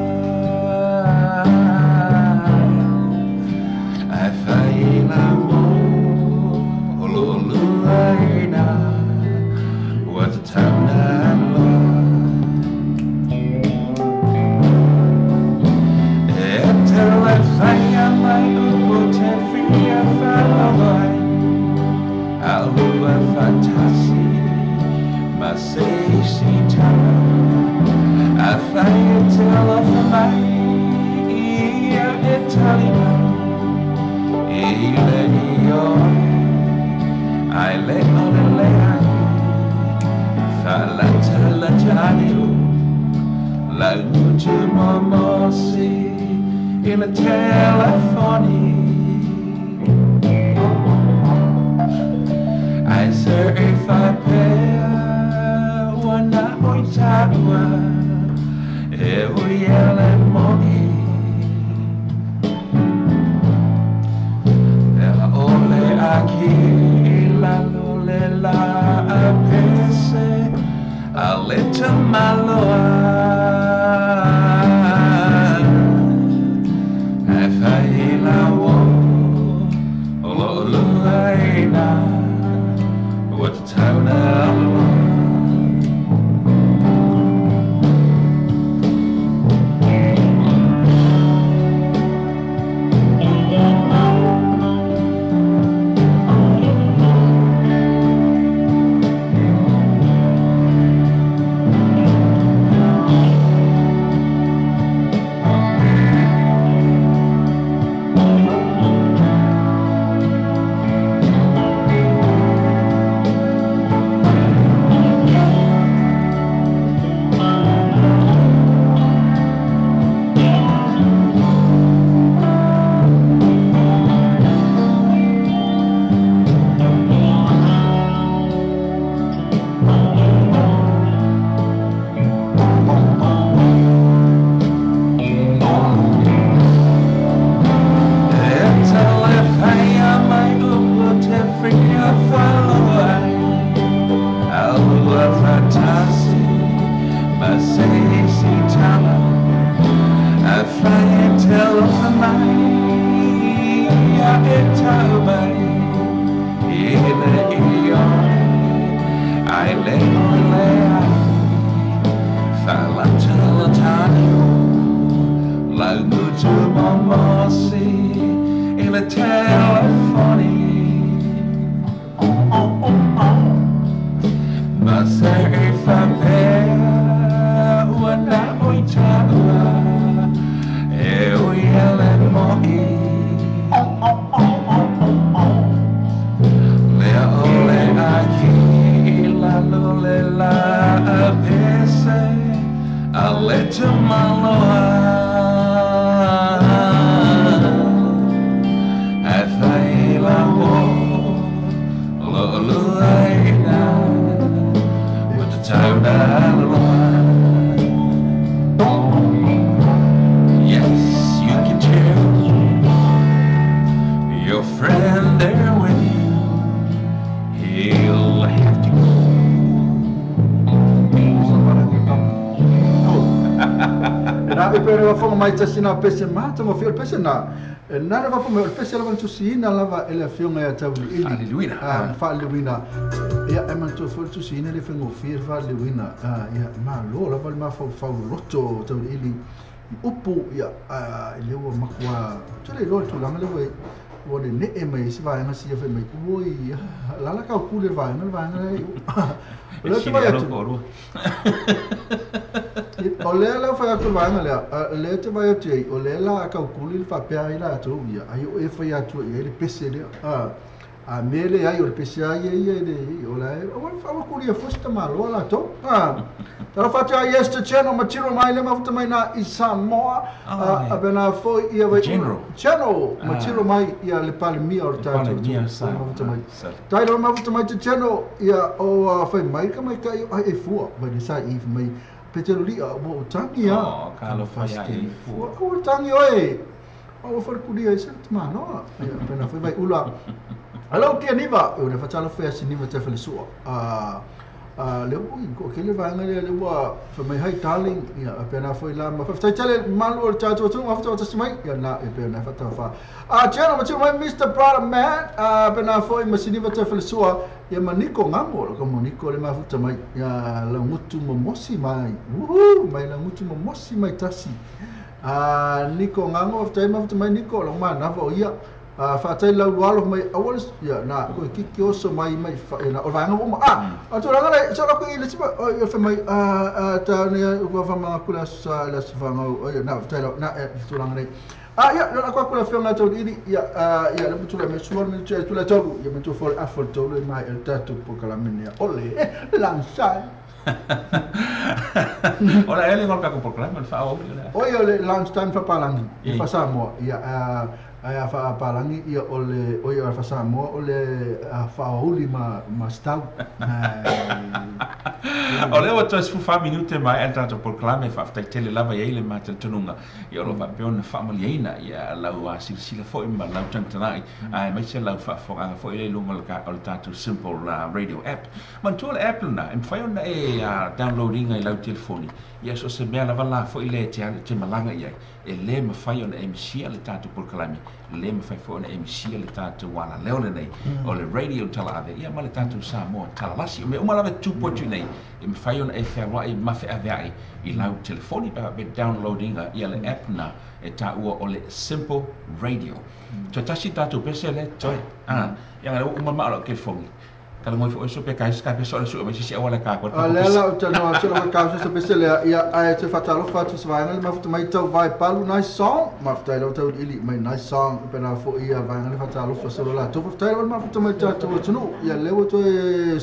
in a telephony I surf a pair wana oitawa e uiele moi ela ole aki la lole la apese a leta maloa I have to. Na e pere wa fonga mai tasina pese mata mo fio pese na na va po pese la vantu sina lava ele fionga ya tau ili Alleluia. fa Alleluia ya e man to fo tu sina le fengo fio fa Alleluia ya ma lo lava ma fa loto tau ili upu ya ele wa makwa tole lo tu langa le wo de ne e mai si va nga si fa mai oi la ka ku le va nga lo tu va ya tu o le la fa tu va nga le te va tu o le la ka ku le fa pe ai la tu ya ai o e fa ya tu e le pese le a mele ai o le pese ai de o la o fa ku le fosta malo la to Tara fatia yes to channel matiro mai le mafuta mai na isa moa abena fo ia vai channel matiro mai ia le palmia or tato mafuta mai tai lo mafuta mai to channel ia o fai mai ka mai kai ai fu vai sa if mai petelo li o tangi ya kalo fai ai fu o tangi oi o for kudia isa tma no ia pena fai vai ula alo tia niva o le fatalo fe sinima te felisua le ui ko ke le vanga le wa fa mai hai darling ya pena foi la ma fa tele malu o tato tu ma fa tasi mai ya na e pena fa ta fa channel ma mai Mr. Brother Man pena foi ma sini va te felsua ya maniko ngamo ko maniko le ma fa mai ya la mutu mo mosi mai mai la mutu mo mosi mai tasi niko ngamo fa mai fa mai niko lo ma na vo ia fa tai lau walo mai awalis ya na ko kiki oso mai na o vanga mo to ranga le so ko ile sipa o fa mai ta ne ko fa ma kula sa la sfanga o na tai na to ranga le ya na ko kula fa nga to ini ya le mutu le mesuar me tu la to ya me to for afford to le mai el tato po kala menia ole lansai ora ele ngol ka ko proclama fa o le lunch time fa palangi fa samo ya ai fa palangi ia ole o ia fa samo ole fa uli ma stau ole o tos fu fa minute mai entra to proclame fa sta tele lava ia le mata tununga ia lo fa pion familiana ia la wa silsila fo imba la tantanai ai mai se la fa fo ile lunga ka o tatu simple radio app man tool app na em fa ona e downloading ai la telefoni ia so se mea lava la fo ile te malanga ia e le ma fai ona MC le tatu proclame le ma fai fo ona MC le tatu wala leole nei o le radio tala ave ia ma le tatu sa mo tala lasi me uma lava tu potu nei e ma fai ona e fa wai ma fa ave ai I lau telefoni pa be downloading ia le app na e ta ua o le simple radio to tasi tatu pese le toi ia ngale uma ma lo ke fongi kalau mau foto supaya kais kafe soal sudah masih siapa lah kau. Lela utano soal kau sudah besar ya ayat fatalo fatu sebangal mafuta mai tau vai palu nice song mafuta ilo tau ili mai nice song pena fo ia vangal fatalo fasolo la tu mafuta ilo mafuta mai tau tunu ya lewo tu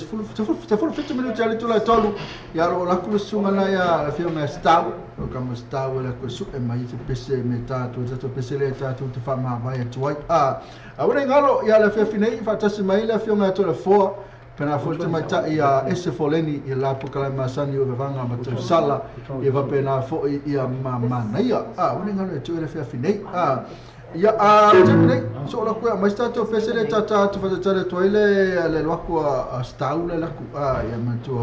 full 50 minutos ali tu la tolu ya lo la kulusunga na ya fio na stau kama stau la kusu e mai te pese meta tu pese le tatu te fama vai tu ai awore ngalo ya la fia finei fatasi mai la fio na tu la fo pena folte mai ta ia ese foleni ia la pokala masani o vanga ma tu sala ia va pena fo ia mama na ia uni ngalo tu ele fia finei ia temne so la ko mai sta to pesele tata tu fa tale to ile le loko staula la ku ia ma tu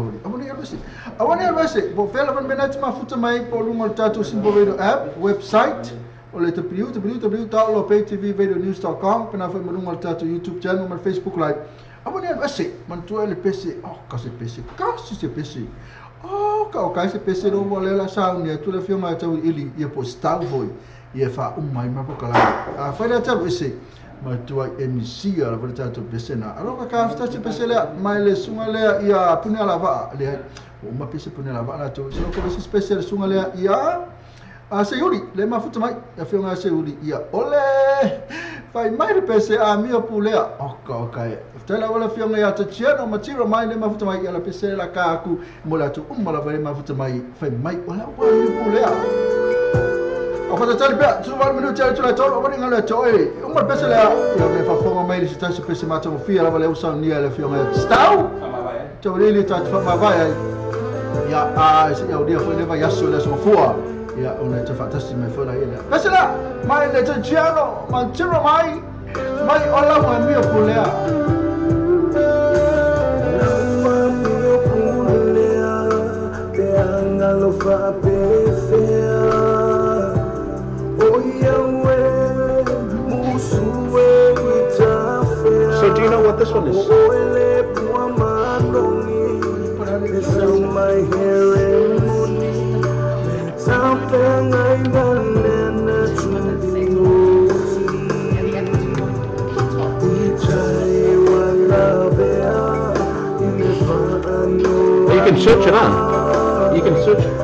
awani alwese bo fela van benat ma futa mai po lungo tatu simbo video app website o le www.loptvradionews.com pena fa lungo tatu YouTube channel ma Facebook live Abone ase mantua le PC kasi se PC ka se PC no vole la sound ya tu le filma tau ili ia postal voi ia fa mai ma pokala fa le tau ese mantua MC ala vole tau PC na alo ka sta se PC le mai le sunga le ia punia lava le uma PC punia lava na tu so ko se special sunga le ia se yuri le mafuta mai ya filma se yuri ia ole fai mai le PC mia pulea okay tela wala fionga ya tacheno matiro mai le mafuta mai ya la PC la kaku mola tu la vale mafuta mai fai mai wala mia pulea o fata tali bia tu wala minuti ya tu la tolo wala ngala toi PC la ya le fa fonga mai le sitasi PC mata mo fia la vale usa nia le fionga stau to really ta fa vai ya ya dia foi leva ya so le so fua ya ona te fatasi mai fora ile PC la mai le tacheno matiro mai ola wa mia pulea can search it on. You can search it.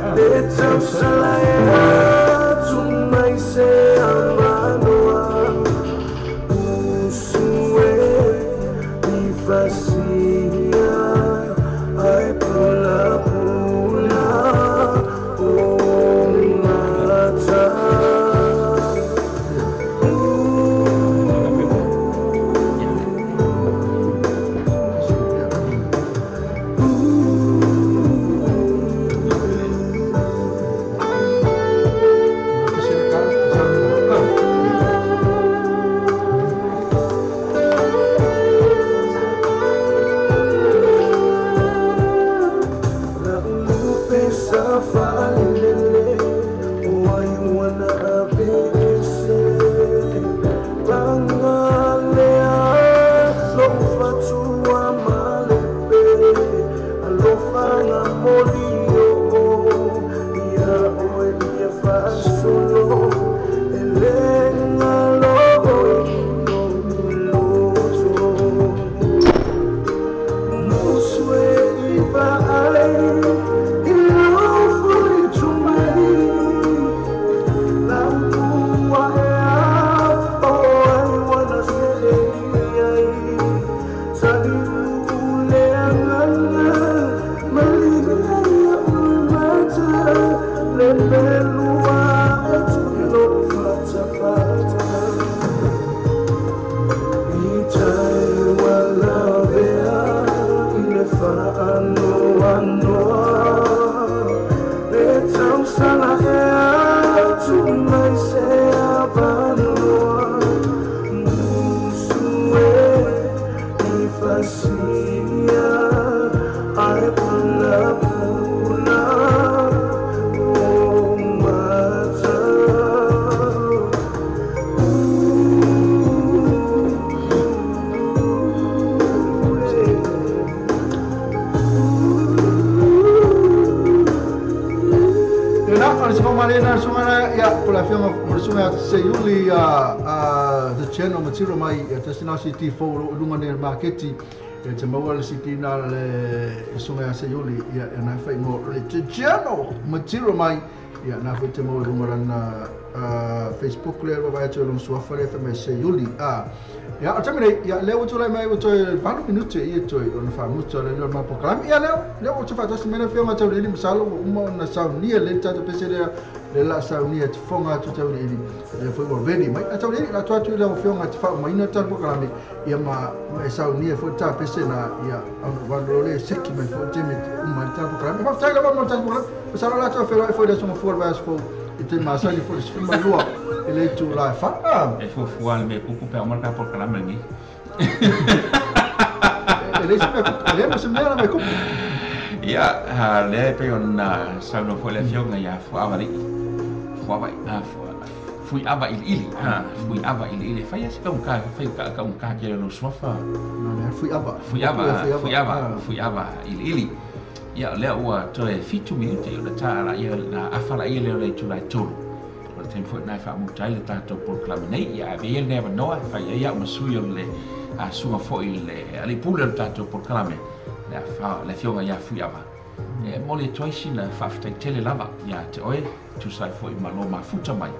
the channel matiro mai te sina city fo lunga ne marketi te maua le city na le sunga se yuli ya na fai mo le channel matiro mai ya na fai te mo lunga na Facebook le vai te lo sua fare te me se yuli ya atamine ya leo tu lai mai o toi pano minute ia toi ona fa mucho le no ma program ya leo o te fa tas mena fio ma te le misalo uma na saunia le tata pese le la saunia te fonga tu tau ni le foi mo veni mai atau ni la tu le fio ma te fa mai na tata program ia ma saunia fo ta pese na ia on valo le seki mai fo te me ma tata program ma fa la ma tata program sala la tu foi da sono for vas fo te masa ni fo se ma lua ele tu la fa e fo fual me pupu pe marca por calambre ni ele se mera me kupu ya le pe on sauno fo le fionga ya fo avali fo vai fui ava ili fui ava ili fai esse um ka que no sofa não fui ava ili ya le o to e fitu mi te o ta la ia na afala ia le tu la tolu o te fo na fa mu tai le tato por claminei ya be ele never know fa ia ma sui le a sua fo ile ali pule le tato por clame le fa le fionga ya fui ava e mo le toisi na fa fa tele lava ya te oe tu sai fo i malo ma futa mai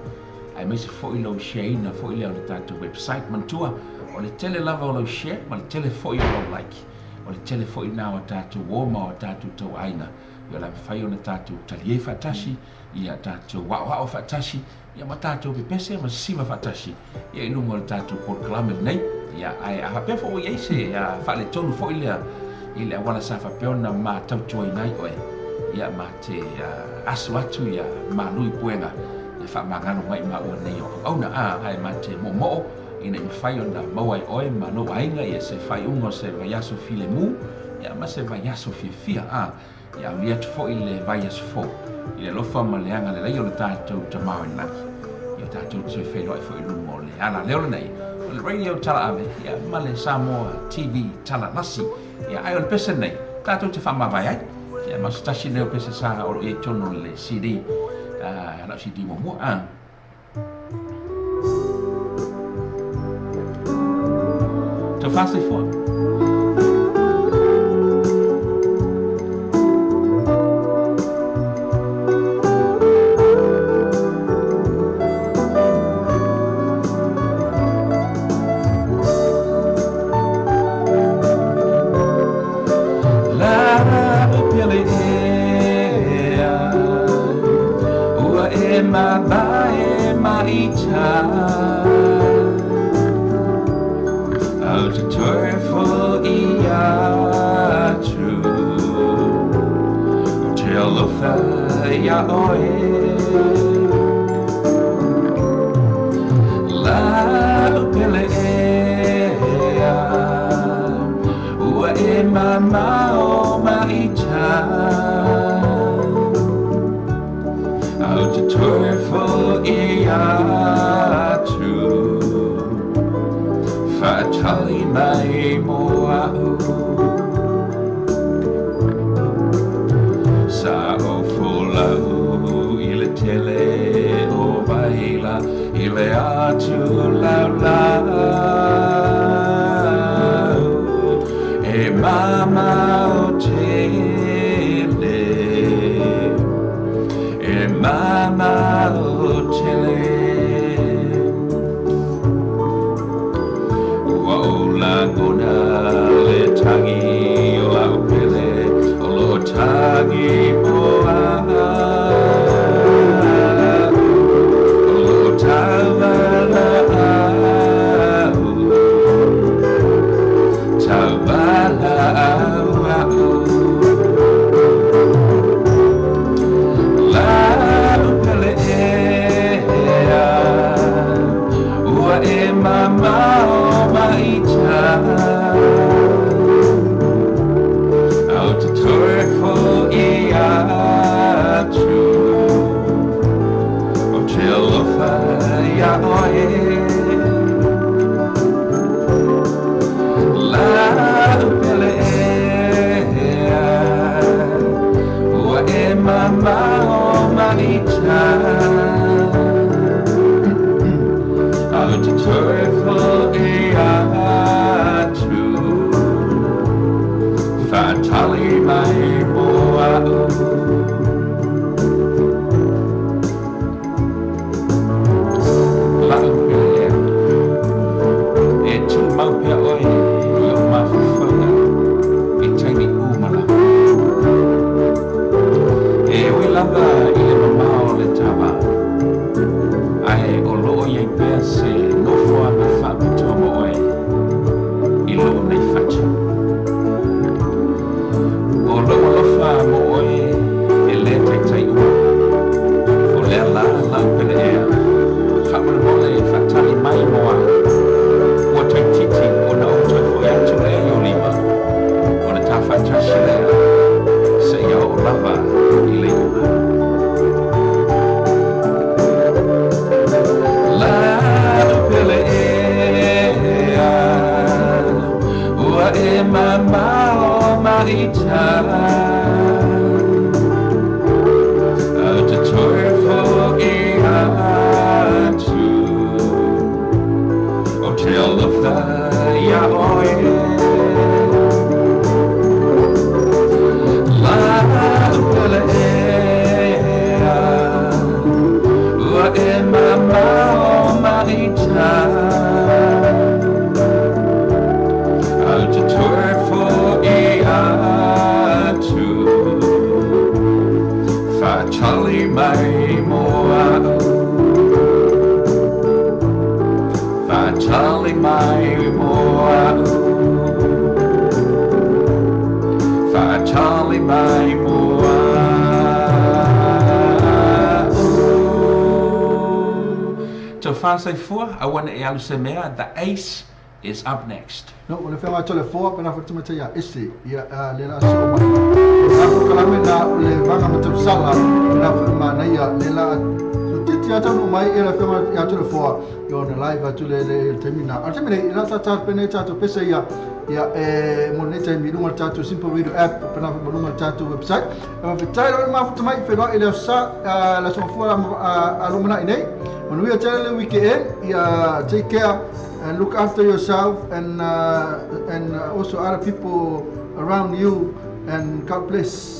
ai me se fo i lo share na fo i le tato website mantua o le tele lava o lo share ma le tele fo i lo like o le tele fo i na o tato woma o tato tau aina ia la fai o na tato talie fatasi ia tato wa o fatasi ia ma tato pe pese ma sima fatasi ia inu mo tato por clame nei ia ai a pe fo ia se ia fa le tonu fo i le wala sa fa peona ma tau toi nai oe ia ma te asu atu ia ma lui puenga ia fa magano mai ma o nei o au na ai ma te mo ina i fai ona mawai oe ma no ainga ia se fai ungo se vaiaso file mu ia ma se vaiaso fia ia lia tu fo i le vaiaso fo i le lofa ma leanga le lei o le tātou ta mau i laki ia tātou te whai loi fo i lumo le ala leo le nei o le radio tala ave ia ma le Samoa TV tala nasi ia ai o le pese nei tātou te whama vai ai ia ma stasi leo pese sa o e tono le CD la CD mo mua Te fast for mama e maita au te toefo ia true te alofa ia oe la upele ea ua e mama o maita au te toefo ia true whaatali mai mo au sa o fulau i le tele o vaila i le atu lau lau e mama o tele e mama o tele Langona le tangi o au pele o lo tangi poa o lo tavala au tavala au la pele ea ua e mama au te toefo ia true o te alofa ia oe la upele ea ua e mama o maita au te toefo ia Fatali mai moa Lau pele e tu mau pia oi i o mawhawhanga i taini umana e oi lava i le mamao le tawa ai o loo iei pia se nofua me whaputua mo oi i loo nei whatu o loo lofa mo oi e le taitai ua o lea la lau pele ea whamana mole e whatali mai moa ua tai titi o na o toi fo atu lea i o lima o na ta whatashi lea se ia o lava i le ua lau pele ea ua e mama Marita au te toefo ia true o te alofa ia oe la upele ea ua e mama o Marita au te toefo Fatali mai moa Fatali mai moa Fatali mai moa To whasai fua, I want to alu se mea, the ace is up next. No, o le whenga tole fōa, pena whatumata ia ese, ia le la so mai. Nā kukalame nā o le wanga matarusala, nā whamana ia le la so titi atanu mai e le whenga ia tole fōa, i o na live atu le temina. A temina, i rata tātu pene tātu pesa ia mo ne taimi runga tātu Simple Radio app, pena runga tātu website. E mawhitai roi mawhutamai, whenua i leo sa, la so fua a rumana i nei. Manuia tele le weekend, ia take care and look after yourself and also other people around you, and God bless.